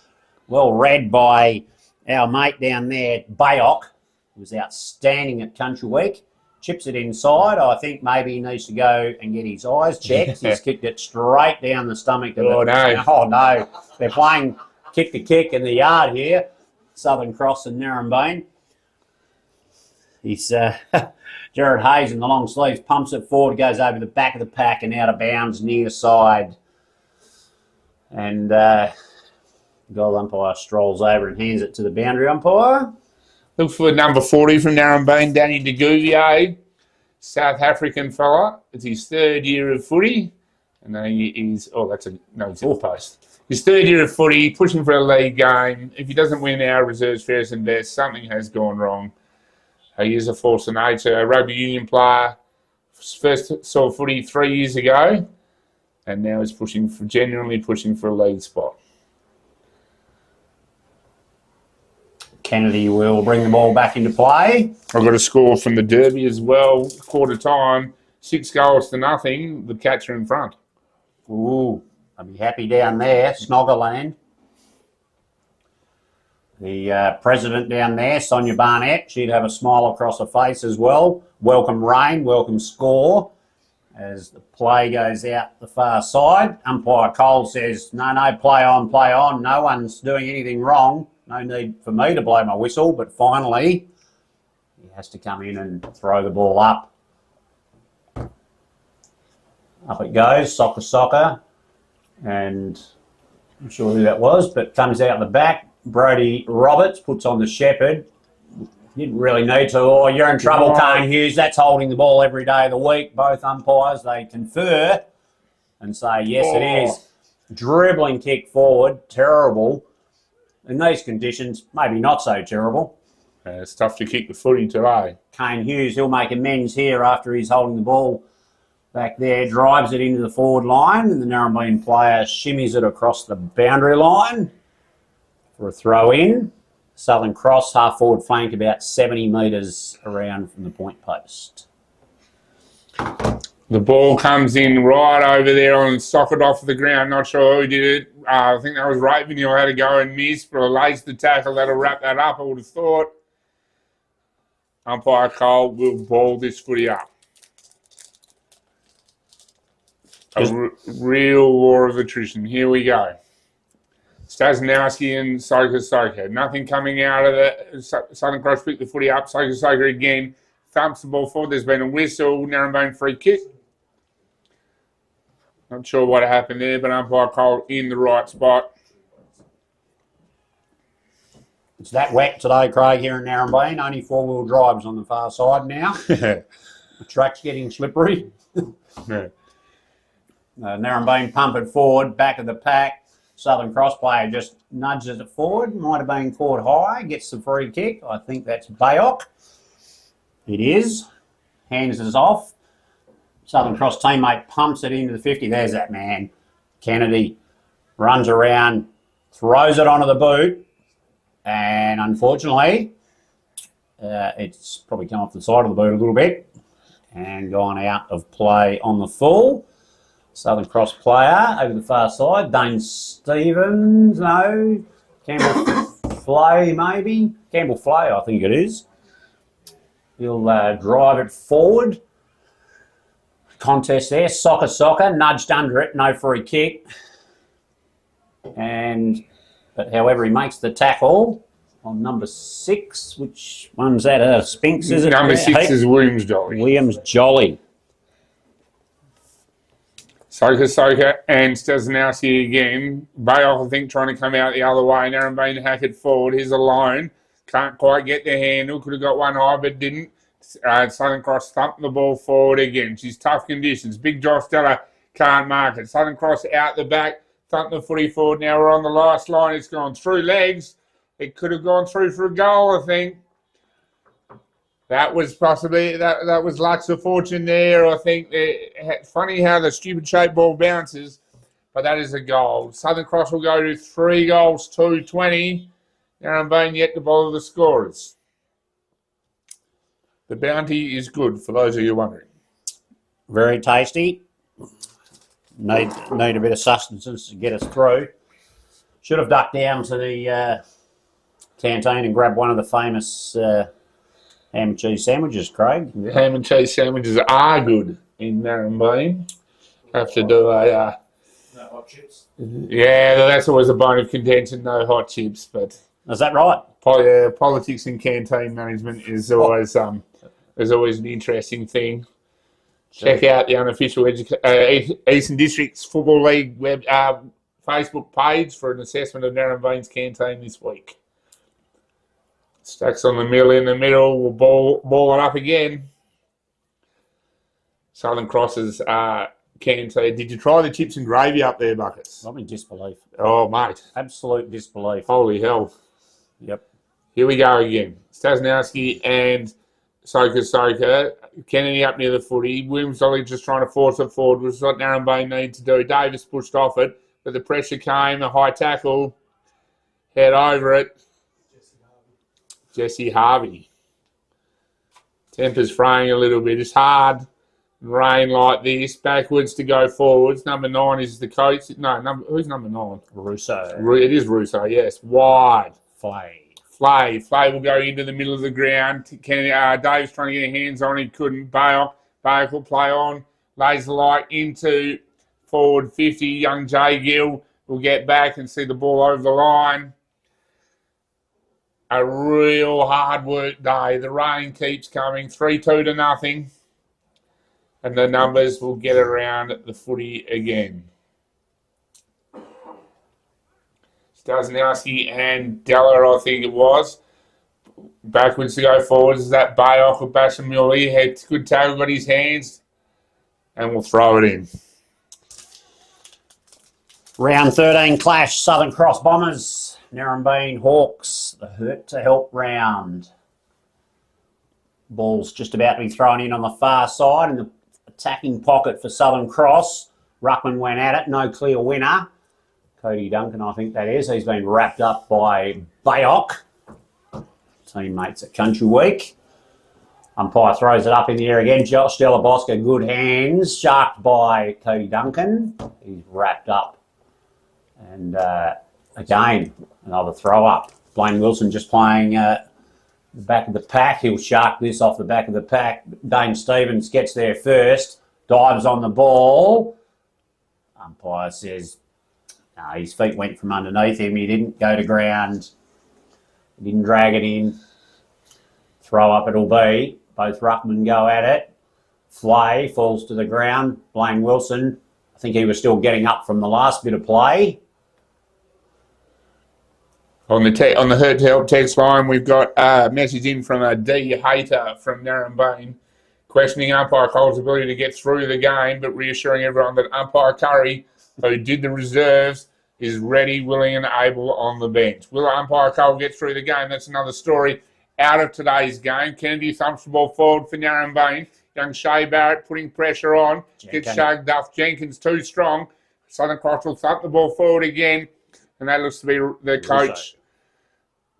read by our mate down there, Bayok, who was outstanding at Country Week. Chips it inside. I think maybe he needs to go and get his eyes checked. He's kicked it straight down the stomach. No. Oh, no. They're playing kick-to-kick in the yard here. Southern Cross and Narembeen. He's Jared Hayes in the long sleeves, pumps it forward, goes over the back of the pack and out of bounds near side. And goal umpire strolls over and hands it to the boundary umpire. Look for number 40 from Narembeen, Danny de Gouvier, South African fella. It's his third year of footy. And then he's in the post. His third year of footy, pushing for a league game. If he doesn't win our reserves fairest and best, something has gone wrong. He is a force of nature, a rugby union player. First saw footy 3 years ago, and now he's genuinely pushing for a league spot. Kennedy will bring the ball back into play. I've got a score from the Derby as well. Quarter time, 6 goals to nothing. The Cats are in front. Ooh, I'll be happy down there, Snoggerland. The president down there, Sonia Barnett, she'd have a smile across her face as well. Welcome rain, welcome score. As the play goes out the far side, umpire Cole says, no, play on. No one's doing anything wrong. No need for me to blow my whistle, but finally he has to come in and throw the ball up. Up it goes, soccer. And I'm not sure who that was, but comes out the back. Brody Roberts puts on the shepherd. You didn't really need to. Or you're in trouble, Kane Hughes. That's holding the ball every day of the week. Both umpires, they confer and say, yes, it is. Dribbling kick forward, terrible. In these conditions, maybe not so terrible. It's tough to kick the footy today. Kane Hughes, he'll make amends here after he's holding the ball back there, drives it into the forward line, and the Narembeen player shimmies it across the boundary line for a throw in. Southern Cross, half forward flank, about 70 metres around from the point post. The ball comes in right over there and socket off the ground. Not sure who did it. I think that was Raven. He'll had to go and miss, but lays the tackle. That'll wrap that up, I would have thought. Umpire Cole will ball this footy up. A real war of attrition. Here we go. Stasnowski and Soka. Nothing coming out of the Southern Cross. Pick the footy up. Soka again. Thumps the ball forward. There's been a whistle. Narembeen free kick. Not sure what happened there, but umpire Cole in the right spot. It's that wet today, Craig, here in Narembeen. Only four-wheel drives on the far side now. The track's getting slippery. Narembeen pump it forward, back of the pack. Southern Cross player just nudges it forward. Might have been caught high. Gets the free kick. I think that's Bayok. It is. Hands us off. Southern Cross teammate pumps it into the 50. There's that man. Kennedy runs around, throws it onto the boot, and unfortunately, it's probably come off the side of the boot a little bit and gone out of play on the full. Southern Cross player over the far side. Dane Stevens, no. Campbell Flay, maybe. Campbell Flay, I think it is. He'll drive it forward. Contest there. Soccer, nudged under it, no free kick. But however, he makes the tackle on number 6. Which one's that? Spinks, is it? Number 6 is Williams Jolly. Williams Jolly. Soka and Stasnowski again. Bayok, I think, trying to come out the other way. Narembeen hack it forward. He's alone. Can't quite get the handle. Could have got one high, but didn't. Southern Cross thumping the ball forward again. She's tough conditions. Big Josh Stella can't mark it. Southern Cross out the back. Thumping the footy forward. Now we're on the last line. It's gone through legs. It could have gone through for a goal, I think. That was possibly, that was luck of fortune there. I think funny how the stupid shaped ball bounces, but that is a goal. Southern Cross will go to 3 goals, 2-20. Narembeen yet to bother the scorers. The bounty is good, for those of you wondering. Very tasty. Need a bit of sustenance to get us through. Should have ducked down to the canteen and grabbed one of the famous ham and cheese sandwiches, Craig. The ham and cheese sandwiches are good in Narembeen. Have to do a... No hot chips. Yeah, that's always a bone of contention, no hot chips, but... Is that right? Politics and canteen management is always an interesting thing. Check out the unofficial Eastern Districts Football League web Facebook page for an assessment of Narembeen's canteen this week. Stacks on the middle in the middle. We'll ball it up again. Southern Cross's canteen. Did you try the chips and gravy up there, Buckets? I'm in disbelief. Oh, mate. Absolute disbelief. Holy hell. Yep. Here we go again. Stasnowski and Soka. Kennedy up near the footy. Williams Dolly just trying to force it forward, which is what Narembeen need to do. Davis pushed off it, but the pressure came. A high tackle. Head over it. Jesse Harvey. Temper's fraying a little bit. It's hard. Rain like this. Backwards to go forwards. Number 9 is the coach. No, who's number 9? Russo. It is Russo, yes. Wide. Flay. Flay will go into the middle of the ground. Dave's trying to get hands on. He couldn't. Bayok will play on. Lays the light into forward 50. Young Jay Gill will get back and see the ball over the line. A real hard work day. The rain keeps coming. 3-2-0. And the numbers will get around the footy again. Stasnowski and Della, I think it was. backwards to go forwards. Is that Bayok or Bashamil? He had good tackle, got his hands, and we'll throw it in. Round 13 clash, Southern Cross Bombers, Narembeen Hawks, the hurt to help round. Ball's just about to be thrown in on the far side in the attacking pocket for Southern Cross. Ruckman went at it, no clear winner. Cody Duncan, I think that is. He's been wrapped up by Bayok. Teammates at Country Week. Umpire throws it up in the air again. Josh Delabosca, good hands. Sharked by Cody Duncan. He's wrapped up. And again, another throw up. Blaine Wilson just playing the back of the pack. He'll shark this off the back of the pack. Dane Stevens gets there first. Dives on the ball. Umpire says, no, his feet went from underneath him. He didn't go to ground. He didn't drag it in. Throw up it'll be. Both ruckmen go at it. Flay falls to the ground. Blaine Wilson, I think he was still getting up from the last bit of play. On the hurt to help text line, we've got a message in from a D hater from Narembeen, questioning umpire Cole's ability to get through the game, but reassuring everyone that umpire Curry, who did the reserves, is ready, willing and able on the bench. Will umpire Cole get through the game? That's another story out of today's game. Kennedy thumps the ball forward for Narembeen. Young Shea Barrett putting pressure on. Gets shugged off. Jenkins too strong. Southern Cross will thump the ball forward again. And that looks to be the coach.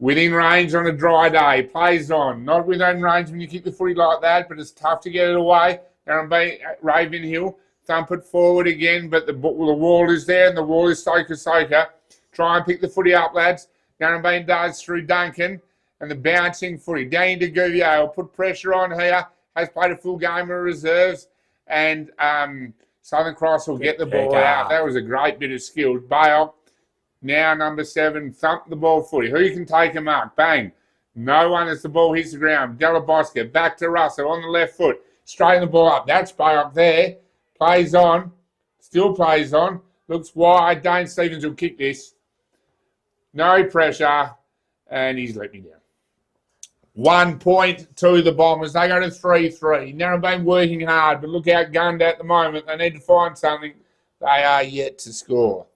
Within range on a dry day. Plays on. Not within range when you kick the footy like that, but it's tough to get it away. Narembeen, Ravenhill. Thump it forward again, but the wall is there, and the wall is Soka. Try and pick the footy up, lads. Narembeen does through Duncan, and the bouncing footy. Danny DeGouvier will put pressure on here. Has played a full game of reserves, and Southern Cross will get the ball out. That was a great bit of skill. Bayok, now number 7, thump the ball footy. Who can take him up? Bang. No one as the ball hits the ground. Delabosca back to Russell on the left foot. Straighten the ball up. That's Bayok there. Plays on, still plays on, looks wide. Dane Stevens will kick this. No pressure, and he's let me down. 1 point to the Bombers. They go to 3-3. Narembeen working hard, but look outgunned at the moment. They need to find something. They are yet to score.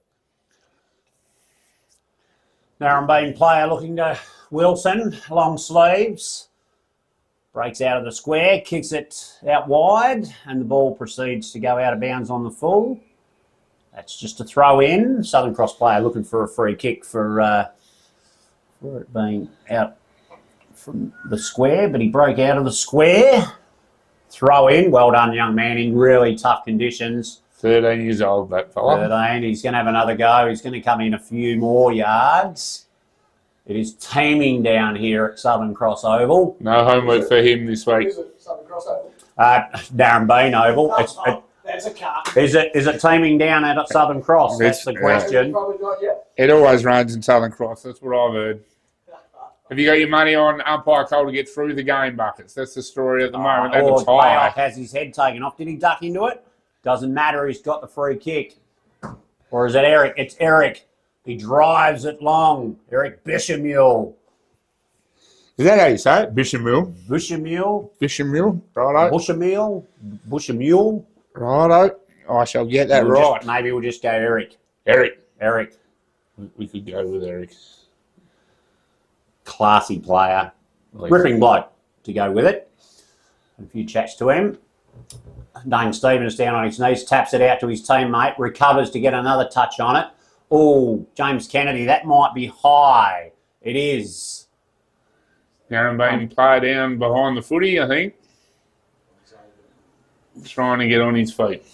Narembeen player looking to Wilson, long sleeves. Breaks out of the square, kicks it out wide, and the ball proceeds to go out of bounds on the full. That's just a throw in. Southern Cross player looking for a free kick for it being out from the square, but he broke out of the square. Throw in. Well done, young man, in really tough conditions. 13 years old, that fella. 13. He's going to have another go. He's going to come in a few more yards. It is teeming down here at Southern Cross Oval. No homework for him this week. Is it Southern Cross Oval? Narembeen Oval. That's a car. Is it teeming down at Southern Cross? That's the question. Probably not yet. It always runs in Southern Cross. That's what I've heard. Have you got your money on umpire Cole to get through the game buckets? That's the story at the moment. That looks high. Bayok has his head taken off. Did he duck into it? Doesn't matter. He's got the free kick. Or is it Eric? It's Eric. He drives it long. Eric Bishamule. Is that how you say it? Bishamule? Bishamule. Bishamule? Righto. Bushamule. Bushamule. Righto. I shall get that right. Maybe we'll just go Eric. Eric. We could go with Eric. Classy player. Ripping bloke to go with it. A few chats to him. Dane Stevens down on his knees, taps it out to his teammate, recovers to get another touch on it. Oh, James Kennedy, that might be high. It is. Narembeen player down behind the footy, I think. Trying to get on his feet.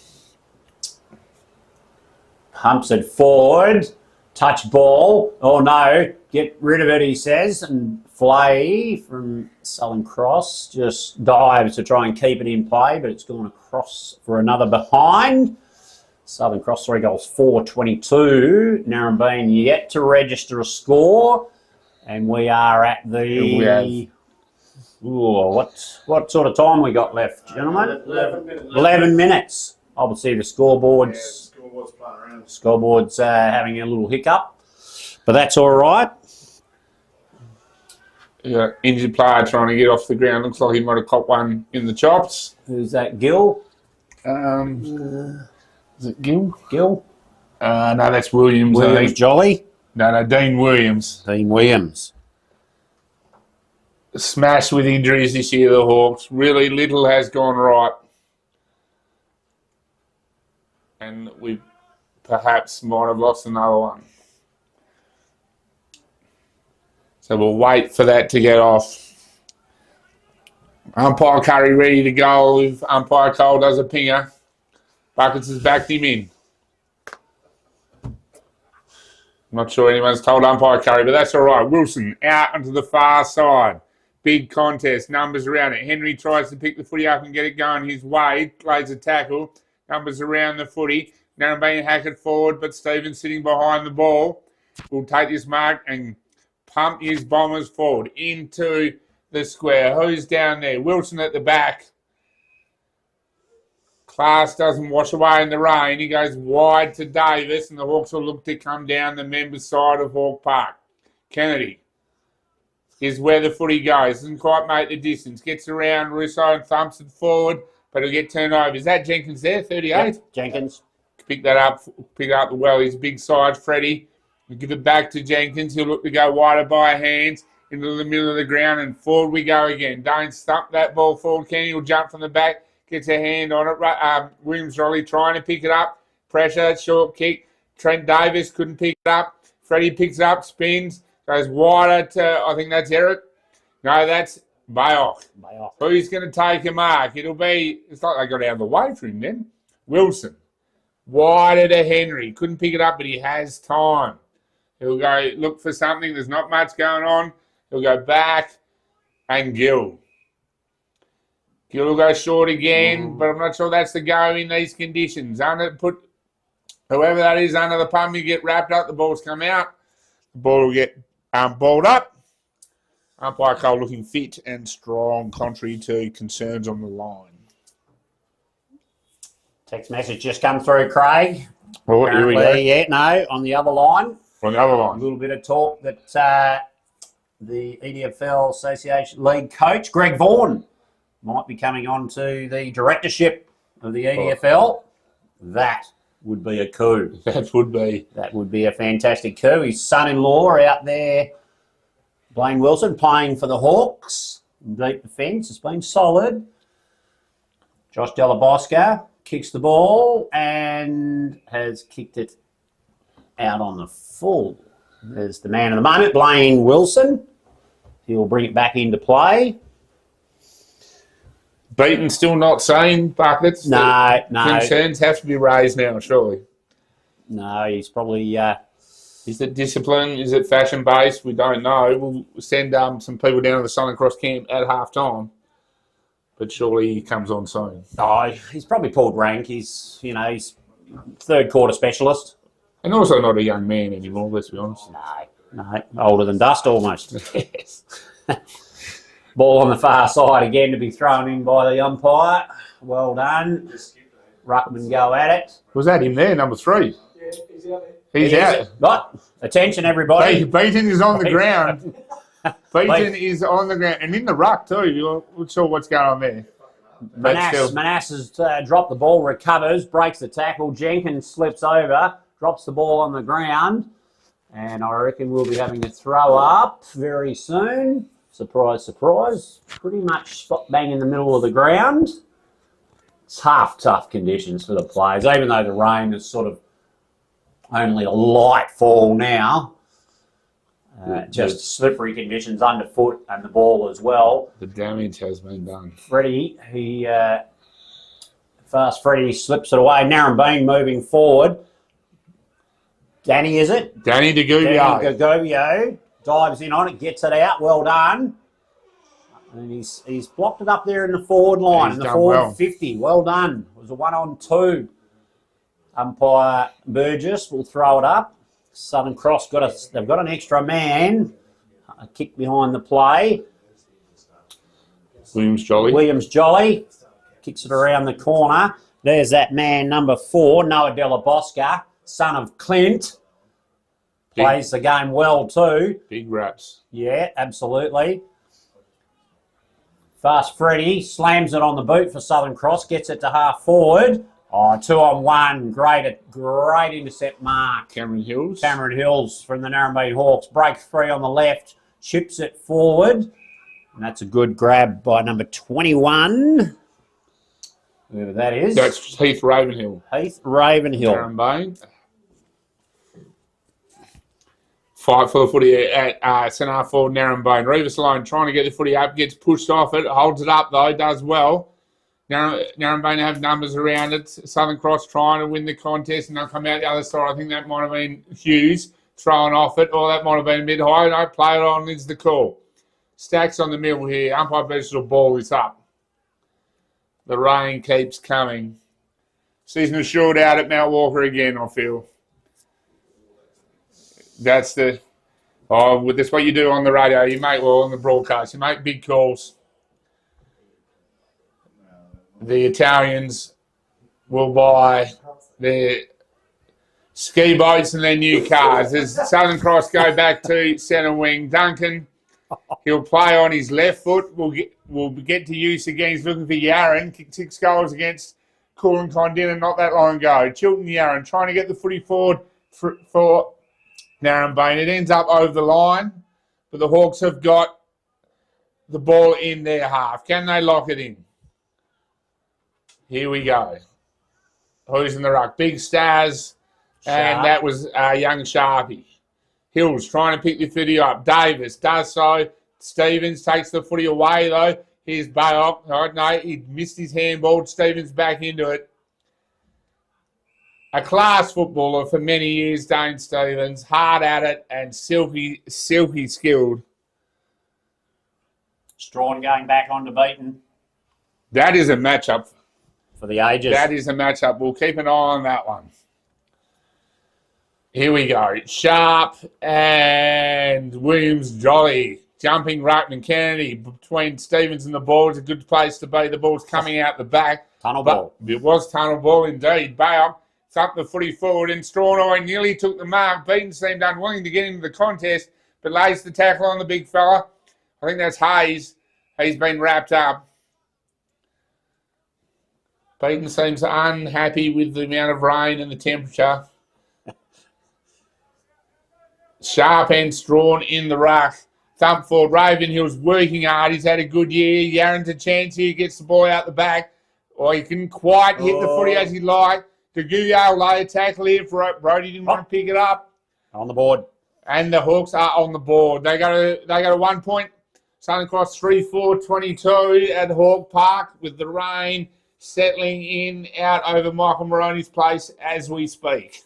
Pumps it forward. Touch ball. Oh, no. Get rid of it, he says. And Flay from Southern Cross just dives to try and keep it in play, but it's gone across for another behind. Southern Cross 3 goals, 4-22. Narembeen yet to register a score. And we are at the... what sort of time we got left, gentlemen? 11 minutes. 11 minutes. I will see the scoreboards. Yeah, scoreboard's playing around. Scoreboard's having a little hiccup. But that's all right. Yeah, injured player trying to get off the ground. Looks like he might have caught one in the chops. Who's that? Gill? Is it Gill? Gill? No, that's Williams. I Williams think. Jolly? No, Dean Williams. Dean Williams. Smashed with injuries this year, the Hawks. Really little has gone right. And we perhaps might have lost another one. So we'll wait for that to get off. Umpire Curry ready to go. If Umpire Cole does a pinger, Buckets has backed him in. Not sure anyone's told Umpire Curry, but that's all right. Wilson out onto the far side. Big contest. Numbers around it. Henry tries to pick the footy up and get it going his way. Plays a tackle. Numbers around the footy. Narembeen hack it forward, but Stevens sitting behind the ball will take this mark and pump his Bombers forward into the square. Who's down there? Wilson at the back. Class doesn't wash away in the rain. He goes wide to Davis, and the Hawks will look to come down the members' side of Hawke Park. Kennedy is where the footy goes. Doesn't quite make the distance. Gets around Russo and thumps it forward, but it'll get turned over. Is that Jenkins there? 38? Yep, Jenkins. Pick that up. Pick it up well. He's big side, Freddie. We give it back to Jenkins. He'll look to go wider by hands into the middle of the ground, and forward we go again. Don't stump that ball forward. Kenny will jump from the back. Gets a hand on it. Williams Rolly trying to pick it up. Pressure, short kick. Trent Davis couldn't pick it up. Freddie picks it up, spins, goes wider to, I think that's Eric. No, that's Bayock. Who's going to take a mark? It'll be, it's like they got out of the way for him then. Wilson. Wider to Henry. Couldn't pick it up, but he has time. He'll go look for something. There's not much going on. He'll go back and Gill. Gill will go short again, but I'm not sure that's the go in these conditions. Put whoever that is under the pump, you get wrapped up, the ball's come out. The ball will get balled up. Umpire Cole looking fit and strong, contrary to concerns on the line. Text message just come through, Craig. Well, here we go. Yeah, no, on the other line. On the other A line. little bit of talk that the EDFL Association League coach, Greg Vaughan, might be coming on to the directorship of the EDFL. That would be a coup. That would be. That would be a fantastic coup. His son-in-law out there, Blaine Wilson, playing for the Hawks. Deep defence has been solid. Josh Delabosca kicks the ball and has kicked it out on the full. There's the man of the moment, Blaine Wilson. He'll bring it back into play. Beaton still not saying Buckets. No. Concerns have to be raised now, surely. No, he's probably... Is it discipline? Is it fashion-based? We don't know. We'll send some people down to the Southern Cross camp at half-time. But surely he comes on soon. Oh, he's probably pulled rank. He's third quarter specialist. And also not a young man anymore, let's be honest. No, older than dust almost. Yes. Ball on the far side again to be thrown in by the umpire. Well done. Ruckman go at it. Was that him there, number 3? Yeah, he's out there. He's out. Right. Attention, everybody. Beaton is on the ground. Beaton is on the ground. And in the ruck, too. You're not sure what's going on there. Manass has dropped the ball, recovers, breaks the tackle. Jenkins slips over, drops the ball on the ground. And I reckon we'll be having a throw up very soon. Surprise, surprise. Pretty much spot bang in the middle of the ground. Tough conditions for the players, even though the rain is sort of only a light fall now. Just slippery conditions underfoot and the ball as well. The damage has been done. Freddie, fast Freddie slips it away. Narembeen moving forward. Danny, is it? Danny Gagobio dives in on it, gets it out. Well done. And he's blocked it up there in the forward line, in the forward well. 50. Well done. It was a 1-on-2. Umpire Burgess will throw it up. Southern Cross they've got an extra man. A kick behind the play. Williams Jolly kicks it around the corner. There's that man, number 4, Noah Delabosca, son of Clint. Plays the game well too. Big raps. Yeah, absolutely. Fast Freddy slams it on the boot for Southern Cross, gets it to half forward. Oh, 2-on-1. Great intercept mark. Cameron Hills. Cameron Hills from the Narembeen Hawks. Breaks free on the left, chips it forward. And that's a good grab by number 21. Whoever that is. That's Heath Ravenhill. Heath Ravenhill. Narembeen. Fight for the footy at centre half forward, Narembeen. Revis alone trying to get the footy up, gets pushed off it, holds it up though, does well. Narembeen have numbers around it. Southern Cross trying to win the contest and they'll come out the other side. I think that might have been Hughes throwing off it, or that might have been mid-high. No, play it on is the call. Stacks on the middle here. Umpire Vegetable ball is up. The rain keeps coming. Season assured out at Mount Walker again, I feel. That's the... Oh, that's what you do on the radio. You make, well, on the broadcast, you make big calls. The Italians will buy their ski boats and their new cars. As Southern Cross go back to centre wing, Duncan, he'll play on his left foot. We'll get to use again. He's looking for Yarran. Kicked 6 goals against Coolin Condina not that long ago. Chilton Yarran trying to get the footy forward for Narembeen. It ends up over the line, but the Hawks have got the ball in their half. Can they lock it in? Here we go. Who's in the ruck? Big Stars, and that was young Sharpie. Hills trying to pick the footy up. Davis does so. Stevens takes the footy away, though. Here's Bayok. Oh, no, he missed his handball. Stevens back into it. A class footballer for many years, Dane Stevens. Hard at it and silky skilled. Strawn going back onto Beaton That is a matchup. for the ages. That is a matchup. We'll keep an eye on that one. Here we go. Sharp and Williams Jolly. Jumping Ruckman Kennedy between Stevens and the ball. It's a good place to be. The ball's coming out the back. Tunnel ball. It was tunnel ball indeed. Bayup thumped the footy forward and Strawneye nearly took the mark. Beaton seemed unwilling to get into the contest, but lays the tackle on the big fella. I think that's Hayes. He's been wrapped up. Beaton seems unhappy with the amount of rain and the temperature. Sharp and Strawn in the ruck. Thump forward. Ravenhill's working hard. He's had a good year. Yarran's a chance here. Gets the ball out the back. Or he couldn't quite hit the footy as he liked. Taguyo lay a tackle here for it. Brody didn't want to pick it up. On the board. And the Hawks are on the board. They got a 1 point. Southern Cross 3-4-22 at Hawke Park with the rain settling in out over Michael Moroney's place as we speak.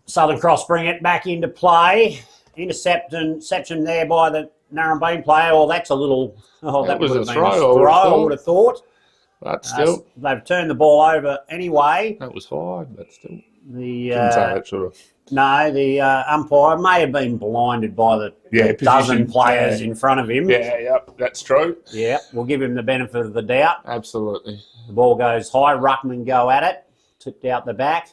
Southern Cross bring it back into play. Interception there by the Narembeen player. Oh, that's a little... Oh, that was would a have throw, been I would have thought. But still. They've turned the ball over anyway. That was high, but still. The Didn't say that sort of. No, the umpire may have been blinded by the dozen players in front of him. Yeah, that's true. Yeah, we'll give him the benefit of the doubt. Absolutely. The ball goes high. Ruckman go at it. Tipped out the back.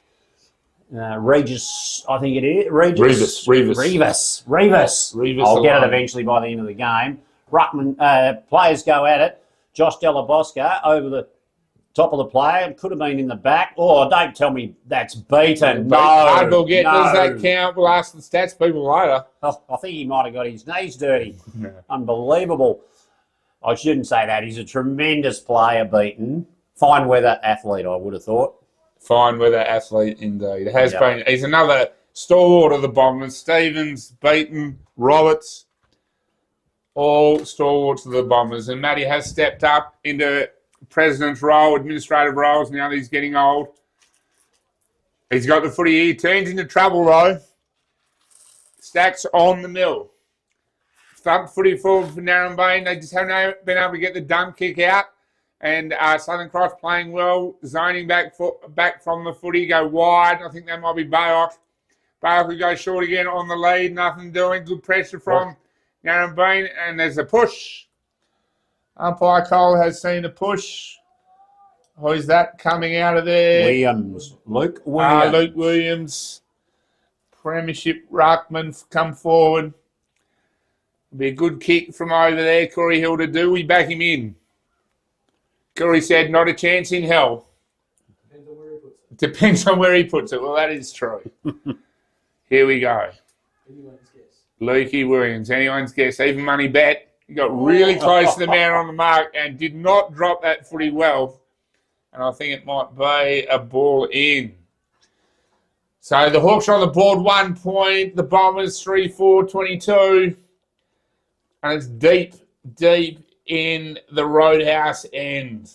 Regis, I think it is. Revis. I'll get it eventually by the end of the game. Ruckman, players go at it. Josh Delabosca over the top of the player. Could have been in the back. Oh, don't tell me that's Beaton. No. Does that count? We'll ask the stats people later. Oh, I think he might have got his knees dirty. Yeah. Unbelievable. I shouldn't say that. He's a tremendous player, Beaton. Fine weather athlete, I would have thought. Fine weather athlete indeed. It has been. He's another stalwart of the Bombers. Stevens, Beaton, Roberts, all stalwarts of the Bombers. And Matty has stepped up into president's role, administrative roles now that he's getting old. He's got the footy. He turns into trouble, though. Stacks on the mill. Thump footy forward for Narembeen. They just haven't been able to get the dump kick out. And Southern Cross playing well, zoning back from the footy, go wide. I think that might be Bayok. Bayok will go short again on the lead, nothing doing. Good pressure from Narembeen, and there's a push. Umpire Cole has seen a push. Who is that coming out of there? Luke Williams. Luke Williams. Premiership Ruckman come forward. Be a good kick from over there. Corey Hill to do. We back him in. Corey said, not a chance in hell. Depends on where he puts it. Well, that is true. Here we go. Anyone's guess. Lukey Williams. Anyone's guess. Even money bet. He got really close to the man on the mark and did not drop that footy well. And I think it might be a ball in. So the Hawks are on the board 1 point. The Bombers 3-4-22. And it's deep, deep in the Roadhouse end.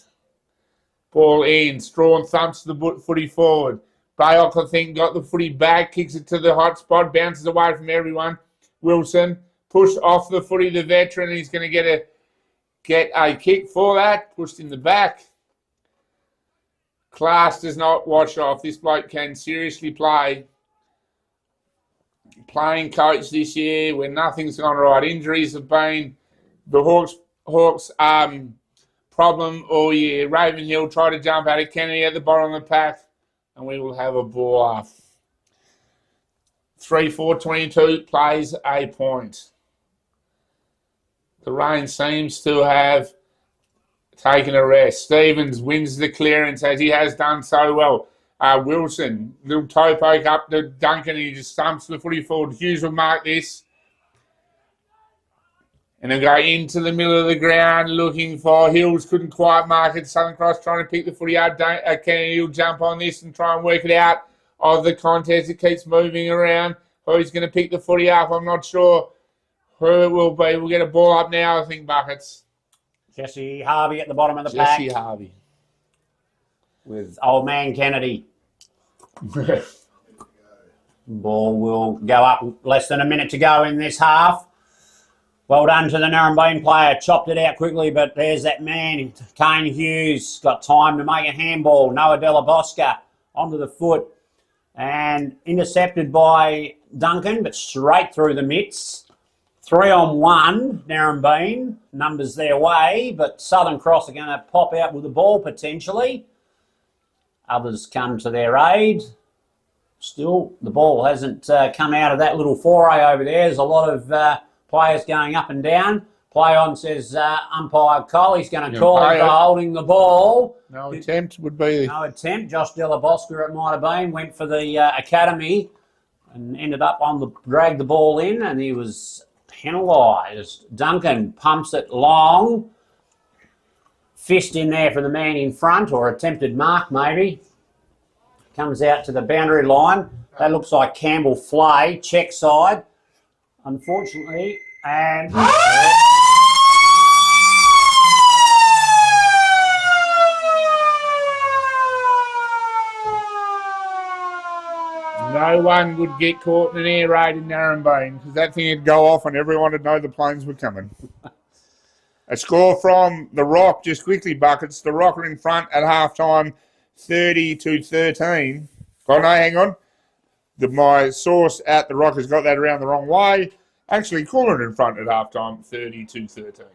Ball in. Strawn thumps the footy forward. Bayok, I think, got the footy back. Kicks it to the hot spot. Bounces away from everyone. Wilson pushed off the footy. The veteran. He's going to get a kick for that. Pushed in the back. Class does not watch off. This bloke can seriously play. Playing coach this year when nothing's gone right. Injuries have been the Hawks problem all year. Ravenhill tried to jump at it. Kennedy at the bottom of the pack. And we will have a ball off. 3-4-22 plays a point. The rain seems to have taken a rest. Stevens wins the clearance as he has done so well. Wilson, little toe poke up to Duncan, and he just stumps the footy forward. Hughes will mark this. And they'll go into the middle of the ground looking for Hills. Couldn't quite mark it. Southern Cross trying to pick the footy up. Kennedy will jump on this and try and work it out of the contest. It keeps moving around. Who's going to pick the footy up? I'm not sure who it will be. We'll get a ball up now, I think, Buckets. Jesse Harvey at the bottom of the pack. Jesse Harvey. With old man Kennedy. Ball will go up. Less than a minute to go in this half. Well done to the Narembeen player. Chopped it out quickly, but there's that man, Kane Hughes. Got time to make a handball. Noah Della Bosca onto the foot. And intercepted by Duncan, but straight through the midst. 3-on-1, Narembeen. Numbers their way, but Southern Cross are going to pop out with the ball potentially. Others come to their aid. Still, the ball hasn't come out of that little foray over there. There's a lot of players going up and down. Play on, says umpire Cole. He's going to call it for holding the ball. No attempt would be... No attempt. Josh Della Bosca, it might have been, went for the academy and ended up dragged the ball in, and he was penalised. Duncan pumps it long. Fist in there for the man in front, or attempted mark maybe. Comes out to the boundary line. That looks like Campbell Flay, check side. Unfortunately, and... No one would get caught in an air raid in Narembeen because that thing would go off and everyone would know the planes were coming. A score from the Rock, just quickly, Buckets. The Rock are in front at halftime, 30-13. Oh, no, hang on. My source at the Rock has got that around the wrong way. Actually, Cullen in front at halftime, 30-13.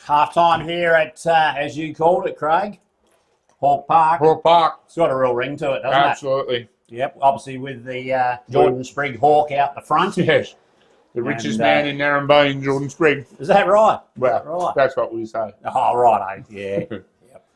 Half-time here at, as you called it, Craig, Hawke Park. Hawke Park. It's got a real ring to it, doesn't it? Absolutely. Yep, obviously with the Jordan Sprigg Hawk out the front. Yes. The richest man in Narembeen, Jordan Sprigg. Is that right? Well, right. That's what we say. Oh, right, yeah. Yep.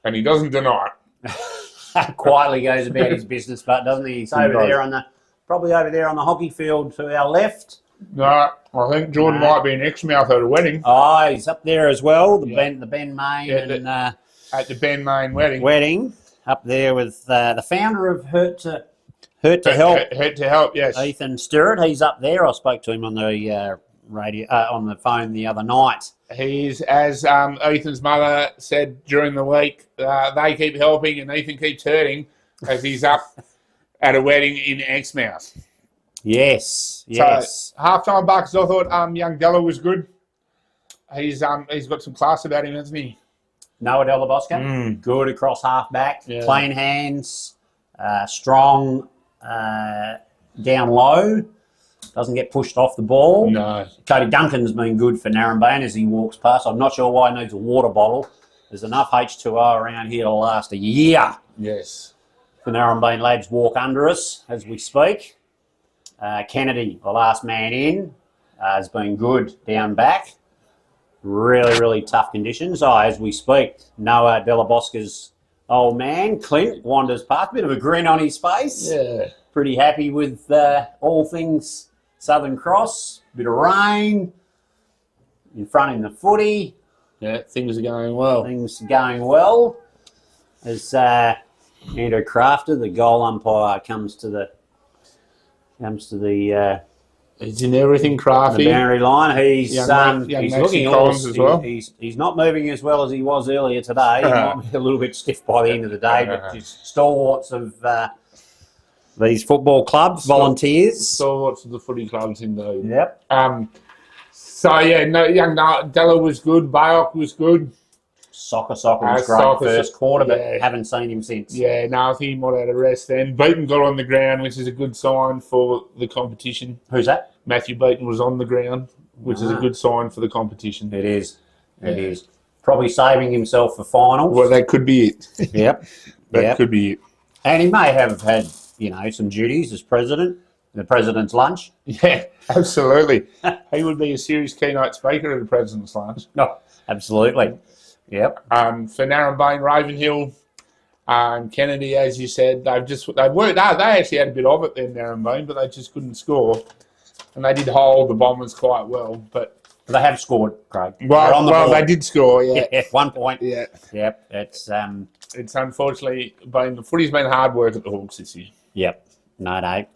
And he doesn't deny it. Quietly goes about his business, but doesn't he? He's over there probably over there on the hockey field to our left. No, I think Jordan might be an Exmouth at a wedding. Oh, he's up there as well. The Ben Main at the Ben Main wedding up there with the founder of Hurt to Help. Hurt to Help, yes. Ethan Stewart. He's up there. I spoke to him on the radio on the phone the other night. He's, as Ethan's mother said during the week, they keep helping and Ethan keeps hurting as he's up at a wedding in Exmouth. Yes. So, halftime Bucks, I thought young Della was good. He's got some class about him, hasn't he? Noah Della Bosca. Good across half back. Yeah. Clean hands. Strong down low. Doesn't get pushed off the ball. No. Cody Duncan's been good for Narembeen as he walks past. I'm not sure why he needs a water bottle. There's enough H2O around here to last a year. Yes. The Narembeen lads walk under us as we speak. Kennedy, the last man in. has been good down back. Really, really tough conditions. As we speak, Noah Delabosca's old man, Clint, wanders past. Bit of a grin on his face. Yeah. Pretty happy with all things Southern Cross. Bit of rain in front in the footy. Yeah, things are going well. Things are going well. As Andrew Crafter, the goal umpire, comes to the He's in everything, Crafty. the boundary line. He's Young he's Maxi looking Collins as well. He's not moving as well as he was earlier today. He might be a little bit stiff by the end of the day, but just stalwarts of these football clubs, volunteers. Stalwarts of the footy clubs indeed. Yep. So yeah, no, young Della was good. Bayok was good. Soccer was great Soccer, first quarter, but yeah. haven't seen him since. Yeah, no, I think he might have had a rest then. Beaton got on the ground, which is a good sign for the competition. Who's that? Matthew Beaton was on the ground, which is a good sign for the competition. It is. It is. Probably saving himself for finals. Well, that could be it. Yep. That could be it. And he may have had, some duties as president, the president's lunch. Yeah, absolutely. He would be a serious keynote speaker at the President's Lunch. No, absolutely. Yep. For Narembeen, Ravenhill, Kennedy, as you said, they actually had a bit of it then, Narembeen, but they just couldn't score. And they did hold the Bombers quite well. But They have scored, Craig. well, they did score, yeah. Yeah, 1 point. Yeah. Yep. It's unfortunately the footy's been hard work at the Hawks this year. Yep. No.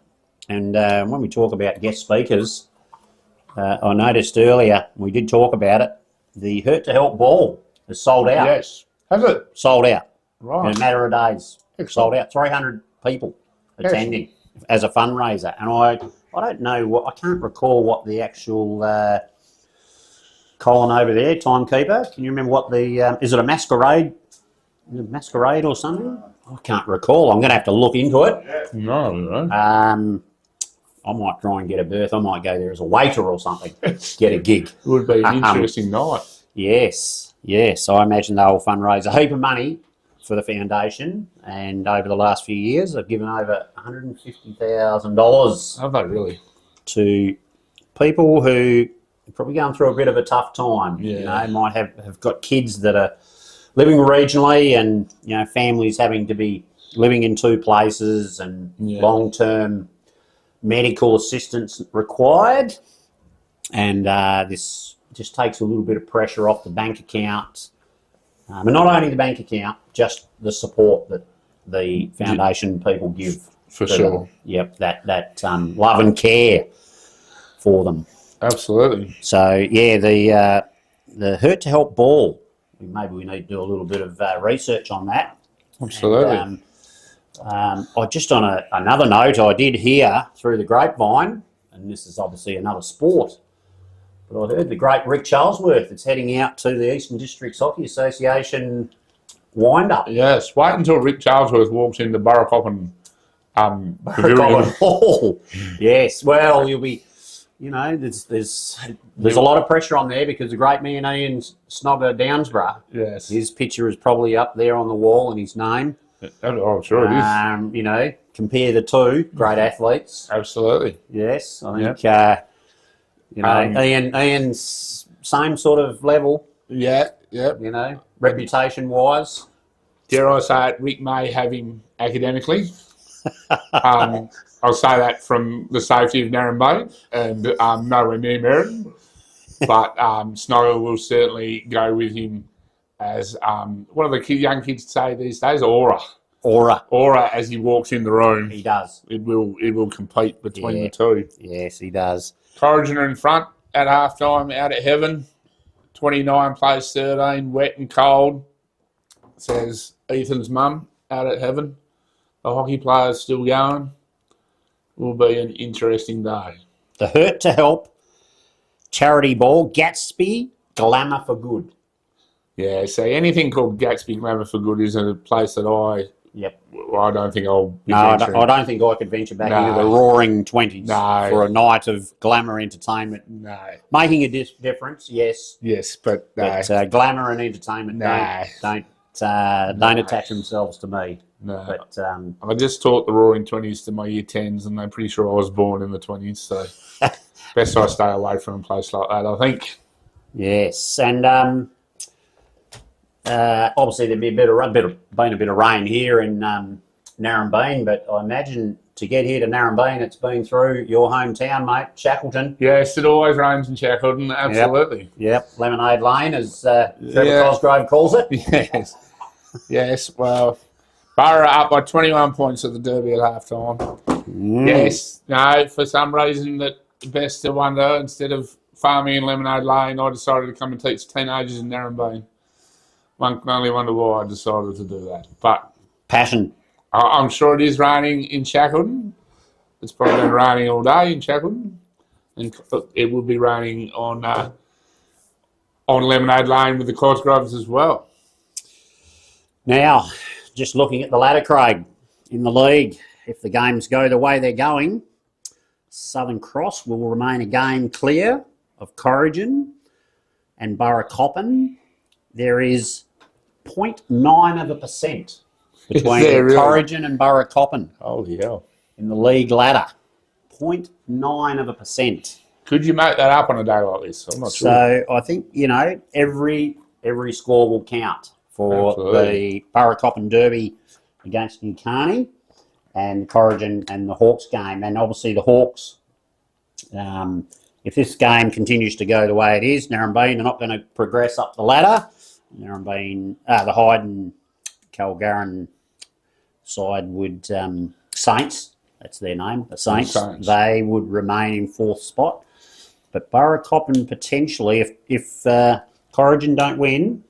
And when we talk about guest speakers, I noticed earlier, we did talk about it, the Hurt to Help ball is sold out. Yes. Has it? Sold out. Right. In a matter of days. Excellent. Sold out. 300 people attending as a fundraiser. And I don't know I can't recall what the actual Colin over there, timekeeper. Can you remember what is it a masquerade? Masquerade or something? I can't recall. I'm going to have to look into it. No. I might try and get a berth. I might go there as a waiter or something. Get a gig. It would be an interesting night. Yes. I imagine they'll fundraise a heap of money for the foundation, and over the last few years, they've given over $150,000 Have they really? to people who are probably going through a bit of a tough time. Yeah. Might have got kids that are living regionally, and families having to be living in two places, and long-term medical assistance required. And this just takes a little bit of pressure off the bank account. And not only the bank account, just the support that the foundation people give. For to sure. them. Yep, that love and care for them. Absolutely. So yeah, the Hurt to Help ball. Maybe we need to do a little bit of research on that. Absolutely. And, just on another note, I did hear through the grapevine, and this is obviously another sport, but I heard the great Rick Charlesworth is heading out to the Eastern Districts Hockey Association wind-up. Yes. Wait until Rick Charlesworth walks into Burracoppin Pavilion. Hall. Yes. Well, you'll be, there's a lot of pressure on there because the great man Ian Snogger Downsborough, Yes. his picture is probably up there on the wall and his name. Oh, sure it is. Compare the two great athletes. Absolutely. Yes, I think Ian's same sort of level. Yeah. Reputation-wise. Dare I say it, Rick may have him academically. I'll say that from the safety of Narembeen and nowhere near Meriden. But Snogger will certainly go with him as what do the young kids say these days? Aura as he walks in the room. He does. It will compete between the two. Yes, he does. Corrigan in front at halftime out at Heaven. 29 plays 13, wet and cold. Says Ethan's mum out at Heaven. The hockey players still going. Will be an interesting day. The Hurt to Help charity ball, Gatsby, Glamour for Good. Yeah, so anything called Gatsby Glamour for Good is a place that I don't think I'll be venturing. I don't think I could venture back into the roaring 20s for a night of glamour entertainment. No. Making a difference, yes. Yes, but But glamour and entertainment, don't don't attach themselves to me. No. But I just taught the Roaring 20s to my year 10s, and they're pretty sure I was born in the 20s, so best I stay away from a place like that, I think. yes, and obviously there'd be been a bit of rain here in Narembeen, but I imagine to get here to Narembeen, it's been through your hometown, mate, Shackleton. Yes, it always rains in Shackleton, absolutely. Yep, Lemonade Lane, as Trevor Cosgrove calls it. Yes. Yes, well, Borough up by 21 points at the Derby at half time. Yes, no, for some reason that best to wonder, instead of farming in Lemonade Lane, I decided to come and teach teenagers in Narembeen. One can only wonder why I decided to do that. But Passion. I'm sure it is raining in Shackleton. It's probably been raining all day in Shackleton. And it will be raining on Lemonade Lane with the Cosgroves as well. Now, just looking at the ladder, Craig, in the league, if the games go the way they're going, Southern Cross will remain a game clear of Corrigan and Burracoppin. There is 0.9% between really? Corrigan and Burracoppin Holy hell. in the league ladder. 0.9%. Could you make that up on a day like this? I'm not sure. So I think, every score will count for Absolutely. the Burracoppin Derby against Newcarney and Corrigan and the Hawks game. And obviously the Hawks, if this game continues to go the way it is, Narembeen are not going to progress up the ladder. Narembeen, the Hyde and Calgaran side would, Saints, that's their name, the Saints, they would remain in fourth spot. But Burracoppin potentially, if Corrigan don't win,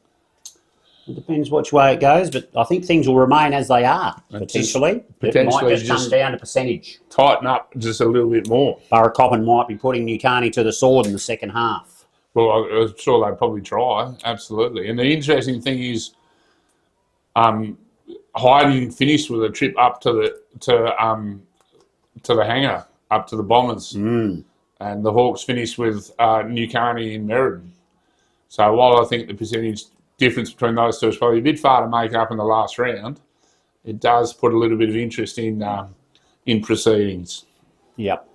it depends which way it goes, but I think things will remain as they are, potentially. It might just come down to percentage. Tighten up just a little bit more. Burracoppin might be putting Newcarney to the sword in the second half. Well, I'm sure they'd probably try, absolutely. And the interesting thing is, Hayden finished with a trip up to the hangar, up to the Bombers, and the Hawks finished with Newcarney in Meriden. So while I think the percentage difference between those two is probably a bit far to make up in the last round, it does put a little bit of interest in proceedings. Yep,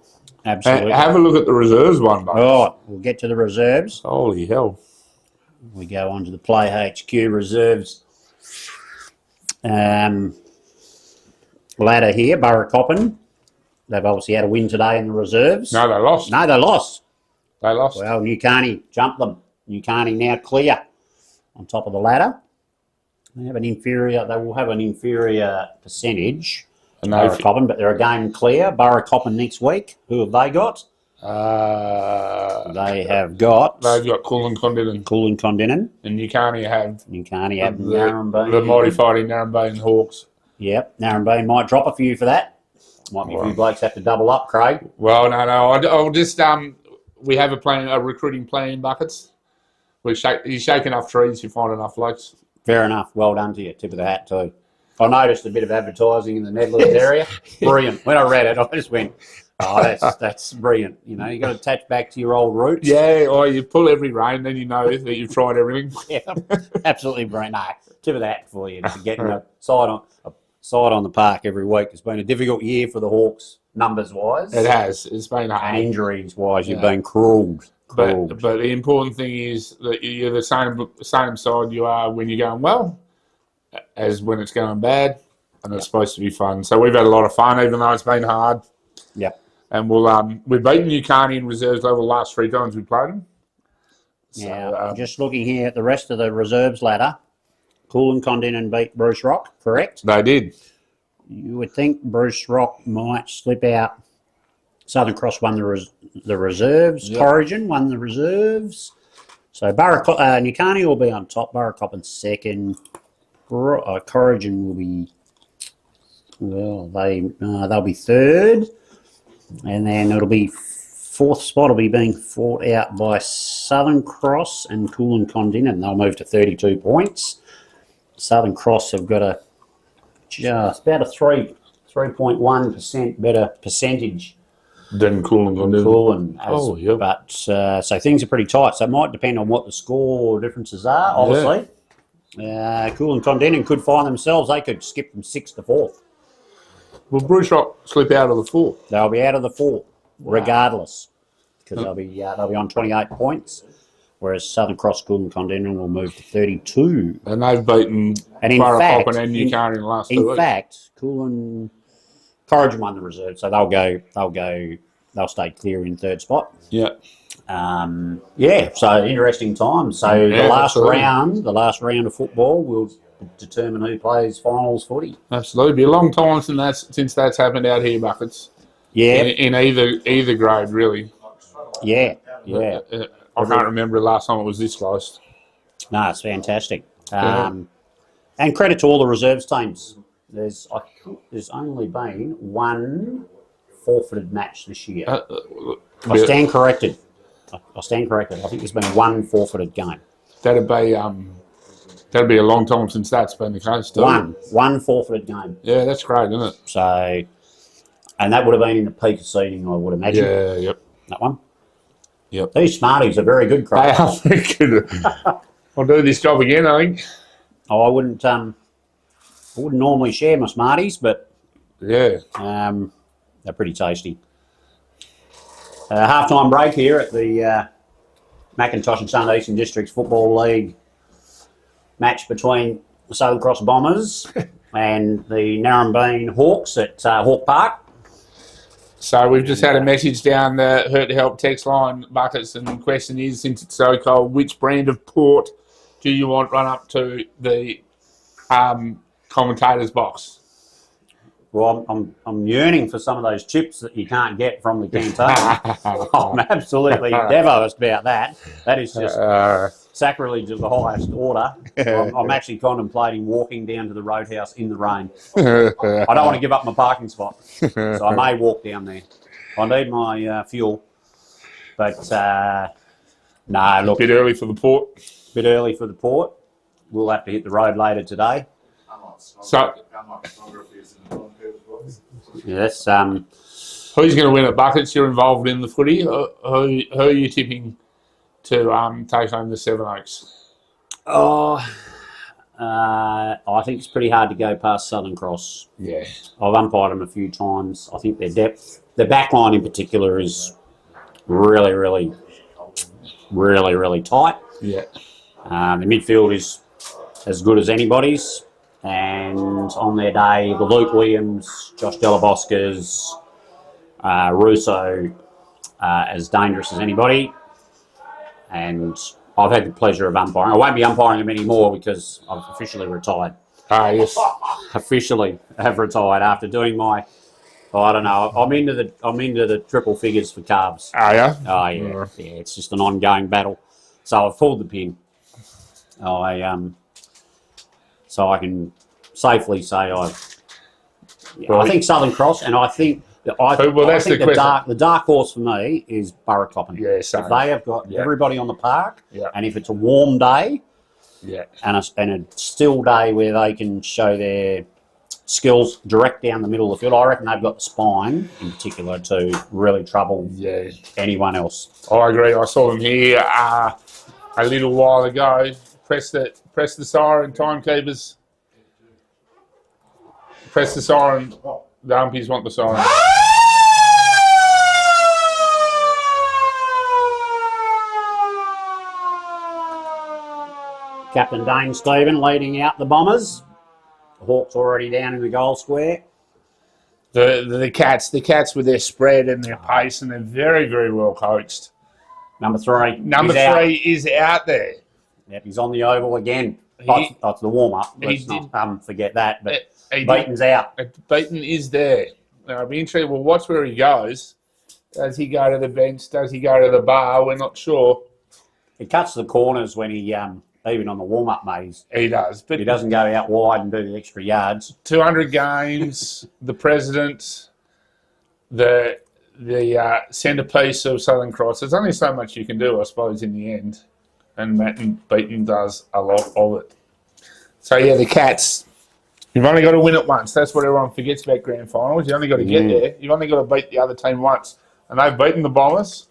absolutely. Have a look at the reserves one, mate. Oh, we'll get to the reserves. Holy hell. We go on to the Play HQ reserves. Ladder here, Burracoppin. They've obviously had a win today in the reserves. No, they lost. No, they lost. They lost. Well, Newcarney jumped them. Newcarney now clear on top of the ladder. They will have an inferior percentage to Burracoppin, but they're a game clear. Burracoppin next week. Who have they got? They've got Cool and Condon. Cool and Condon. And Newcarney have Narembeen. the mighty fighting Narembeen Hawks. Yep, Narembeen might drop a few for that. Might be a few blokes have to double up, Craig. Well, no. I'll just we have a recruiting plan in buckets. You shake enough trees, you find enough blokes. Fair enough. Well done to you. Tip of the hat too. I noticed a bit of advertising in the Netherlands area. Brilliant. When I read it, I just went, "Oh, that's brilliant." You got to attach back to your old roots. Yeah, or you pull every rein, then you know that you've tried everything. Yeah, absolutely brilliant. No, tip of the hat for you for getting a side on the park every week. It's been a difficult year for the Hawks, numbers wise. It has. It's been hard. And injuries wise, you've been cruelled. But the important thing is that you're the same side you are when you're going well as when it's going bad, and it's supposed to be fun. So we've had a lot of fun, even though it's been hard. Yep. And we've beaten Newcarney in reserves level the last 3 times we played them. So, now, just looking here at the rest of the reserves ladder, Cool and Condon beat Bruce Rock, correct? They did. You would think Bruce Rock might slip out. Southern Cross won the reserves. Yep. Corrigan won the reserves. So Newcarney will be on top. Burracoppin second. Corrigan will be, they'll be third. And then it'll be fourth spot will be being fought out by Southern Cross and Cool and Condon, and they'll move to 32 points. Southern Cross have got just about a 3.1% better percentage than Cool and Condon. But so things are pretty tight. So it might depend on what the score differences are, obviously. Cool and Clondenin could find themselves. They could skip from 6th to 4th. Will Bruce Rock slip out of the 4? They'll be out of the 4 regardless, because they'll be on 28 points, whereas Southern Cross, Cool and Clondenin will move to 32. And they've beaten Farrakhan and Newcastle in the last 2 weeks. In fact, Cool and Corrigan won the reserve, so they'll stay clear in 3rd spot. Yeah. So interesting times. So the last round of football will determine who plays finals footy. Absolutely. Be a long time since that's happened out here, Buckets. Yeah. In either grade, really. Yeah. I can't remember the last time it was this close. No, it's fantastic. And credit to all the reserves teams. There's only been one forfeited match this year. I stand corrected. I think there's been one forfeited game. That'd be a long time since that's been the case. One forfeited game. Yeah, that's great, isn't it? So, and that would have been in the peak of seeding, I would imagine. Yeah, yep. That one. Yep. These Smarties are very good, Craig. They are very good. I'll do this job again, I think. I wouldn't normally share my Smarties, but yeah, they're pretty tasty. Half-time break here at the Macintosh and Southern Eastern Districts Football League match between the Southern Cross Bombers and the Narembeen Hawks at Hawke Park. So we've just had a message down the Hurt to Help text line, Buckets, and the question is, since it's so cold, which brand of port do you want run up to the commentator's box? Well, I'm yearning for some of those chips that you can't get from the canteen. I'm absolutely devastated about that. That is just sacrilege of the highest order. I'm actually contemplating walking down to the roadhouse in the rain. I don't want to give up my parking spot, so I may walk down there. I need my fuel, but no, look. A bit early for the port. We'll have to hit the road later today. So, yes. Who's going to win at Buckets? You're involved in the footy. Who are you tipping to take home the Seven Oaks? I think it's pretty hard to go past Southern Cross. Yeah. I've umpired them a few times. I think their depth, their back line in particular, is really, really, really, really tight. Yeah. The midfield is as good as anybody's. And on their day, the Luke Williams, Josh Delaboscas, Russo, as dangerous as anybody. And I've had the pleasure of umpiring. I won't be umpiring them anymore because I've officially retired. Yes. Officially have retired after doing my. I don't know. I'm into the triple figures for calves. Are you? Oh yeah, yeah. It's just an ongoing battle. So I've pulled the pin. So I can safely say I think Southern Cross, and I think the dark horse for me is Burracoppin. Yeah, same. If they have got everybody on the park, and if it's a warm day, and a still day where they can show their skills direct down the middle of the field, I reckon they've got the spine in particular to really trouble anyone else. I agree. I saw them here a little while ago. Press the siren, timekeepers. Press the siren. The umpies want the siren. Captain Dane Stephen leading out the Bombers. The Hawks already down in the goal square. The Cats with their spread and their pace, and they're very, very well coached. Number three is out there. Yep, he's on the oval again. That's the warm-up. Let's not forget that. But Beaton's out. Beaton is there. Now, I'll be interested. We'll watch where he goes. Does he go to the bench? Does he go to the bar? We're not sure. He cuts the corners when he, even on the warm-up, mate. He does. But he doesn't go out wide and do the extra yards. 200 games, the president, the centrepiece of Southern Cross. There's only so much you can do, I suppose, in the end. And Matt Beaton does a lot of it. So, the Cats, you've only got to win it once. That's what everyone forgets about grand finals. You only got to get there. You've only got to beat the other team once. And they've beaten the Bombers.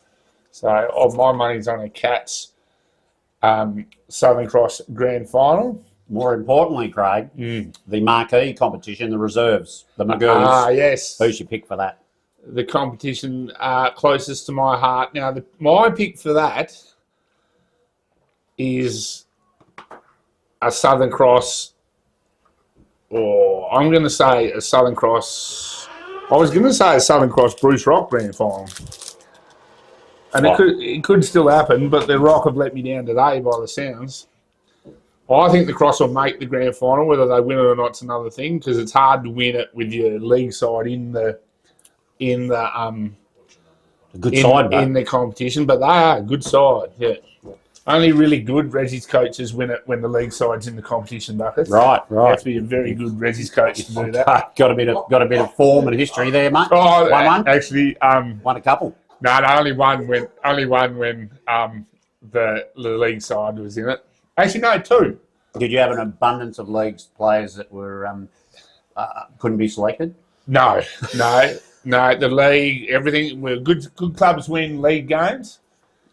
So, my money's on a Cats Southern Cross grand final. more importantly, Craig, the marquee competition, the reserves, the Magoos. Ah, yes. Who's your pick for that? The competition closest to my heart. Now, my pick for that is a Southern Cross, or I'm going to say a Southern Cross. I was going to say a Southern Cross Bruce Rock grand final. And it could still happen, but the Rock have let me down today by the sounds. I think the Cross will make the grand final. Whether they win it or not is another thing, because it's hard to win it with your league side in the good side, mate. in the competition. But they are a good side. Yeah, only really good Reggie's coaches win it when the league side's in the competition bucket. Right. You have to be a very good Reggie's coach to do that. Got a bit of form and history there, mate. Oh, Won one. Actually, Won a couple. no, only one when the league side was in it. Actually, no, two. Did you have an abundance of leagues players that were couldn't be selected? No. The league, everything. Well, good clubs win league games.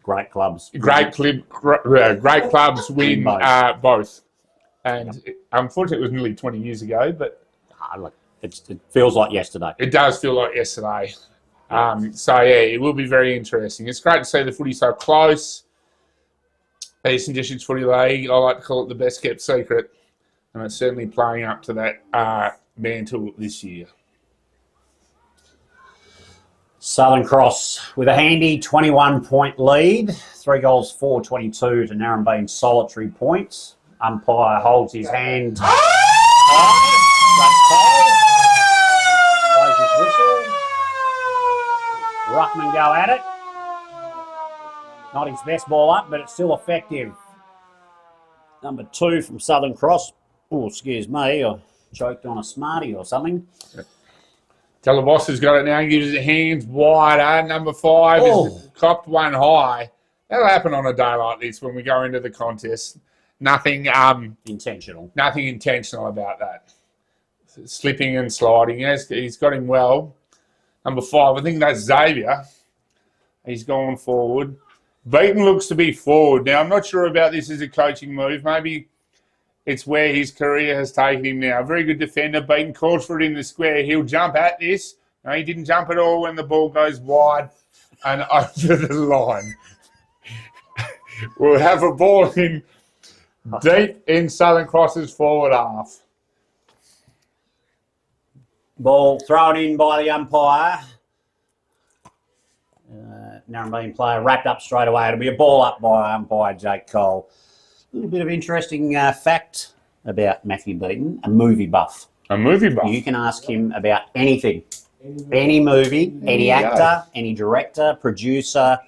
Great clubs. Great clubs win both. And unfortunately, it was nearly 20 years ago, but Look, it feels like yesterday. it does feel like yesterday. So, yeah, it will be very interesting. It's great to see the footy so close. Eastern Districts Footy League, I like to call it the best kept secret. And it's certainly playing up to that mantle this year. Southern Cross with a handy 21-point lead. 3 goals, 4-22 to Narembeen solitary points. Umpire holds his hand. Blows his whistle. Ruckman go at it. Not his best ball up, but it's still effective. Number 2 from Southern Cross. Oh, excuse me, I choked on a Smartie or something. Teleboss has got it now, gives his hands wider. Number 5 has copped one high. That'll happen on a day like this when we go into the contest. Nothing intentional. Nothing intentional about that. Slipping and sliding. He's got him well. Number 5, I think that's Xavier. He's gone forward. Beaton looks to be forward. Now, I'm not sure about this as a coaching move. Maybe it's where his career has taken him now. Very good defender. Beaton calls for it in the square. He'll jump at this. No, he didn't jump at all when the ball goes wide and over the line. We'll have a ball in deep in Southern Cross's forward half. Ball thrown in by the umpire. Narembeen player wrapped up straight away. It'll be a ball up by umpire Jake Cole. A little bit of interesting fact about Matthew Beaton, a movie buff. A movie buff? You can ask him about anything. Any movie, any actor, any director, producer,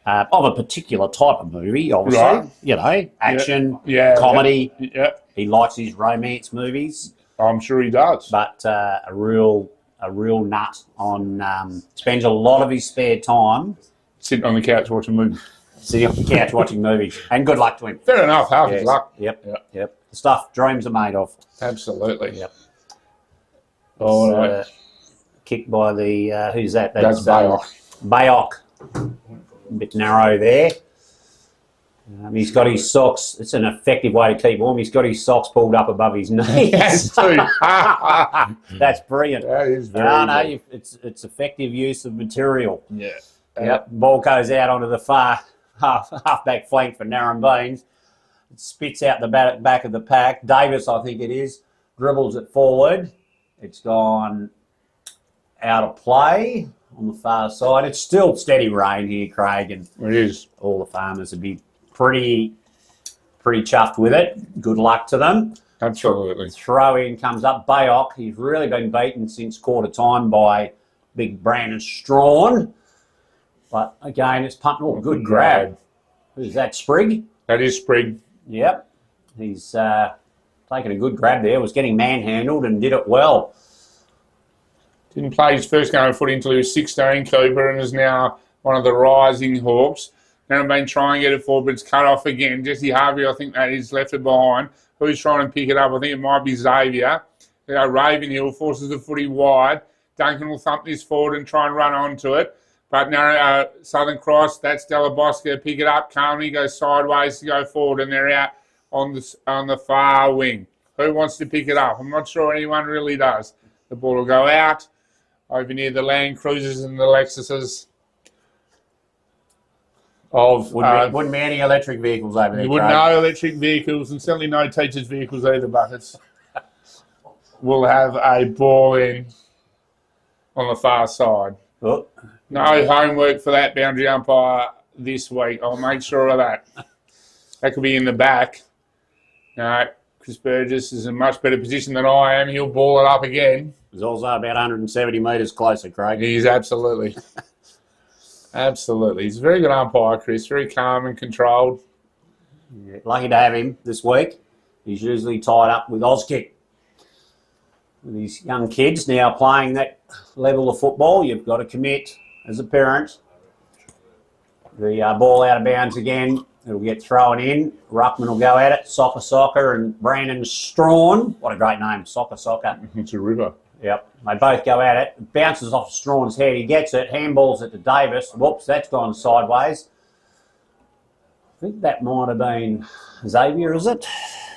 of a particular type of movie, obviously. Right. You know, action, Yeah. comedy. Yeah. He likes his romance movies. I'm sure he does. But a real nut on, spends a lot of his spare time Sitting on the couch watching movies. sitting on the couch watching movies. And good luck to him. Fair enough. Half Yes. his luck. Yep. The stuff dreams are made of. Absolutely. Yep. All right. Kicked by the, who's that? That's Bayok. Bayok. A bit narrow there. He's got his socks. It's an effective way to keep warm. He's got his socks pulled up above his knees. Yes, too. That's brilliant. That is very No, it's effective use of material. Yeah. Yep. Ball goes out onto the far half-back flank for Narembeen. It spits out the back of the pack. Davis, I think it is, dribbles it forward. It's gone out of play on the far side. It's still steady rain here, Craig, and It is. all the farmers would be pretty chuffed with it. Good luck to them. Absolutely. Throw in comes up Bayok. He's really been beaten since quarter time by big Brandon Strawn. But again, it's pumping. Oh, good grab. Who's that, Sprigg? That is Sprigg. Yep. He's taken a good grab there. Was getting manhandled and did it well. Didn't play his first game of footy until he was 16, Cooper, and is now one of the rising Hawks. Now been trying to get it forward, but it's cut off again. Jesse Harvey, I think that is left it behind. Who's trying to pick it up? I think it might be Xavier. Ravenhill forces the footy wide. Duncan will thump this forward and try and run onto it. But now Southern Cross, that's Della Bosca, pick it up calmly, goes sideways to go forward, and they're out on the far wing. Who wants to pick it up? I'm not sure anyone really does. The ball will go out over near the Land Cruisers and the Lexuses. Wouldn't be any electric vehicles over there, You wouldn't Craig. know electric vehicles, and certainly no teachers' vehicles either, Buckets. We'll have a ball in on the far side. Oh, No homework for that boundary umpire this week. I'll make sure of that. That could be in the back. No, Chris Burgess is in a much better position than I am. He'll ball it up again. it's also about 170 metres closer, Craig. He's absolutely. Absolutely. He's a very good umpire, Chris. Very calm and controlled. Yeah, lucky to have him this week. He's usually tied up with Auskick. With these young kids now playing that level of football, you've got to commit as a parent. The ball out of bounds again. It'll get thrown in. Ruckman will go at it. Soccer and Brandon Strawn. What a great name, Soccer. It's a river. Yep. They both go at it. It bounces off Strawn's head. He gets it. Handballs it to Davis. Whoops, that's gone sideways. I think that might have been Xavier, is it?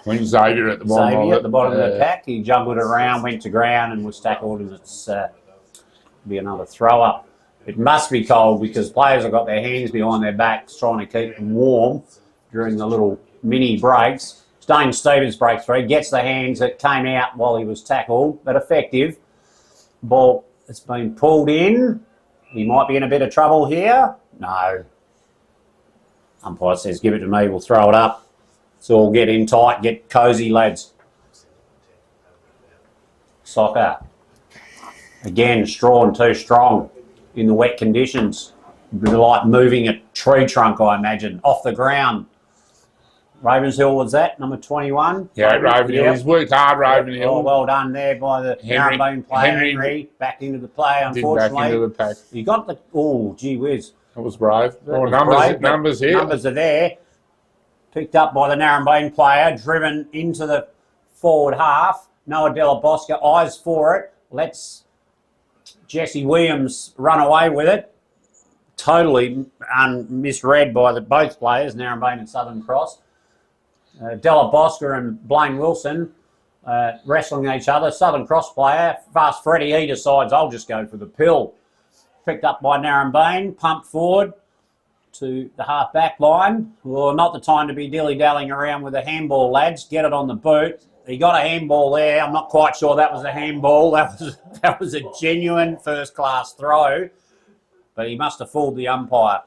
I think Xavier at the bottom Xavier of at the bottom of the pack. He juggled it around, went to ground and was tackled, and it's be another throw up. It must be cold because players have got their hands behind their backs trying to keep them warm during the little mini breaks. Dane Stevens breaks through, gets the hands that came out while he was tackled, but effective. Ball has been pulled in. He might be in a bit of trouble here. No. Umpire says, give it to me, we'll throw it up. So we'll get in tight, get cosy, lads. Soccer. Again, Strawn too strong in the wet conditions. It'd be like moving a tree trunk, I imagine, off the ground. Ravenshill was that, number 21? Yeah, Ravenhill. Yep. He's worked hard, Ravenhill. Oh, well done there by the Narembeen player, Henry. Back into the play, unfortunately. Back into the pack. You got the... Oh, gee whiz. That was brave. That Oh, was numbers, brave, but numbers here. Numbers are there. Picked up by the Narembeen player, driven into the forward half. Noah Della Bosca, eyes for it. Lets Jesse Williams run away with it. Totally misread by both players, Narembeen and Southern Cross. Della Bosca and Blaine Wilson wrestling each other. Southern Cross player, Fast Freddy, he decides, I'll just go for the pill. Picked up by Narembeen, pumped forward to the half-back line. Well, not the time to be dilly-dallying around with a handball, lads. Get it on the boot. He got a handball there. I'm not quite sure that was a handball. That was a genuine first-class throw. But he must have fooled the umpire,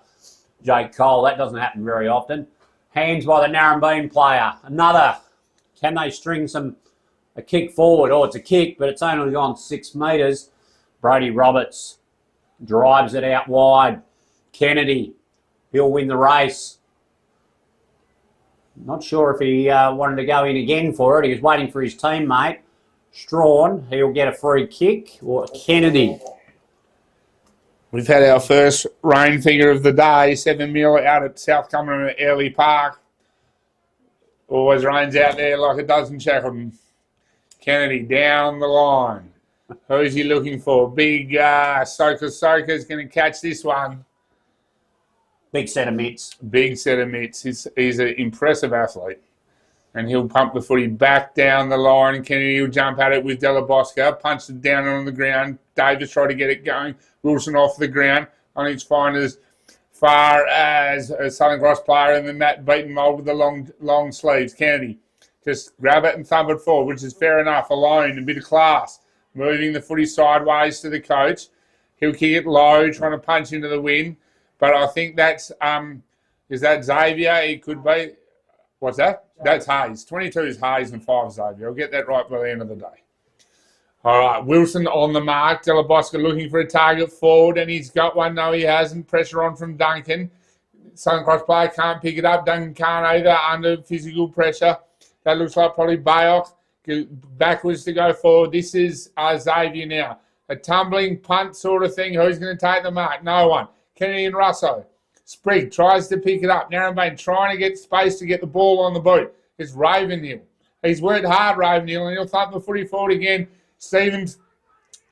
Jake Cole. That doesn't happen very often. Hands by the Narembeen player. Another. Can they string a kick forward? Oh, it's a kick, but it's only gone 6 metres. Brody Roberts drives it out wide. Kennedy, he'll win the race. Not sure if he wanted to go in again for it. He was waiting for his teammate. Strawn, he'll get a free kick. Or Kennedy. We've had our first rain figure of the day, 7 mil out at South Cumberland at Airlie Park. Always rains out there like it does in Shackleton. Kennedy down the line. Who's he looking for? Big Soka's going to catch this one. Big set of mitts. Big set of mitts. He's an impressive athlete. And he'll pump the footy back down the line. And Kennedy will jump at it with Della Bosca. Punch it down on the ground. Davis tried to get it going. Wilson off the ground. Only it's fine as far as a Southern Cross player. And then that beaten mould with the long sleeves. Kennedy just grab it and thump it forward, which is fair enough. Alone, a bit of class. Moving the footy sideways to the coach. He'll kick it low, trying to punch into the wind. But I think that's, is that Xavier? It could be. What's that? That's Hayes. 22 is Hayes and 5 Xavier. I'll get that right by the end of the day. All right, Wilson on the mark. Della Bosca looking for a target forward, and he's got one. No, he hasn't. Pressure on from Duncan. Southern Cross player can't pick it up. Duncan can't either under physical pressure. That looks like probably Bayok. Backwards to go forward. This is Xavier now. A tumbling punt sort of thing. Who's going to take the mark? No one. Kennedy and Russo. Sprigg tries to pick it up. Narembeen trying to get space to get the ball on the boot. It's Ravenhill. He's worked hard, Ravenhill, and he'll thump the footy forward again. Stevens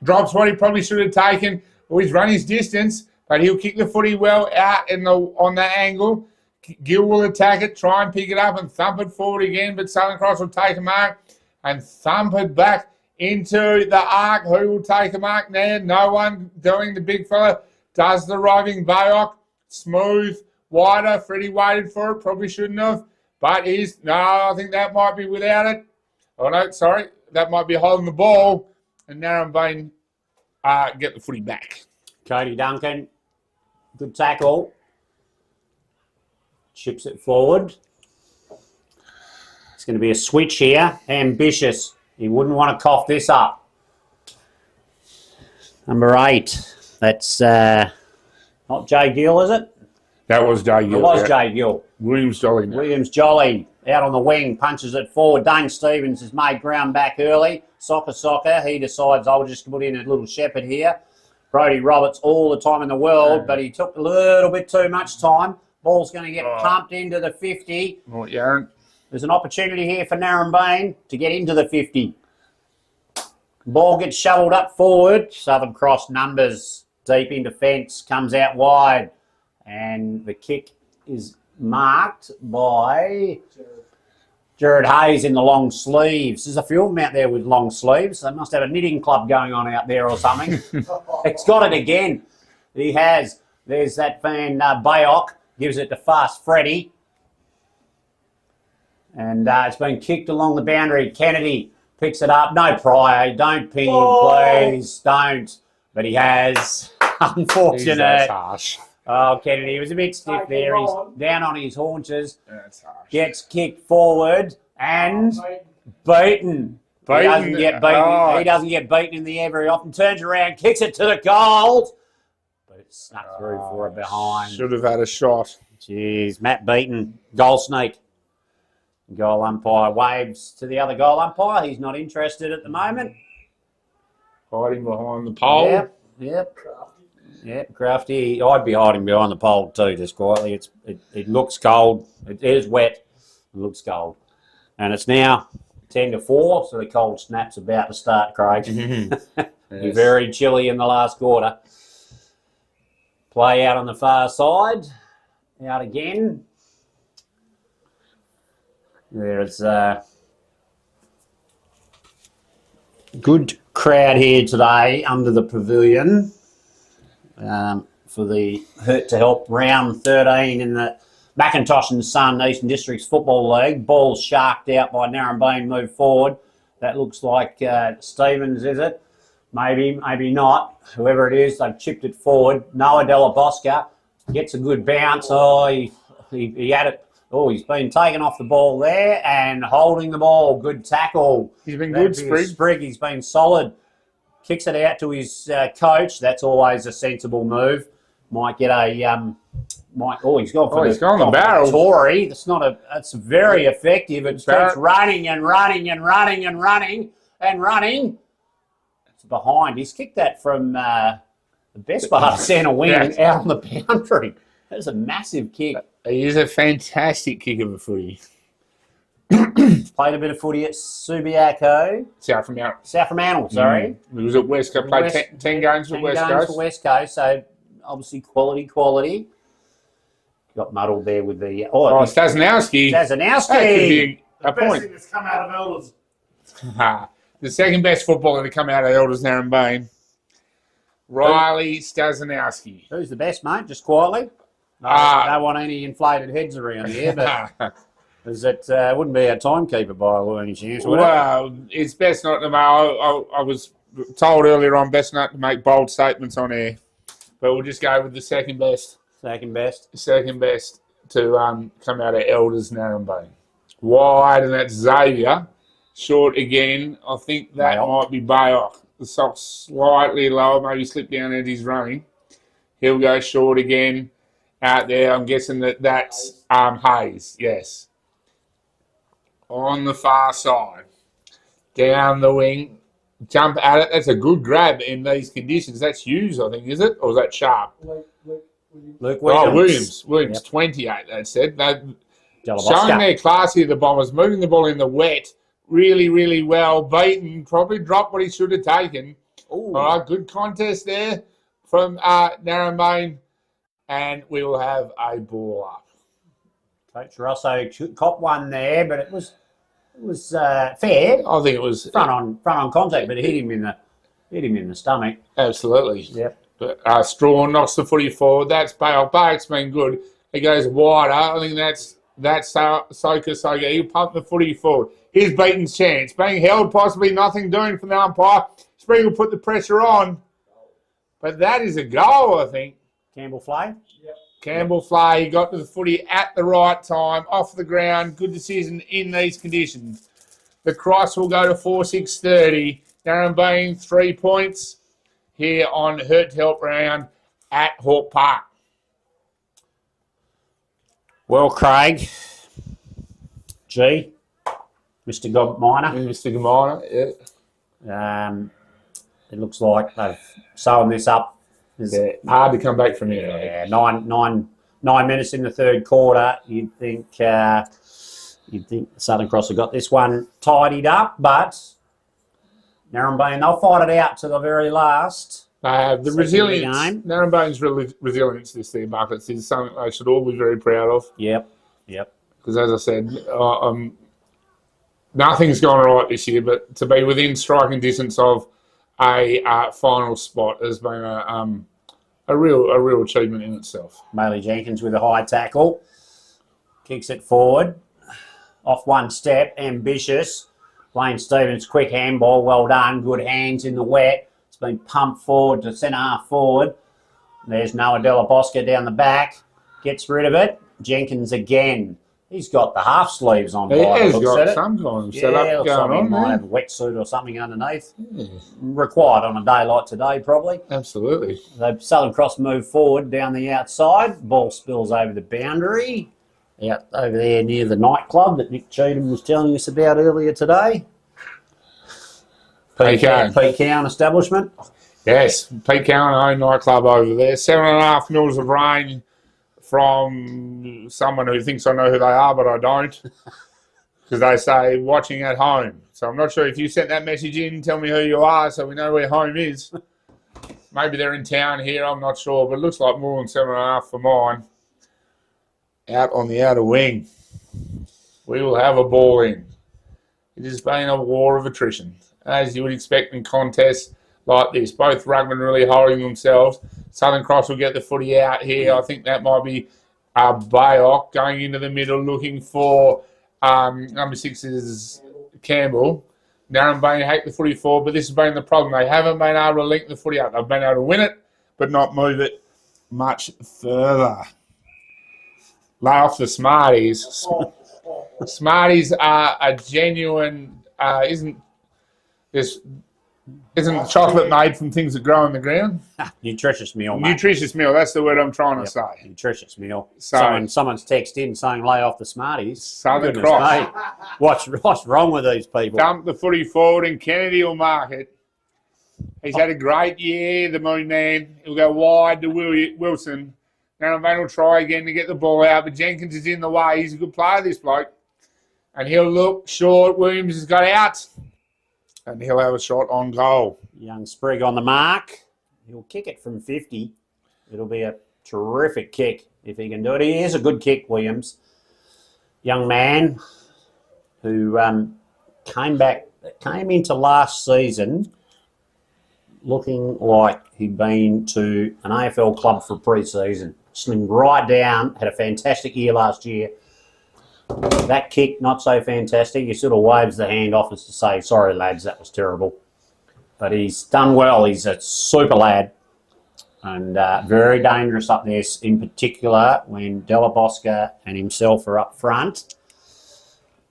drops what he probably should have taken. Well, he's run his distance, but he'll kick the footy well out on the angle. Gill will attack it, try and pick it up and thump it forward again, but Southern Cross will take a mark and thump it back into the arc. Who will take a mark there? No one doing. The big fella does the roving Bayok. Smooth, wider. Freddie waited for it, probably shouldn't have. But no, I think that might be without it. Oh, no, sorry. That might be holding the ball. And Narembeen get the footy back. Cody Duncan, good tackle. Chips it forward. It's going to be a switch here. Ambitious. He wouldn't want to cough this up. Number 8. That's not Jay Gill, is it? That was Jay Gill. It was Jay Gill. Williams Jolly. Now. Williams Jolly out on the wing, punches it forward. Dane Stevens has made ground back early. Soccer. He decides, I'll just put in a little shepherd here. Brodie Roberts all the time in the world, but he took a little bit too much time. Ball's going to get pumped into the 50. Oh, Yaron. There's an opportunity here for Narembeen to get into the 50. Ball gets shoveled up forward. Southern Cross numbers deep into fence, comes out wide. And the kick is marked by Jared Hayes in the long sleeves. There's a few of them out there with long sleeves. They must have a knitting club going on out there or something. It's got it again. He has. There's that fan, Bayok. Gives it to Fast Freddie. And it's been kicked along the boundary. Kennedy picks it up. No Pryor. Don't ping him, please. Don't. But he has. Unfortunate. That's harsh. Oh, Kennedy was a bit stiff there. He's down on his haunches. That's harsh. Gets kicked forward and beaten. He doesn't get beaten. Oh. He doesn't get beaten in the air very often. Turns around, kicks it to the goal. But it snuck through for a behind. Should have had a shot. Jeez, Matt Beaton, goal sneak. Goal umpire waves to the other goal umpire. He's not interested at the moment. Hiding behind the pole. Yep, Crafty. I'd be hiding behind the pole too, just quietly. It looks cold. It is wet. It looks cold. And it's now 10-4, so the cold snap's about to start, Craig. Be very chilly in the last quarter. Play out on the far side. Out again. There's a good crowd here today under the pavilion for the Hurt to Help round 13 in the Macintosh and Son Eastern Districts Football League. Ball's sharked out by Narembeen, move forward. That looks like Stevens, is it? Maybe, maybe not. Whoever it is, they've chipped it forward. Noah Della Bosca gets a good bounce. Oh, he had it. Oh, he's been taken off the ball there and holding the ball. Good tackle. He's been good, Sprigg. He's been solid. Kicks it out to his coach. That's always a sensible move. Might get a he's gone for the barrel. Tory. That's very effective. It starts running and running and running and running and running. It's behind. He's kicked that from the best part of centre wing out on the boundary. That's a massive kick. He is a fantastic kick of a footy. Played a bit of footy at Subiaco. South Fremantle, sorry. He was at West Coast. Played 10 games for West Coast. For West Coast, so obviously quality. Got muddled there with the... Stasinowski. That could be a Best point. thing that's come out of Elders. The second best footballer to come out of Elders, Narembeen. Riley Stasinowski. Who's the best, mate? Just quietly. Don't want any inflated heads around here, but it wouldn't be a timekeeper by any chance, would it? Well, it's best not to make... I was told earlier on best not to make bold statements on air, but we'll just go with the second best. Second best. Second best to come out of Elders, Narembeen. Wide, and that's Xavier. Short again. I think that might be Bayok. The socks slightly lower, maybe slip down as he's running. He'll go short again. Out there, I'm guessing that's Hayes, yes. On the far side. Down the wing. Jump at it. That's a good grab in these conditions. That's Hughes, I think, is it? Or is that Sharp? Luke Williams. Williams, 28, that said. Showing their class here, the Bombers. Moving the ball in the wet. Really, really well. Beaten. Probably dropped what he should have taken. Ooh. All right, good contest there from Narembeen. And we will have a ball up. Coach Rosso caught one there, but it was fair. I think it was Front on contact, but it hit him in the stomach. absolutely. Yep. But Strawn knocks the footy forward. That's Bale. Bale's been good. He goes wider. I think that's Soka. He'll pump the footy forward. Here's Beaton's chance. Being held, possibly nothing doing from the umpire. Spring will put the pressure on. But that is a goal, I think. Campbell Flay. Campbell Flay got to the footy at the right time, off the ground. Good decision in these conditions. The cross will go to 4-6-30. Narembeen 3 points here on Hurt to Help round at Hawke Park. Well, Craig. G. Mr. Miner. Mr. Gaminer, yeah. It looks like they've sewn this up. Yeah, hard to come back from here. Yeah, 9 minutes in the third quarter. You'd think Southern Cross have got this one tidied up, but Narembeen, they'll fight it out to the very last. The resilience, Narembeen's resilience this year, Buckets, is something they should all be very proud of. Yep. Because as I said, nothing's gone right this year, but to be within striking distance of a final spot has been a real achievement in itself. Maley Jenkins with a high tackle. Kicks it forward. Off one step. Ambitious. Wayne Stevens, quick handball. Well done. Good hands in the wet. It's been pumped forward to centre half forward. There's Noah Della Bosca down the back. Gets rid of it. Jenkins again. He's got the half sleeves on. He has got some kind of setup going on. He might have a wetsuit or something underneath. Yeah. Required on a day like today, probably. Absolutely. The Southern Cross move forward down the outside. Ball spills over the boundary. Out over there near the nightclub that Nick Cheatham was telling us about earlier today. Pete Cowan establishment. Yes, Pete Cowan own nightclub over there. 7.5 mils of rain from someone who thinks I know who they are, but I don't. Because they say watching at home. So I'm not sure if you sent that message in, tell me who you are so we know where home is. Maybe they're in town here, I'm not sure, but it looks like more than 7.5 for mine. Out on the outer wing. We will have a ball in. It has been a war of attrition, as you would expect in contests like this. Both ruckmen really holding themselves. Southern Cross will get the footy out here. I think that might be Bayok going into the middle looking for number 6's Campbell. Narembeen hate the footy forward, but this has been the problem. They haven't been able to link the footy up. They've been able to win it, but not move it much further. Lay off the Smarties. Smarties are a genuine, isn't chocolate made from things that grow in the ground? Nutritious meal, mate. Nutritious meal, that's the word I'm trying to say. Nutritious meal. So, someone's texted in saying lay off the Smarties. Southern Cross. Mate, what's wrong with these people? Dump the footy forward and Kennedy will mark it. He's had a great year, the Moon Man. He'll go wide to Wilson. Narembeen will try again to get the ball out, but Jenkins is in the way. He's a good player, this bloke. And he'll look short. Williams has got out. And he'll have a shot on goal. Young Sprigg on the mark. He'll kick it from 50. It'll be a terrific kick if he can do it. He is a good kick, Williams. Young man who came into last season looking like he'd been to an AFL club for pre-season. Slimmed right down, had a fantastic year last year. That kick, not so fantastic. He sort of waves the hand off as to say, sorry, lads, that was terrible. But he's done well. He's a super lad and very dangerous up there, in particular when Della Bosca and himself are up front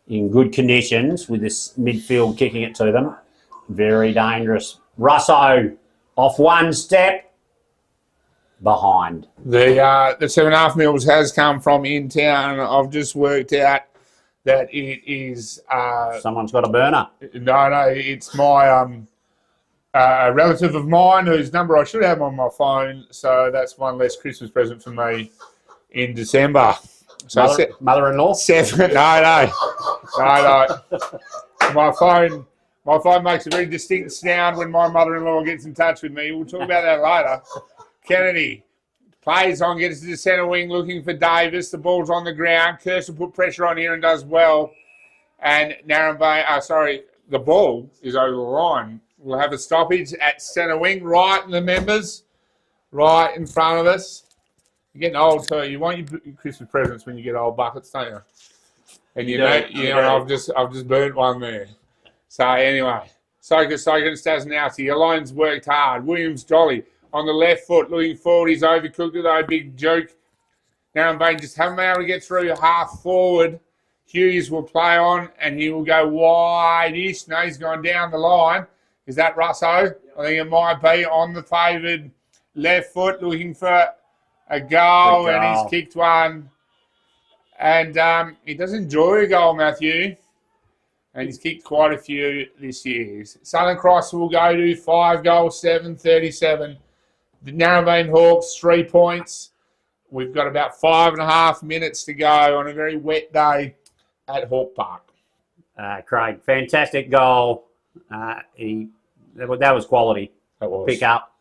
in good conditions with this midfield kicking it to them. Very dangerous. Russo off one step. Behind. The 7.5 mils has come from in town. I've just worked out that it is... someone's got a burner. No, it's my a relative of mine whose number I should have on my phone. So that's one less Christmas present for me in December. So mother-in-law? 7. No. My phone makes a very distinct sound when my mother-in-law gets in touch with me. We'll talk about that later. Kennedy Plays on, gets to the centre wing looking for Davis. The ball's on the ground. Kirsten put pressure on here and does well. And Narembeen, the ball is over the line. We'll have a stoppage at centre wing, right in the members, right in front of us. You're getting old too. You want your Christmas presents when you get old buckets, don't you? And I've just burnt one there. So anyway, Soka and Stasinowski. Your line's worked hard. Williams Jolly on the left foot, looking forward. He's overcooked it though, big joke. Narembeen just haven't been able to get through half forward. Hughes will play on and he will go wide-ish. No, he's gone down the line. Is that Russo? Yep. I think it might be on the favoured left foot, looking for a goal, and he's kicked one. And he does enjoy a goal, Matthew. And he's kicked quite a few this year. Southern Cross will go to 5 goals, 7-37. The Narembeen Hawks, 3 points. We've got about 5.5 minutes to go on a very wet day at Hawke Park. Craig, fantastic goal. That was quality. That was. Pick up,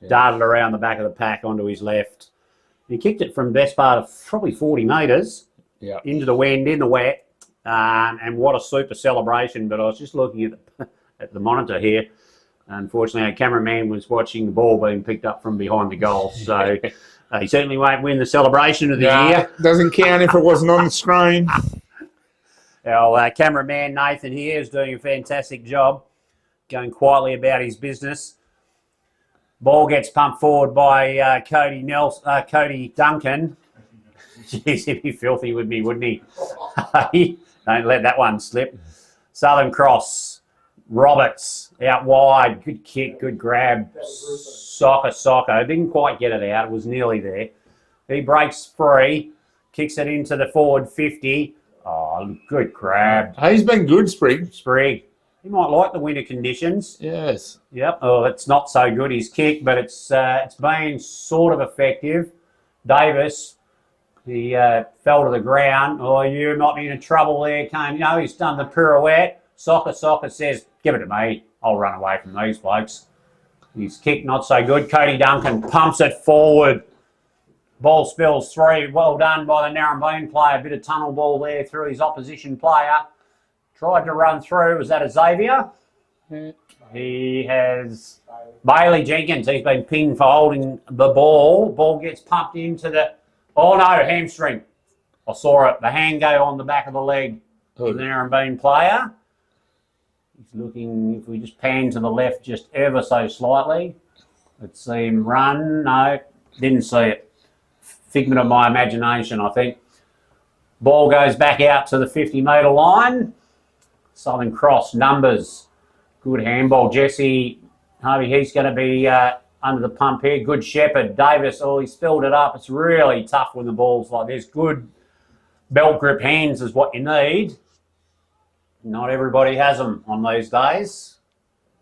darted around the back of the pack onto his left. He kicked it from the best part of probably 40 metres into the wind, in the wet. And what a super celebration. But I was just looking at the monitor here. Unfortunately, our cameraman was watching the ball being picked up from behind the goal. So he certainly won't win the celebration of the year. Doesn't count if it wasn't on the screen. Our cameraman Nathan here is doing a fantastic job, going quietly about his business. Ball gets pumped forward by Cody Duncan. Jeez, he'd be filthy with me, wouldn't he? Don't let that one slip. Southern Cross, Roberts out wide. Good kick, good grab. Soccer. Didn't quite get it out. It was nearly there. He breaks free, kicks it into the forward 50. Oh, good grab. He's been good, Sprigg. He might like the winter conditions. Yes. Yep. Oh, it's not so good, his kick, but it's been sort of effective. Davis, he fell to the ground. Oh, you might be in trouble there, Kane. No, he's done the pirouette. Soccer says, give it to me. I'll run away from these blokes. His kick not so good. Cody Duncan pumps it forward. Ball spills through. Well done by the Narembeen player. A bit of tunnel ball there through his opposition player. Tried to run through. Was that a Xavier? He has Bailey Jenkins. He's been pinned for holding the ball. Ball gets pumped into the... Oh, no, hamstring. I saw it. The hand go on the back of the leg of the Narembeen player. He's looking... If we just pan to the left just ever so slightly. Let's see him run. No, didn't see it. Figment of my imagination, I think. Ball goes back out to the 50-metre line. Southern Cross numbers. Good handball. Jesse, Harvey, he's going to be under the pump here. Good Shepherd. Davis, he spilled it up. It's really tough when the ball's like this. Good belt grip hands is what you need. Not everybody has them on these days.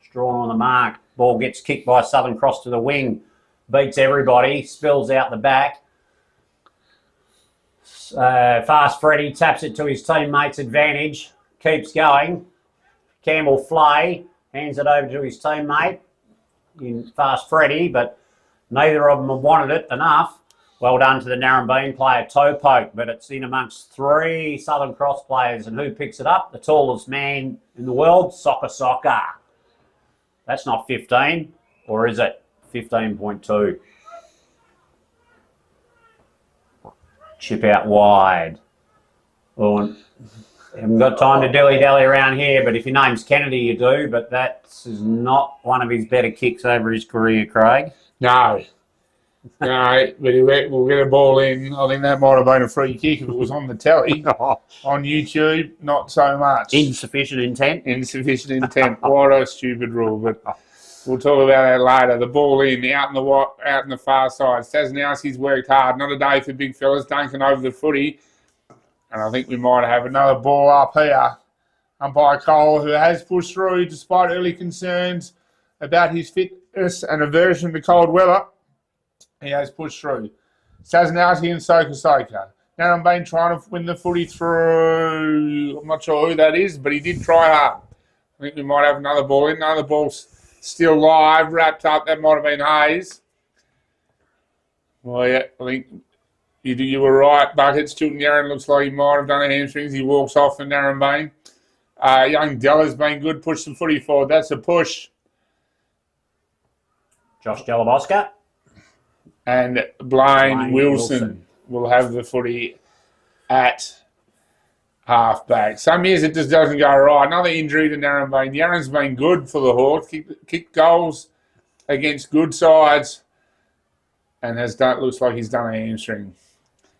Strawn on the mark. Ball gets kicked by Southern Cross to the wing. Beats everybody. Spills out the back. Fast Freddy taps it to his teammates' advantage. Keeps going. Campbell Flay hands it over to his teammate in Fast Freddy, but neither of them have wanted it enough. Well done to the Narembeen player, toe poke, but it's in amongst 3 Southern Cross players, and who picks it up? The tallest man in the world, Soccer. That's not 15, or is it? 15.2. Chip out wide. Well, haven't got time to dilly-dally around here, but if your name's Kennedy, you do, but that is not one of his better kicks over his career, Craig. No, but we'll get a ball in. I think that might have been a free kick if it was on the telly. On YouTube, not so much. Insufficient intent. What a stupid rule, but we'll talk about that later. The ball in, out in the far side. Stasinowski's worked hard. Not a day for big fellas. Duncan over the footy. And I think we might have another ball up here. Umpire Cole, who has pushed through despite early concerns about his fitness and aversion to cold weather. He has pushed through. Stasinowski and Soka. Narembeen trying to win the footy through. I'm not sure who that is, but he did try hard. I think we might have another ball in. Another ball's still live, wrapped up. That might have been Hayes. Well, yeah, I think you were right. Buckets. Chilton Yarran looks like he might have done a hamstrings. He walks off for Narembeen. Young Della's been good. Push the footy forward. That's a push. Josh Delabosca. And Blaine Wilson will have the footy at half-back. Some years it just doesn't go right. Another injury to Narembeen. Yarran's been good for the Hawks. Kicked goals against good sides and looks like he's done a hamstring.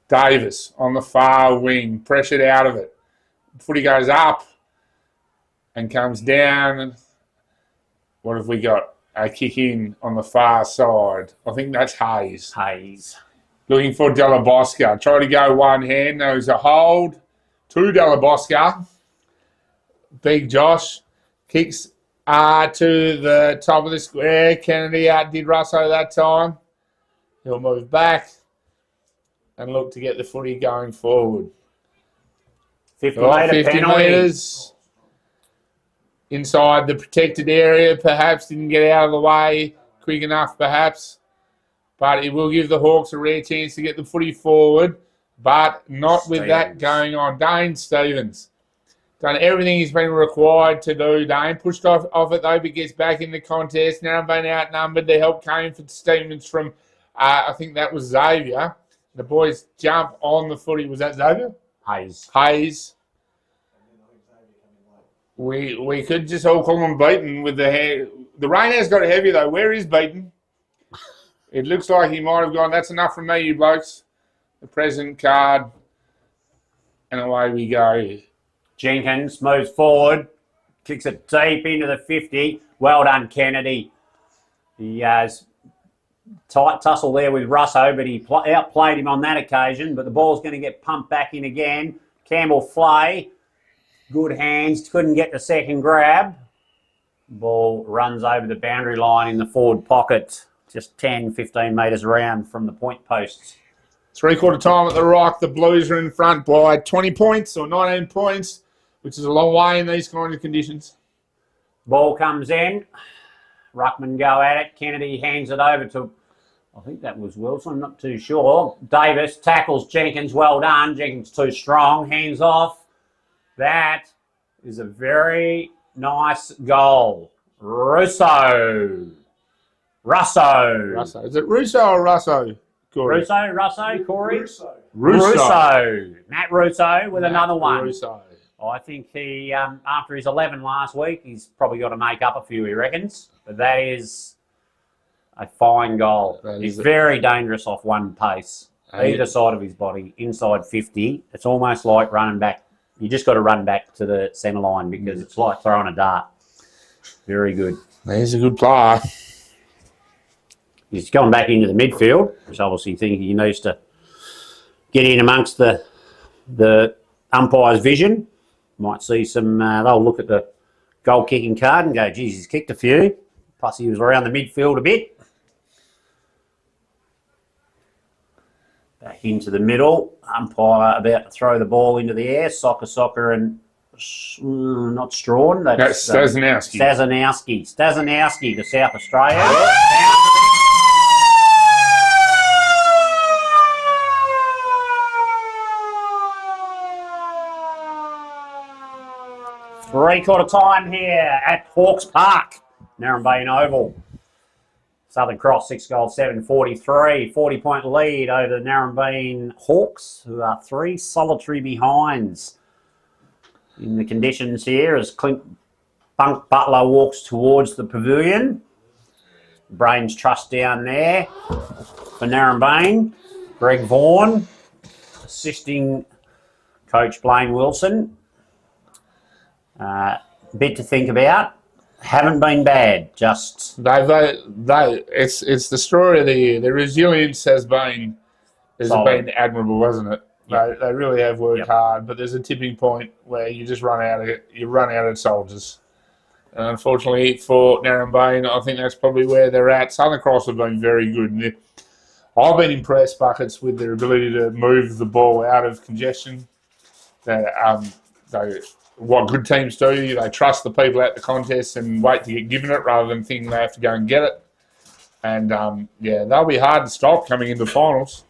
Davis on the far wing, pressured out of it. Footy goes up and comes down. What have we got? A kick in on the far side. I think that's Hayes. Looking for Delabosca. Try to go one hand. There's a hold to Delabosca. Big Josh kicks to the top of the square. Kennedy outdid Russo that time. He'll move back and look to get the footy going forward. 50 metres. Inside the protected area, perhaps didn't get out of the way quick enough, perhaps. But it will give the Hawks a rare chance to get the footy forward, but not with that going on. Dane Stevens done everything he's been required to do. Dane pushed off it though, but gets back in the contest. Narembeen outnumbered. The help came for Stevens from, I think that was Xavier. The boys jump on the footy. Was that Xavier? Hayes. We could just all call him Beaton with the hair. The rain has got heavy though. Where is Beaton? It looks like he might have gone. That's enough from me, you blokes. The present card. And away we go. Jenkins moves forward, kicks it deep into the 50. Well done, Kennedy. He has tight tussle there with Russo, but he outplayed him on that occasion. But the ball's going to get pumped back in again. Campbell Flay. Good hands, couldn't get the second grab. Ball runs over the boundary line in the forward pocket, just 10, 15 metres around from the point posts. 3/4 time at the Rock. The Blues are in front by 20 points or 19 points, which is a long way in these kind of conditions. Ball comes in. Ruckman go at it. Kennedy hands it over to, I think that was Wilson, I'm not too sure. Davis tackles Jenkins, well done. Jenkins too strong, hands off. That is a very nice goal. Russo. Is it Russo or Russo? Corey? Russo, Corey? Russo. Matt Russo with another one. Russo. I think he, after his 11 last week, he's probably got to make up a few, he reckons. But that is a fine goal. He's very dangerous off one pace. Either side of his body, inside 50. It's almost like running back. You just got to run back to the centre line because it's like throwing a dart. Very good. He's a good player. He's gone back into the midfield, which obviously thinking he needs to get in amongst the umpire's vision. Might see some, they'll look at the goal kicking card and go, geez, he's kicked a few. Plus he was around the midfield a bit. Back into the middle. Umpire about to throw the ball into the air. Soccer and not Strawn. That's Stasnowski. Stasnowski to South Australia. Three-quarter time here at Hawks Park, Narembeen Oval. Southern Cross 6 goals 7-43, 40-point lead over the Narembeen Hawks, who are 3 solitary behinds. In the conditions here, as Clint Bunk Butler walks towards the pavilion. Brains Trust down there for Narembeen. Greg Vaughan assisting Coach Blaine Wilson. Bit to think about. Haven't been bad. Just it's the story of the year. The resilience has been admirable, hasn't it? Yep. They really have worked hard, but there's a tipping point where you just run out of it. You run out of soldiers. And unfortunately for Narembeen, I think that's probably where they're at. Southern Cross have been very good. I've been impressed, Buckets, with their ability to move the ball out of congestion. What good teams do, they trust the people at the contest and wait to get given it rather than thinking they have to go and get it. And yeah, they'll be hard to stop coming into finals.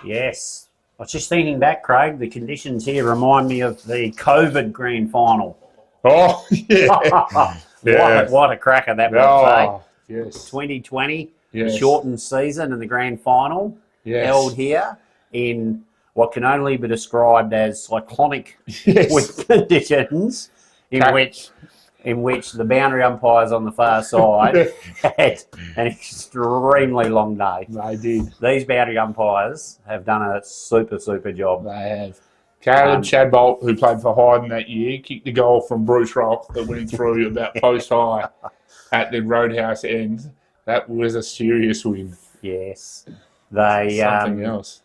Yes. I was just thinking back, Craig, the conditions here remind me of the COVID grand final. Oh, yeah. Yeah. What a cracker that was, eh? Yes. 2020, Yes. the shortened season and the grand final Yes. held here in what can only be described as cyclonic Yes. with conditions in which the boundary umpires on the far side had an extremely long day. They did. These boundary umpires have done a super job. They have. Caleb Shadbolt, who played for Hyden that year, kicked the goal from Bruce Rock that went through about post high at the Roadhouse end. That was a serious win. Yes. They Something else.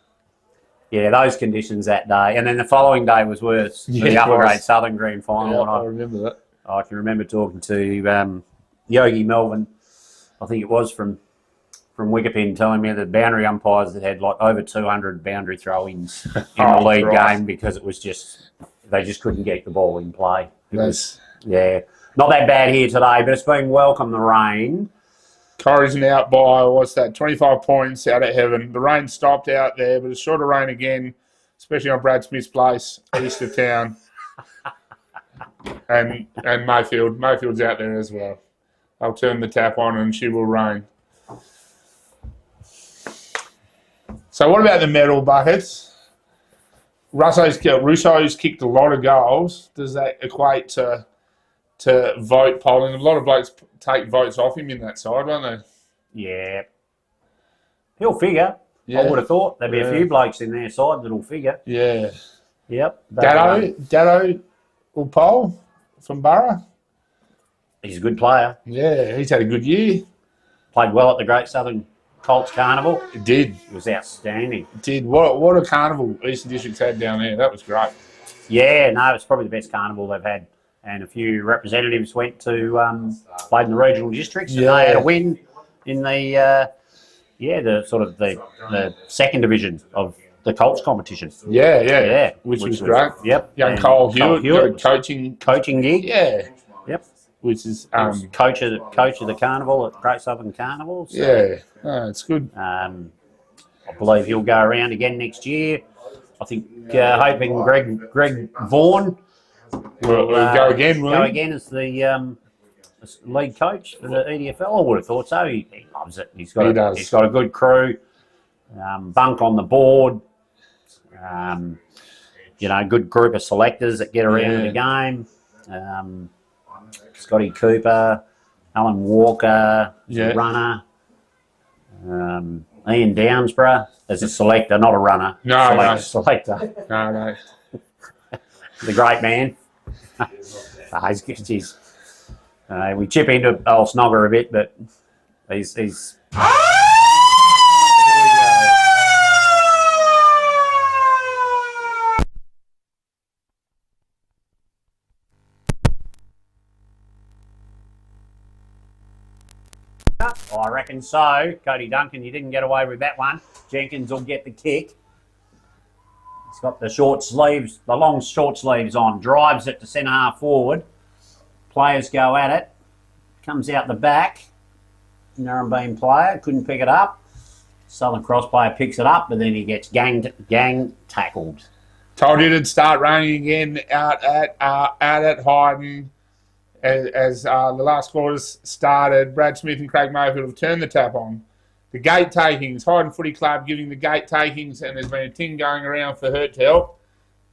Yeah, those conditions that day. And then the following day was worse. Yeah, the it upper was. grade Southern Grand Final. Yeah, And I remember that. I can remember talking to Yogi Melvin, I think it was from Wickepin, telling me that boundary umpires that had like over 200 boundary throw-ins in the league right. game because it was they just couldn't get the ball in play. That's Not that bad here today, but it's been welcome, the rain. Corrie's out by, what's that, 25 points out at heaven. The rain stopped out there, but it's sure to rain again, especially on Brad Smith's place, east of town. And Mayfield. Mayfield's out there as well. I'll turn the tap on and she will rain. So what about the medal buckets? Russo's kicked a lot of goals. Does that equate to vote polling? A lot of blokes take votes off him in that side, won't they? Yeah. He'll figure. Yeah. I would have thought there'd be a few blokes in their side that'll figure. Yeah. Yep. Dado will poll from Borough. He's a good player. Yeah, he's had a good year. Played well at the Great Southern Colts Carnival. It did. It was outstanding. It did. What a carnival Eastern District's had down there. That was great. Yeah, no, it's probably the best carnival they've had. And a few representatives went to played in the regional districts, and they had a win in the the second division of the Colts competition. Yeah. Which was great. Yep. Young And Cole Hewitt got a Hewitt, coaching gig. Yeah. Yep. Which is Coach of the carnival at Great Southern Carnival. So, yeah. Oh, it's good. I believe he'll go around again next year. I think hoping Greg Vaughan We'll go again, will go he? again as the lead coach for the EDFL. I would have thought so. He loves it. He's got a good crew. Bunk on the board. Good group of selectors that get around the game. Scotty Cooper, Alan Walker, runner. Ian Downsborough as a selector, not a runner. Selector. No. The great man. We chip into old Snogger a bit, but he's I reckon so. Cody Duncan, you didn't get away with that one. Jenkins will get the kick. He's got the long short sleeves on. Drives it to centre half forward. Players go at it. Comes out the back. Narembeen player couldn't pick it up. Southern Cross player picks it up, but then he gets gang tackled. Told you it'd start raining again out at Hyden as the last quarters started. Brad Smith and Craig Mayfield have turned the tap on. The gate takings, Hyden Footy Club giving the gate takings, and there's been a thing going around for Hurt to Help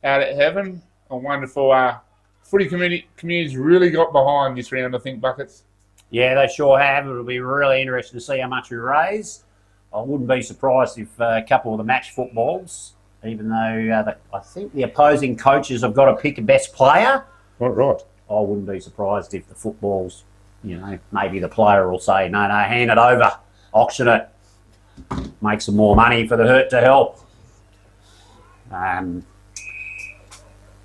out at Heaven. A wonderful footy community's really got behind this round, I think, Buckets. Yeah, they sure have. It'll be really interesting to see how much we raise. I wouldn't be surprised if a couple of the match footballs, even though I think the opposing coaches have got to pick a best player. Right. I wouldn't be surprised if the footballs, maybe the player will say, no, hand it over, auction it, make some more money for the Hurt to Help.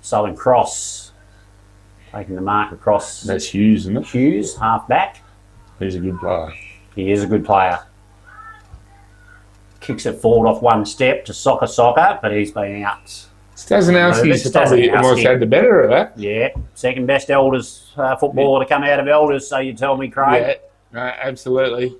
Southern Cross taking the mark across. That's Hughes, isn't it? Hughes, half back. He's a good player. He is a good player. Kicks it forward off one step to Soccer, but he's been out. Stasinowski's probably almost had the better of that. Yeah, second best Elders footballer to come out of Elders, so you tell me, Craig. Yeah, no, absolutely.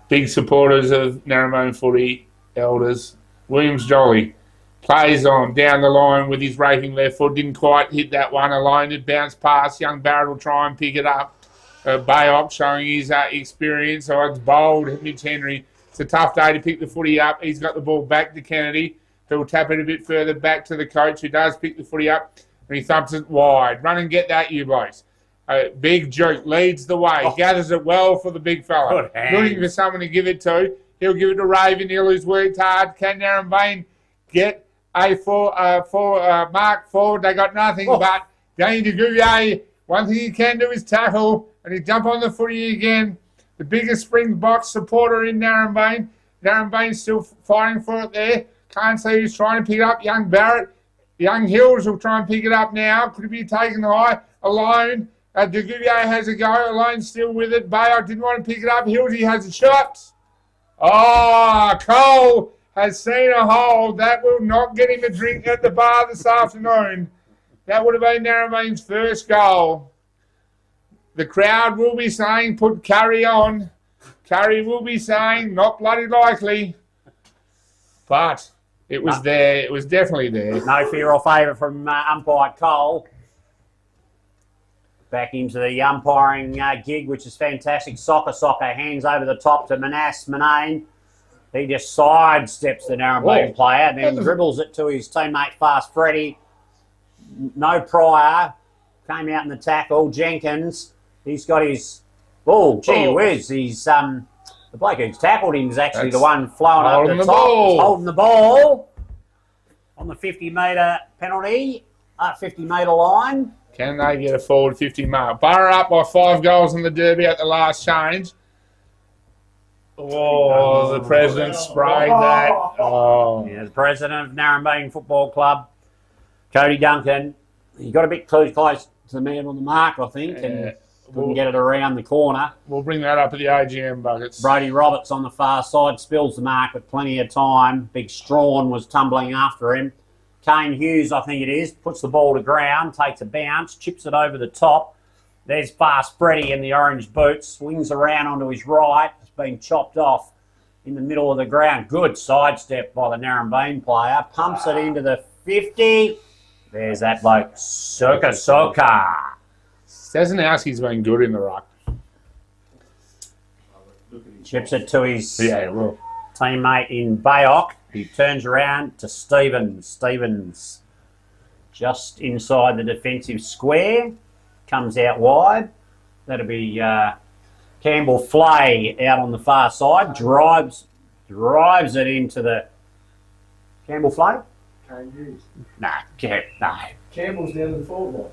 big supporters of Narembeen footy, elders. Williams Jolly plays on down the line with his raking left foot. Didn't quite hit that one alone. It bounced past. Young Barrett will try and pick it up. Bayok showing his experience. So it's bold, Mitch Henry. It's a tough day to pick the footy up. He's got the ball back to Kennedy. He'll tap it a bit further back to the coach, who does pick the footy up, and he thumps it wide. Run and get that, you boys. Big Duke leads the way. Gathers it well for the big fella. Looking for someone to give it to. He'll give it to Raven. Who's worked hard. Can Narembeen get a mark forward? They got nothing but Dane de Gouvier. One thing he can do is tackle, and he jump on the footy again. The biggest Springboks supporter in Narembeen. Narembeen still fighting for it there. Can't see who's trying to pick it up. Young Barrett. Young Hills will try and pick it up now. Could it be taken high? Alone. De Gouvier has a go. Alone still with it. Bayard didn't want to pick it up. Hilsey has a shot. Oh, Cole has seen a hole. That will not get him a drink at the bar this afternoon. That would have been Narembeen's first goal. The crowd will be saying, put Curry on. Curry will be saying, not bloody likely. But it was there. It was definitely there. No fear or favour from umpire Cole. Back into the umpiring gig, which is fantastic. Soccer hands over the top to Manane. He just sidesteps the Narembeen player and then dribbles it to his teammate Fast Freddy. No prior. Came out in the tackle. Jenkins. He's got his... Oh, gee whiz. He's... the bloke who's tackled him is actually the one flowing up the top. He's holding the ball on the 50-metre penalty. 50-metre line. Can they get a forward 50 mark? Borough up by 5 goals in the derby at the last change. Oh, the president sprayed that. Oh. Yeah, the president of Narembeen Football Club, Cody Duncan, he got a bit too close to the man on the mark, I think, and couldn't get it around the corner. We'll bring that up at the AGM buckets. Brody Roberts on the far side spills the mark with plenty of time. Big Strawn was tumbling after him. Kane Hughes, I think it is, puts the ball to ground, takes a bounce, chips it over the top. There's Fast Freddy in the orange boots, swings around onto his right. It's been chopped off in the middle of the ground. Good sidestep by the Narembeen player. Pumps it into the 50. There's that bloke, Soka. Sazanowski's been good in the ruck. Chips it to his teammate in Bayok. He turns around to Stevens. Stevens just inside the defensive square. Comes out wide. That'll be Campbell Flay out on the far side. Drives it into the... Campbell Flay? Kane Hughes. No. Campbell's down to the forward line.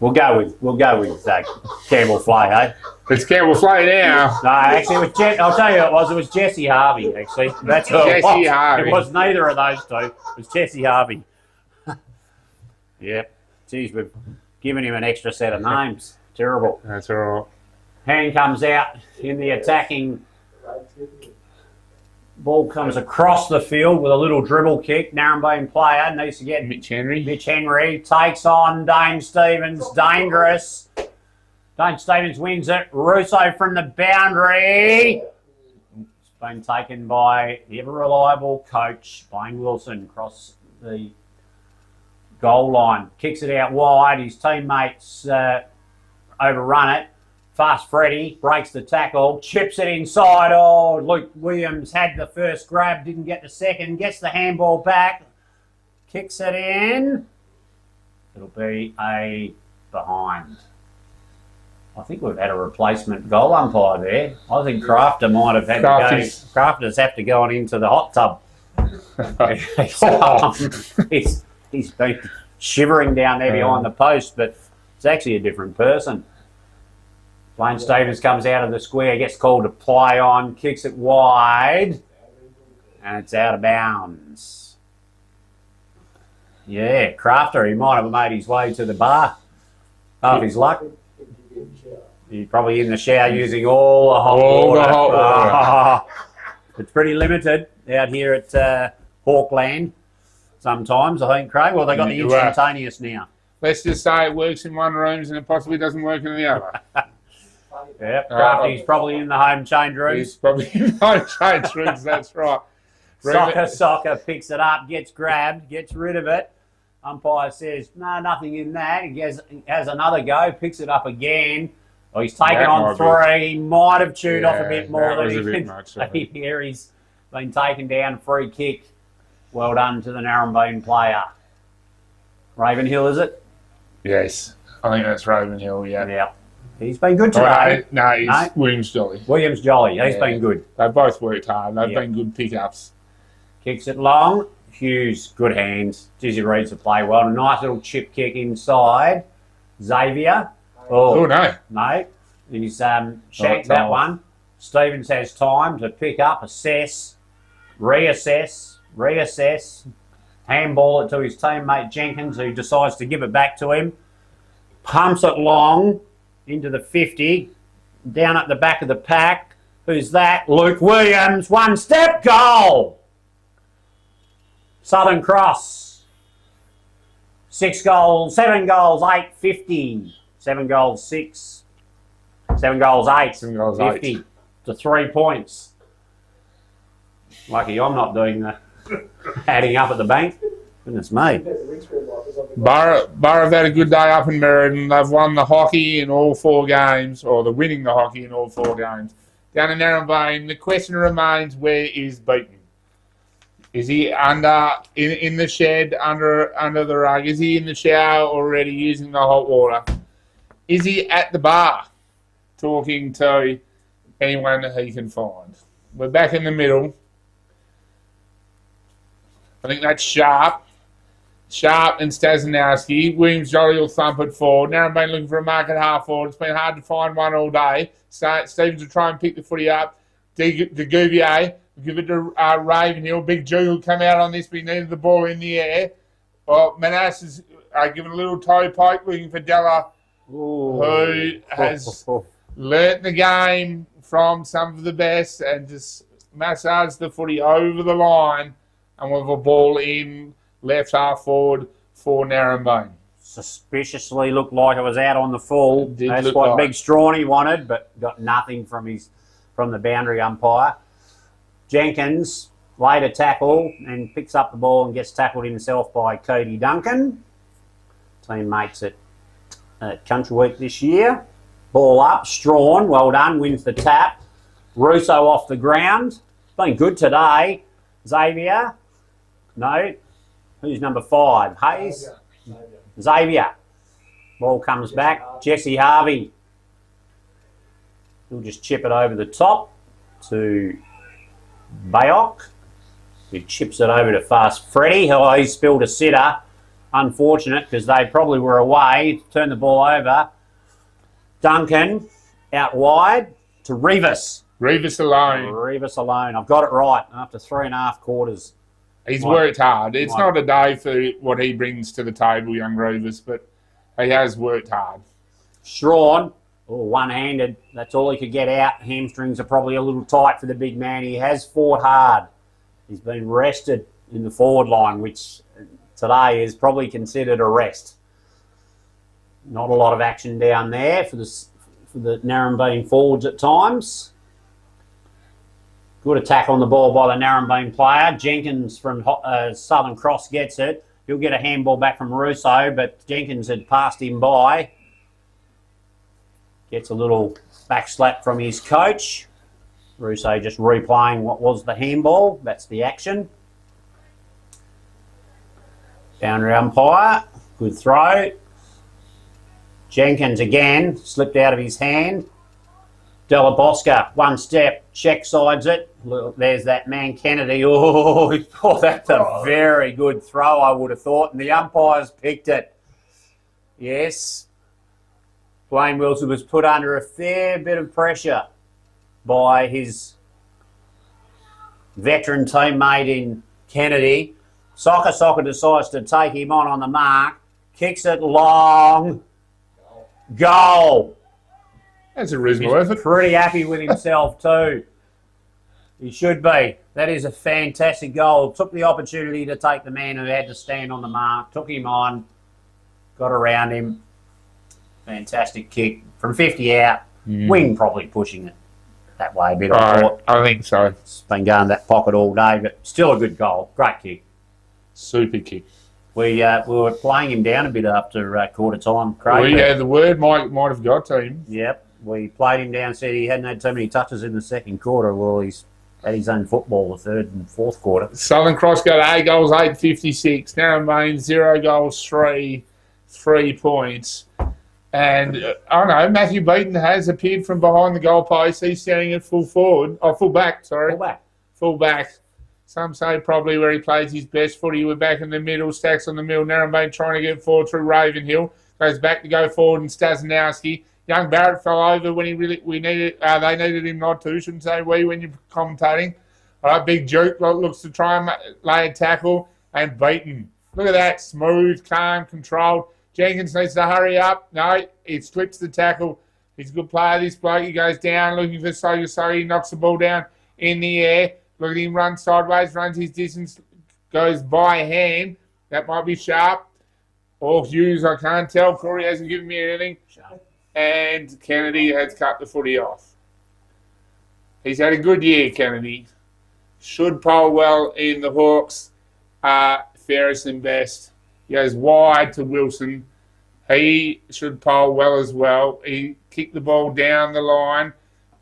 We'll go with Campbell Flay, eh? It's Campbell Flay now. No, actually, I'll tell you what it was Jesse Harvey, actually. That's who it was. Jesse Harvey. It was neither of those two. It was Jesse Harvey. Yep. Geez, we've given him an extra set of names. Terrible. That's all right. Hand comes out in the attacking. Ball comes across the field with a little dribble kick. Narembeen player needs to get... Mitch Henry. Mitch Henry takes on Dane Stevens. Dangerous. Dane Stevens wins it. Russo from the boundary. It's been taken by the ever-reliable coach, Blaine Wilson, across the goal line. Kicks it out wide. His teammates overrun it. Fast Freddy breaks the tackle, chips it inside. Oh, Luke Williams had the first grab, didn't get the second, gets the handball back, kicks it in. It'll be a behind. I think we've had a replacement goal umpire there. I think Crafter might have had to go. Crafter's have to go on into the hot tub. He's been shivering down there behind the post, but it's actually a different person. Blaine Stevens comes out of the square, gets called to play on, kicks it wide, and it's out of bounds. Yeah, Crafter, he might have made his way to the bar. Half his luck. He's probably in the shower using all the hot water. It's pretty limited out here at Hawkland sometimes, I think, Craig. Well, they got the instantaneous now. Let's just say it works in one room and it possibly doesn't work in the other. Yep, Crafty's probably in the home change rooms. He's probably in no change rooms, that's right. Soccer picks it up, gets grabbed, gets rid of it. Umpire says, no, nothing in that. He has another go, picks it up again. Well, he's taken on three. He might have chewed off a bit more than he bit much, here. He's been taken down, free kick. Well done to the Narembeen player. Ravenhill, is it? Yes, I think that's Ravenhill, yeah. Yeah. He's been good today. No, it's Williams Jolly. Williams Jolly. He's been good. They've both worked hard. They've been good pickups. Kicks it long. Hughes, good hands. Dizzy reads the play well. A nice little chip kick inside. Xavier. Oh, no. No. He's shanked that one. Stevens has time to pick up, assess, reassess, handball it to his teammate Jenkins, who decides to give it back to him. Pumps it long into the 50. Down at the back of the pack. Who's that? Luke Williams. One step goal. Southern Cross. 7 goals, 850. 7 goals, 6. 7 goals, 8. 7 goals, 50 8. To 3 points. Lucky I'm not doing the adding up at the bank. Goodness me. Borough have had a good day up in Meriden. They've won the hockey in all 4 games, or they're winning the hockey in all 4 games. Down in Narembeen, the question remains, where is Beaton? Is he in the shed under the rug? Is he in the shower already using the hot water? Is he at the bar talking to anyone that he can find? We're back in the middle. I think that's Sharp and Stasinowski. Williams Jolly will thump it forward. Narembeen looking for a mark at half forward. It's been hard to find one all day. Stevens will try and pick the footy up. De Gouvier will give it to Ravenhill. Big Jew will come out on this, but he needed the ball in the air. Well, Manas is giving a little toe poke, looking for Della, who has learnt the game from some of the best and just massaged the footy over the line. And with a ball in left half forward for Narembeen. Suspiciously looked like it was out on the full. That's what Big Strawny wanted, but got nothing from the boundary umpire. Jenkins laid a tackle and picks up the ball and gets tackled himself by Cody Duncan. Teammates at Country Week this year. Ball up, Strawn, well done, wins the tap. Russo off the ground. Been good today. Xavier. No. Who's number 5? Hayes? Xavier. Ball comes back. Jesse Harvey. He'll just chip it over the top to Bayok, who chips it over to Fast Freddy. Oh, he spilled a sitter. Unfortunate, because they probably were away. Turn the ball over. Duncan out wide to Rivas. Rivas alone. I've got it right after 3.5 quarters. He's worked hard. It's not a day for what he brings to the table, young Rivas, but he has worked hard. Strawn, one-handed. That's all he could get out. Hamstrings are probably a little tight for the big man. He has fought hard. He's been rested in the forward line, which today is probably considered a rest. Not a lot of action down there for the Narembeen forwards at times. Good attack on the ball by the Narembeen player. Jenkins from Southern Cross gets it. He'll get a handball back from Russo, but Jenkins had passed him by. Gets a little back slap from his coach. Russo just replaying what was the handball. That's the action. Boundary umpire. Good throw. Jenkins again. Slipped out of his hand. Della Bosca, one step, check sides it. There's that man Kennedy. Oh, that's a very good throw, I would have thought. And the umpires picked it. Yes. Blaine Wilson was put under a fair bit of pressure by his veteran teammate in Kennedy. Soccer decides to take him on the mark. Kicks it long. Goal. That's a reasonable effort. Pretty happy with himself too. He should be. That is a fantastic goal. Took the opportunity to take the man who had to stand on the mark. Took him on. Got around him. Fantastic kick. From 50 out. Wing probably pushing it that way a bit. I thought. I think so. It's been going that pocket all day, but still a good goal. Great kick. Super kick. We were playing him down a bit after quarter time, Craig. Well, yeah, the word might have got to him. Yep. We played him down, said he hadn't had too many touches in the second quarter. Well, he's had his own football the third and fourth quarter. Southern Cross got 8 goals, 8.56. Narembeen 0 goals, 3 points. And I don't know, Matthew Beaton has appeared from behind the goalpost. He's standing at full back. Full back. Some say probably where he plays his best footy. We're back in the middle, Stacks on the middle. Narembeen trying to get forward through Ravenhill. Goes back to go forward and Stasinowski. Young Barrett fell over when they needed him not to. Shouldn't say we when you're commentating. All right, Big Duke looks to try and lay a tackle and Beaton. Look at that, smooth, calm, controlled. Jenkins needs to hurry up. No, he slips the tackle. He's a good player, this bloke. He goes down looking for Soga. He knocks the ball down in the air. Look at him run sideways, runs his distance, goes by hand. That might be sharp. Or Hughes, I can't tell. Corey hasn't given me anything. Sharp. And Kennedy has cut the footy off. He's had a good year, Kennedy. Should poll well in the Hawks. Fairest and best. He goes wide to Wilson. He should poll well as well. He kicked the ball down the line.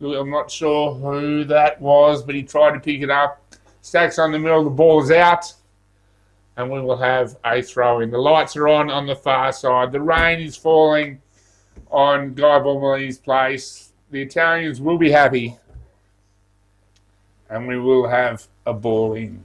I'm not sure who that was, but he tried to pick it up. Stacks on the middle. The ball is out. And we will have a throw in. The lights are on the far side. The rain is falling on Guy Bulmalley's place. The Italians will be happy. And we will have a ball in.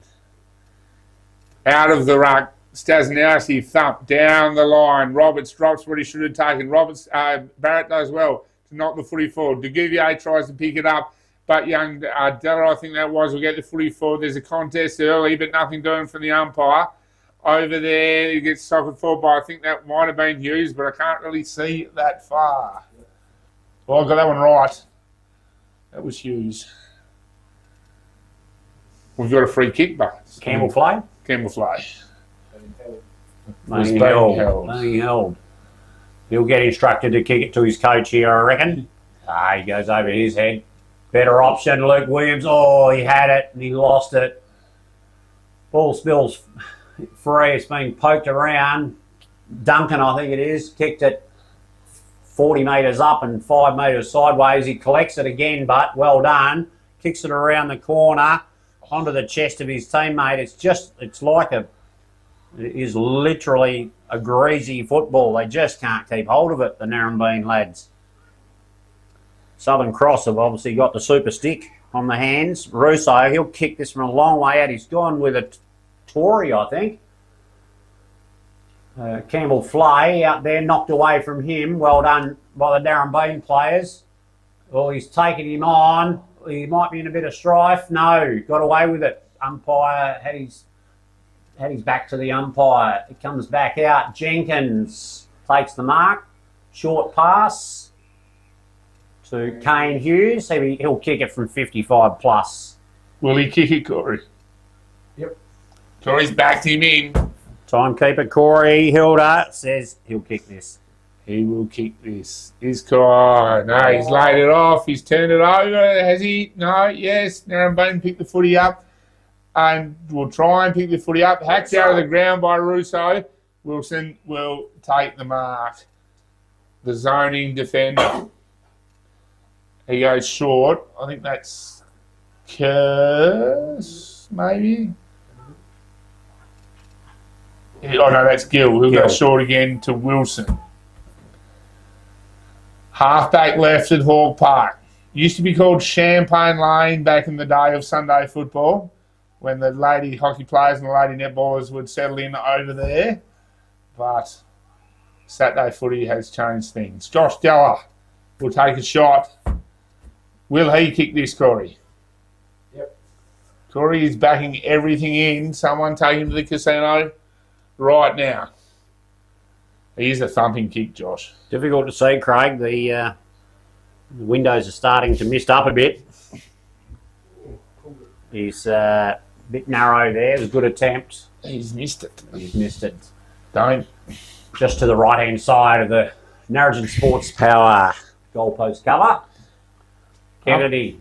Out of the ruck. Stasinowski thump down the line. Roberts drops what he should have taken. Barrett does well to knock the footy forward. Duguvier tries to pick it up, but young Della, I think that was, will get the footy forward. There's a contest early, but nothing doing from the umpire. Over there, he gets socketed forward by, I think that might have been Hughes, but I can't really see that far. Well, I got that one right. That was Hughes. We've got a free kick, but Campbell Flay? Campbell Flay. Being held. He'll get instructed to kick it to his coach here, I reckon. He goes over his head. Better option, Luke Williams. Oh, he had it and he lost it. Ball spills free. It's been poked around. Duncan, I think it is, kicked it 40 metres up and 5 metres sideways. He collects it again, but well done. Kicks it around the corner onto the chest of his teammate. It is literally a greasy football. They just can't keep hold of it, the Narembeen lads. Southern Cross have obviously got the super stick on the hands. Russo, he'll kick this from a long way out. He's gone with a Tory, I think. Campbell Flay out there, knocked away from him. Well done by the Narembeen players. Well, he's taken him on. He might be in a bit of strife. No, got away with it. Umpire had his back to the umpire. It comes back out. Jenkins takes the mark. Short pass to Kane Hughes. He'll kick it from 55 plus. Will he kick it, Corey? Yep. Corey's backed him in. Timekeeper Corey Hilda says he'll kick this. He will kick this. He's laid it off. He's turned it over. Has he? No, yes. Narembeen picked the footy up. And will try and pick the footy up. Hacked out of the ground by Russo. Wilson will take the mark. The zoning defender. He goes short. I think that's Curse, maybe. Oh, no, that's Gill. He'll go short again to Wilson. Halfback left at Hawke Park. Used to be called Champagne Lane back in the day of Sunday football, when the lady hockey players and the lady netballers would settle in over there. But Saturday footy has changed things. Josh Della will take a shot. Will he kick this, Corey? Yep. Corey is backing everything in. Someone take him to the casino right now. He is a thumping kick, Josh. Difficult to see, Craig. The windows are starting to mist up a bit. He's a bit narrow there. It was a good attempt. He's missed it. He's missed it. Don't. Just to the right-hand side of the Narrabeen Sports Power goalpost cover. Kennedy,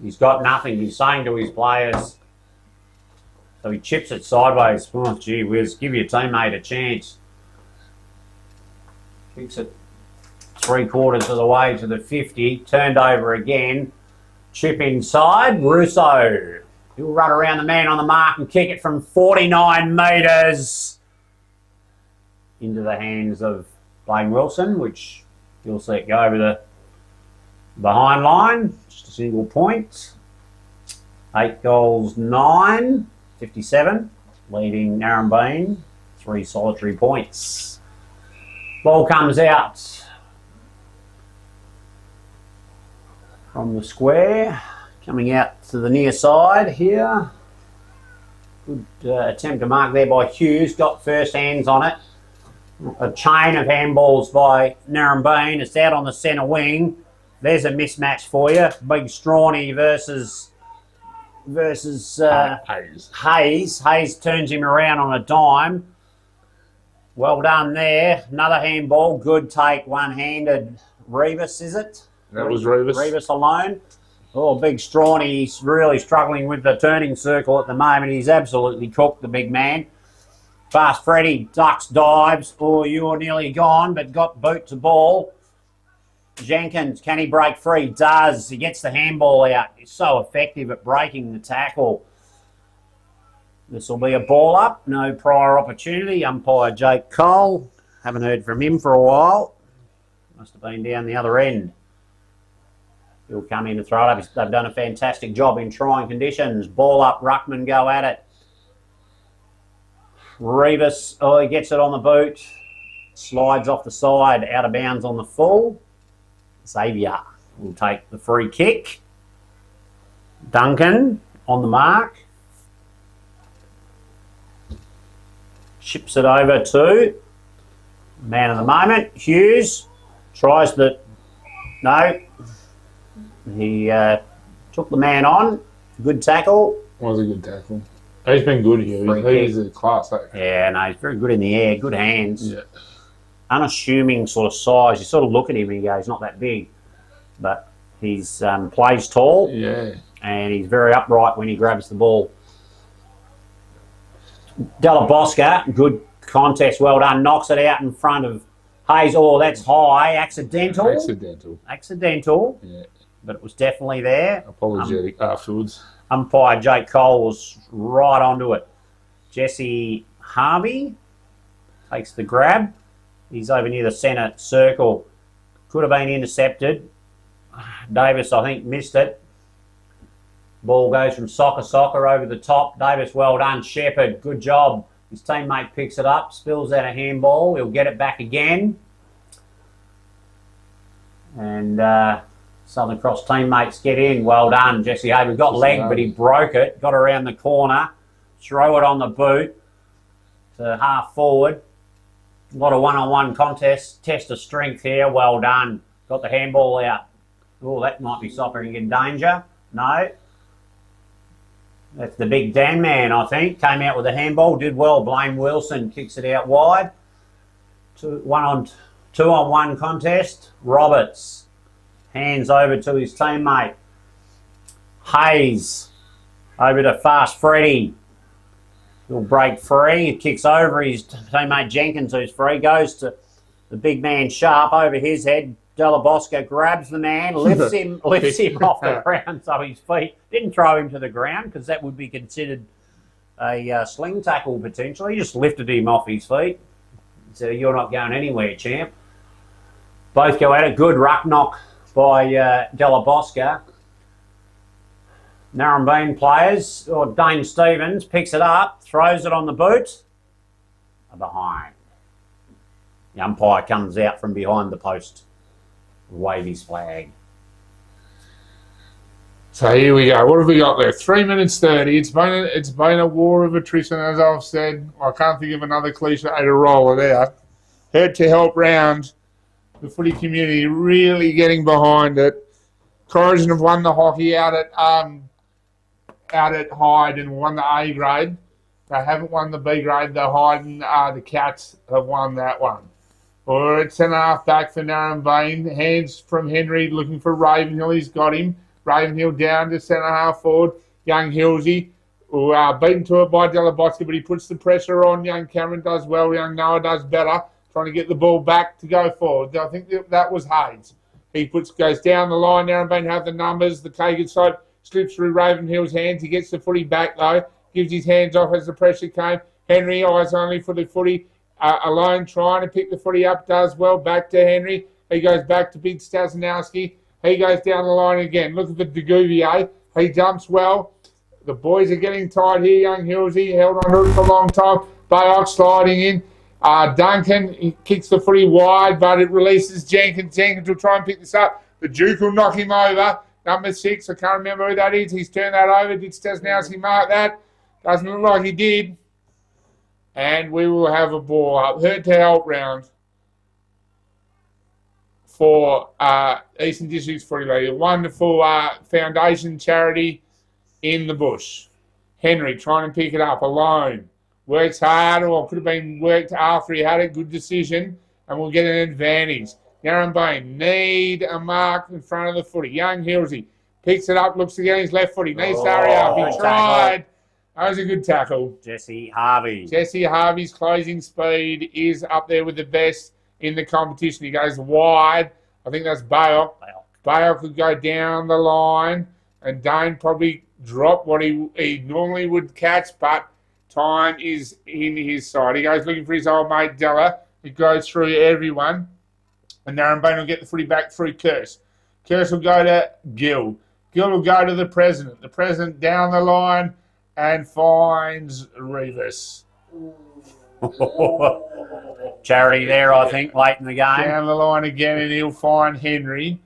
he's got nothing. He's saying to his players, so he chips it sideways. Oh, gee whiz, give your teammate a chance. Kicks it 3/4 of the way to the 50, turned over again. Chip inside, Russo. He'll run around the man on the mark and kick it from 49 metres into the hands of Blaine Wilson, which you'll see it go over the behind line. Just a single point. 8 goals, 9, 57, leading Narembeen 3 solitary points. Ball comes out from the square, coming out to the near side here. Good attempt to mark there by Hughes, got first hands on it. A chain of handballs by Narembeen. It's out on the centre wing. There's a mismatch for you. Big Strawny versus Hayes. Hayes turns him around on a dime. Well done there. Another handball. Good take, one-handed. Revis, is it? That was Revis. Revis alone. Oh, big Strawny. He's really struggling with the turning circle at the moment. He's absolutely cooked, the big man. Fast Freddy ducks, dives. Oh, you were nearly gone, but got boot to ball. Jenkins, can he break free? Does. He gets the handball out. He's so effective at breaking the tackle. This will be a ball up. No prior opportunity. Umpire Jake Cole. Haven't heard from him for a while. Must have been down the other end. He'll come in and throw it up. They've done a fantastic job in trying conditions. Ball up. Ruckman go at it. Revis, oh, he gets it on the boot. Slides off the side. Out of bounds on the full. Xavier will take the free kick. Duncan on the mark. Ships it over to man of the moment, Hughes. Tries the... No. He took the man on. Good tackle. Was a good tackle. He's been good here. He's a class. Yeah, no, he's very good in the air. Good hands. Yeah. Unassuming sort of size. You sort of look at him and you go, he's not that big. But he's plays tall. Yeah. And he's very upright when he grabs the ball. Della Bosca, good contest, well done. Knocks it out in front of Hayes. Oh, that's high. Accidental. Accidental. Yeah. But it was definitely there. Apologetic afterwards. Umpire Jake Cole was right onto it. Jesse Harvey takes the grab. He's over near the centre circle. Could have been intercepted. Davis, I think, missed it. Ball goes from Soccer over the top. Davis, well done. Shepherd, good job. His teammate picks it up, spills out a handball. He'll get it back again. And Southern Cross teammates get in. Well done, Jesse Haber. Got leg, but he broke it. Got around the corner. Throw it on the boot to half forward. A lot of one-on-one contests. Test of strength here. Well done. Got the handball out. Oh, that might be stopping in danger. No. That's the big Dan man, I think. Came out with a handball. Did well. Blaine Wilson kicks it out wide. Two-on-one contest. Roberts. Hands over to his teammate. Hayes. Over to Fast Freddy. He'll break free. He kicks over his teammate Jenkins, who's free. Goes to the big man Sharp over his head. Della Bosca grabs the man, lifts him off the ground so his feet. Didn't throw him to the ground because that would be considered a sling tackle potentially. He just lifted him off his feet. So you're not going anywhere, champ. Both go at it. Good ruck knock by Della Bosca. Narembeen players, or Dane Stevens, picks it up, throws it on the boot. Behind. The umpire comes out from behind the post. Wave his flag. So here we go. What have we got there? 3 minutes 30. It's been a war of attrition, as I've said. I can't think of another cliche to roll it out. Head to help round. The footy community really getting behind it. Corrigan have won the hockey out at Hyde and won the A grade. They haven't won the B grade. The Hyde and the Cats have won that one. Or at centre half back for Narembeen. Hands from Henry looking for Ravenhill. He's got him. Ravenhill down to centre half forward. Young Hillsey, who beaten to it by Delaboska, but he puts the pressure on. Young Cameron does well. Young Noah does better. Trying to get the ball back to go forward. I think that was Hayes. He goes down the line. Narembeen have the numbers. The Kagan side slips through Ravenhill's hands. He gets the footy back though. Gives his hands off as the pressure came. Henry eyes only for the footy. Alone trying to pick the footy up. Does well. Back to Henry. He goes back to Big Stasnowski. He goes down the line again. Look at the Deguvier. He jumps well. The boys are getting tired here. Young Hillsey held on to it for a long time. Bayok sliding in. Duncan, he kicks the footy wide, but it releases Jenkins. Jenkins will try and pick this up. The Duke will knock him over. Number 6, I can't remember who that is. He's turned that over. Did Stasnowski mark that? Doesn't look like he did. And we will have a ball up. Hurt to help round for Eastern Districts Footy League. A wonderful foundation charity in the bush. Henry trying to pick it up alone. Works hard, or could have been worked after he had a good decision, and we'll get an advantage. Narembeen need a mark in front of the footy. Young Hillsey picks it up, looks again his left foot. He needs to hurry up. He tried. That was a good tackle. Jesse Harvey. Jesse Harvey's closing speed is up there with the best in the competition. He goes wide. I think that's Bayok. Bayok could go down the line, and Dane probably drop what he normally would catch, but time is in his side. He goes looking for his old mate Della. He goes through everyone. And Narembeen will get the footy back through Curse. Curse will go to Gill. Gill will go to the President. The President down the line and finds Revis. Charity there, I think, late in the game. Down the line again, and he'll find Henry.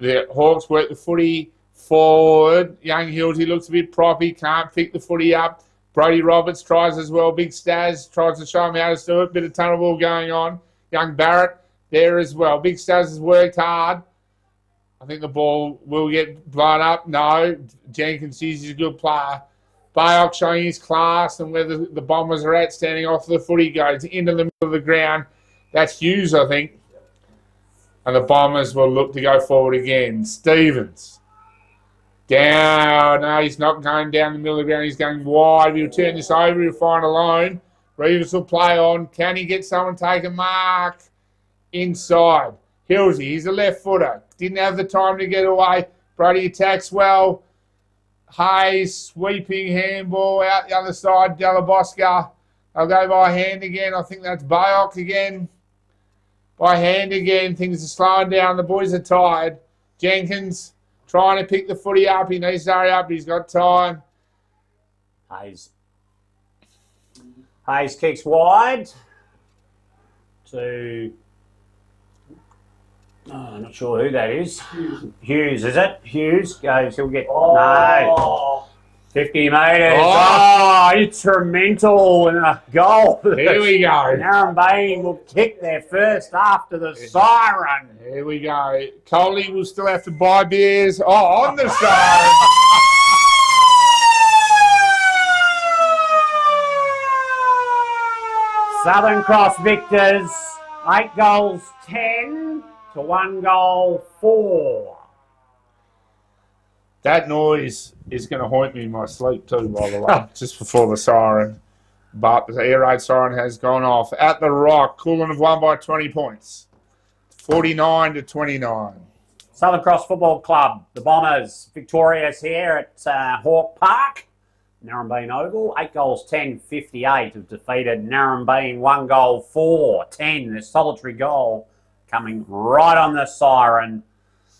The Hawks work the footy forward. Young Hillsey looks a bit proppy, can't pick the footy up. Brody Roberts tries as well. Big Staz tries to show him how to do it. Bit of tunnel ball going on. Young Barrett there as well. Big Staz has worked hard. I think the ball will get blown up. No. Jenkins is a good player. Bayok showing his class and where the Bombers are at, standing off the footy, goes into the middle of the ground. That's Hughes, I think. And the Bombers will look to go forward again. Stevens. Down. No, he's not going down the middle of the ground. He's going wide. He'll turn this over. He'll find alone. Reeves will play on. Can he get someone take a mark? Inside. Hillsey, he's a left footer. Didn't have the time to get away. Brody attacks well. Hayes, sweeping handball out the other side. Delaboska. They'll go by hand again. I think that's Bayok again. By hand again. Things are slowing down. The boys are tired. Jenkins trying to pick the footy up. He needs to hurry up. He's got time. Hayes kicks wide to... Oh, I'm not sure who that is. Hughes, is it? Hughes goes, he'll get... No. 50 metres. Oh, instrumental in a goal. Here we go. Narembeen will kick their first after the siren. Here we go. Coley will still have to buy beers. Oh, on the siren. Southern Cross victors, 8 goals 10 to 1 goal 4. That noise is going to haunt me in my sleep too, by the way, just before the siren. But the air raid siren has gone off. At the Rock, Coolin have won by 20 points. 49 to 29. Southern Cross Football Club, the Bombers, victorious here at Hawke Park. Narembeen Oval, 8 goals 10, 58 have defeated Narembeen, 1 goal 4, 10. The solitary goal coming right on the siren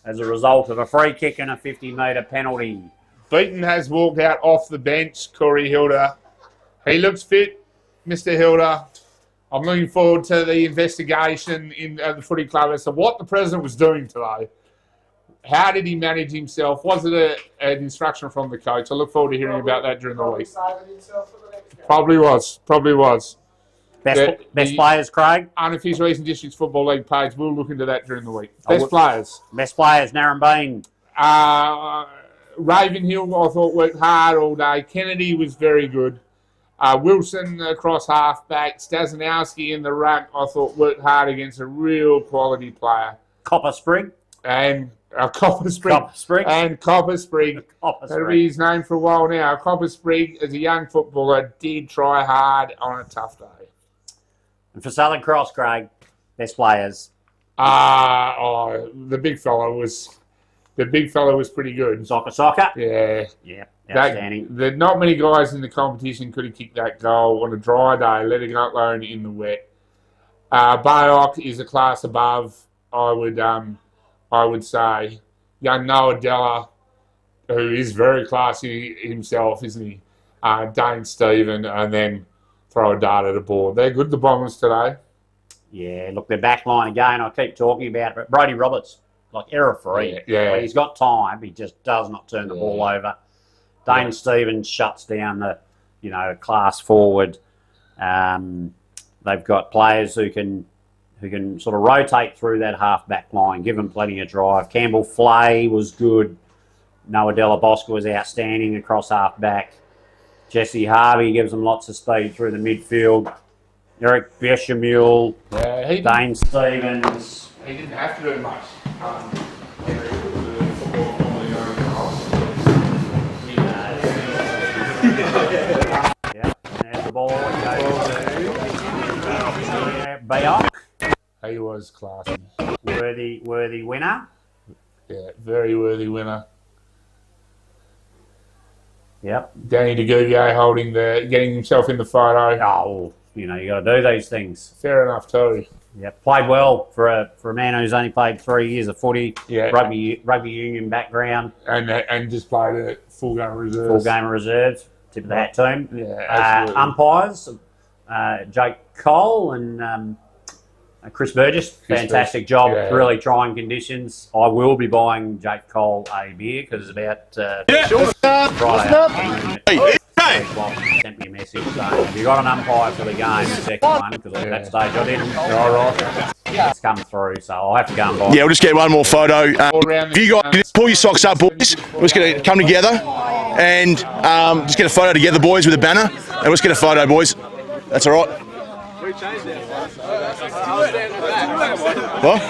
as a result of a free kick and a 50-metre penalty. Beaton has walked out off the bench, Corey Hilda. He looks fit, Mr. Hilda. I'm looking forward to the investigation in the footy club as to what the president was doing today. How did he manage himself? Was it an instruction from the coach? I look forward to hearing about that during the week. Probably was. Best players, Craig? Unofficial Eastern Districts Football League page. We'll look into that during the week. Best players, Narembeen. Ravenhill, I thought, worked hard all day. Kennedy was very good. Wilson across half-back. Stasnowski in the ruck, I thought, worked hard against a real quality player. Copper Sprig. And Copper Sprig. Copper Sprig. And Copper Sprig. Copper That'll be his name for a while now. Copper Sprig, as a young footballer, did try hard on a tough day. And for Southern Cross, Craig, best players. The big fella was pretty good. Soccer. Yeah. Yeah. Outstanding. Not many guys in the competition could have kicked that goal on a dry day, letting it alone in the wet. Bayok is a class above, I would say. Young Noah Della, who is very classy himself, isn't he? Dane Stephen, and then throw a dart at a board. They're good, the Bombers, today. Yeah, look, their back line again, I keep talking about it, but Brodie Roberts, like error-free. Yeah. When he's got time, he just does not turn the ball over. Dane Stevens shuts down the, class forward. They've got players who can sort of rotate through that half-back line, give them plenty of drive. Campbell Flay was good. Noah Della Bosca was outstanding across half-back. Jesse Harvey gives them lots of speed through the midfield. Eric Bechamel, Dane Stevens. He didn't have to do much. There's the ball. Bayok. He was classy. Worthy winner. Yeah, very worthy winner. Yep. Danny DeGuvier getting himself in the photo. Oh, you got to do these things. Fair enough too. Yep. Played well for a man who's only played 3 years of footy. Yeah. Rugby union background. And just played a full game of reserves. Full game of reserves. Tip of the hat to him. Yeah, absolutely. Umpires, Jake Cole and Chris Burgess. Fantastic job. Yeah. Really trying conditions. I will be buying Jake Cole a beer because it's about Friday. Hey. Sent me a message saying, have you got an umpire for the game, the second one? Because at that stage I didn't. All right. It's come through, so I'll have to go and buy. Yeah, we'll just get one more photo. If you guys pull your socks up, boys, we're just going to come together and just get a photo together, boys, with a banner. And let's get a photo, boys. That's all right. What?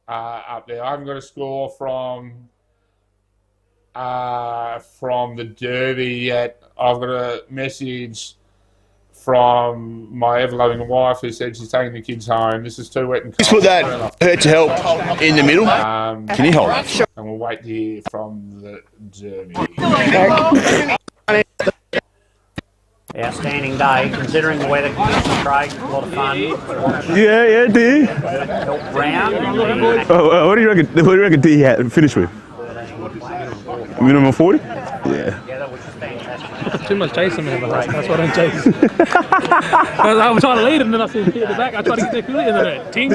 Up there. I haven't got a score from the Derby yet. I've got a message from my ever-loving wife who said she's taking the kids home. This is too wet and cold. Just put that hurt to help in the middle. Can you hold it? And we'll wait to hear from the Derby. Outstanding day, considering the weather conditions, Craig. A lot of fun. Yeah, D. Help round. What do you reckon? What do you reckon D had finished with? Minimum 40? Yeah. Which is fantastic. Too much chasing me, but that's what I'm chasing. I was trying to lead him, then I see him hit the back. I tried to get that clear, and then it ting.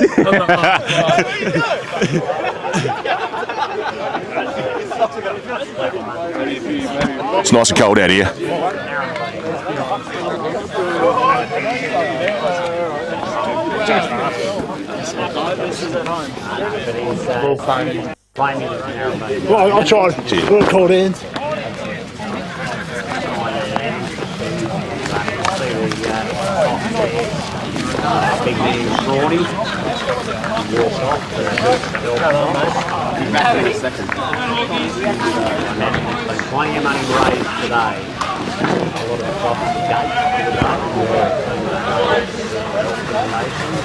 It's nice and cold out here. Well, I'll try. We're called in. Big man Prawny. Walked off. Back in a second. Plenty of money raised today. A lot of the clubs at the gate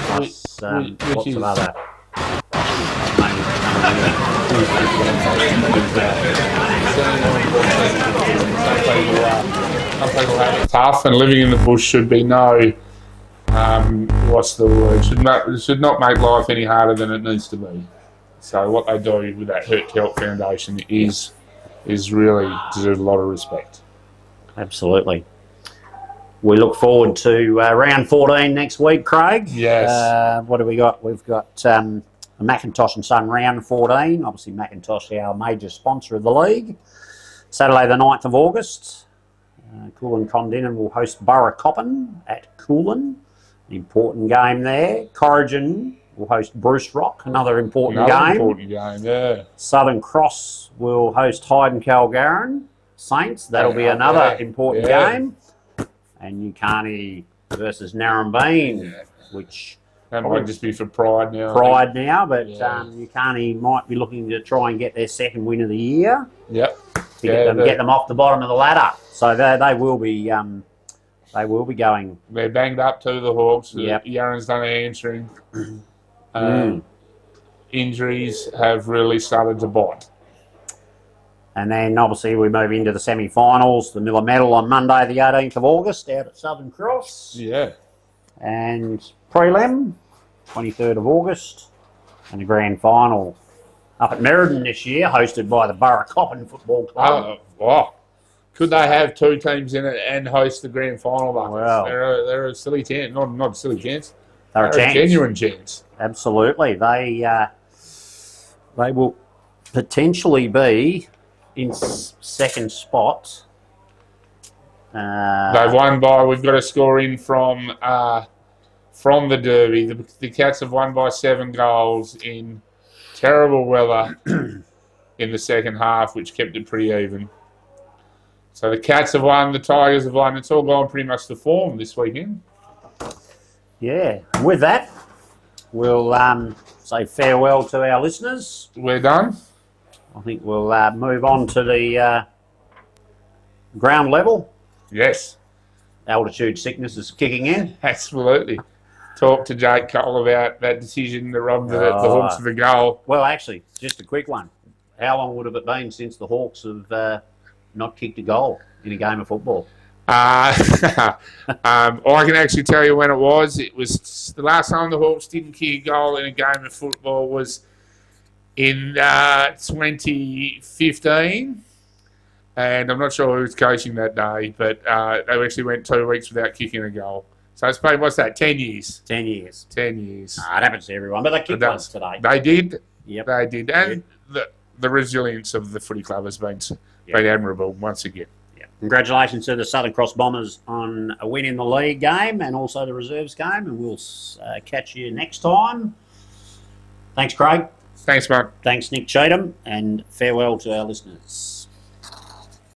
plus lots of other money Some people have it tough, and living in the bush should be what's the word? Should not make life any harder than it needs to be. So what they do with that Hurt to Help Foundation is really deserves a lot of respect. Absolutely. We look forward to round 14 next week, Craig. Yes. What do we got? We've got the Macintosh and Son round 14. Obviously, Macintosh, our major sponsor of the league. Saturday the 9th of August. Coolin Condinin will host Burracoppin at Coolin. An important game there. Corrigan will host Bruce Rock, another important game. Yeah. Southern Cross will host Hyde and Calgarin Saints. That'll be another important game. and Newcarney versus Narembeen, which That might just be for pride now. pride now, but Yeah. Newcarney might be looking to try and get their second win of the year. Yep. To get them off the bottom of the ladder. So they will be going. They're banged up to the Hawks. Yep. Yaron's done an hamstring. Injuries have really started to bite. And then obviously we move into the semi-finals, the Miller Medal on Monday the 18th of August out at Southern Cross. Yeah. And prelim, 23rd of August. And the grand final up at Merredin this year, hosted by the Borough Coppin Football Club. Oh, wow. Could they have two teams in it and host the grand final? Well, they're a silly chance. Not a silly chance. They're a chance. Genuine chance. Absolutely. They will potentially be in second spot. They've won by, we've got a score in from the Derby. The Cats have won by 7 goals in terrible weather in the second half, which kept it pretty even. So the Cats have won, the Tigers have won. It's all gone pretty much to form this weekend. Yeah. And with that, we'll say farewell to our listeners. We're done. I think we'll move on to the ground level. Yes. Altitude sickness is kicking in. Absolutely. Talk to Jake Cole about that decision to rob the Hawks of a goal. Well, actually, just a quick one. How long would have it been since the Hawks have not kicked a goal in a game of football? I can actually tell you when it was. It was the last time the Hawks didn't kick a goal in a game of football was in 2015. And I'm not sure who was coaching that day, but they actually went 2 weeks without kicking a goal. So it's probably, what's that, 10 years? 10 years. 10 years. It happens to everyone, but they kicked once today. They did. Yep. They did. And the resilience of the footy club has been admirable once again. Yeah. Congratulations to the Southern Cross Bombers on a win in the league game and also the reserves game, and we'll catch you next time. Thanks, Craig. Thanks, Mark. Thanks, Nick Cheatham, and farewell to our listeners.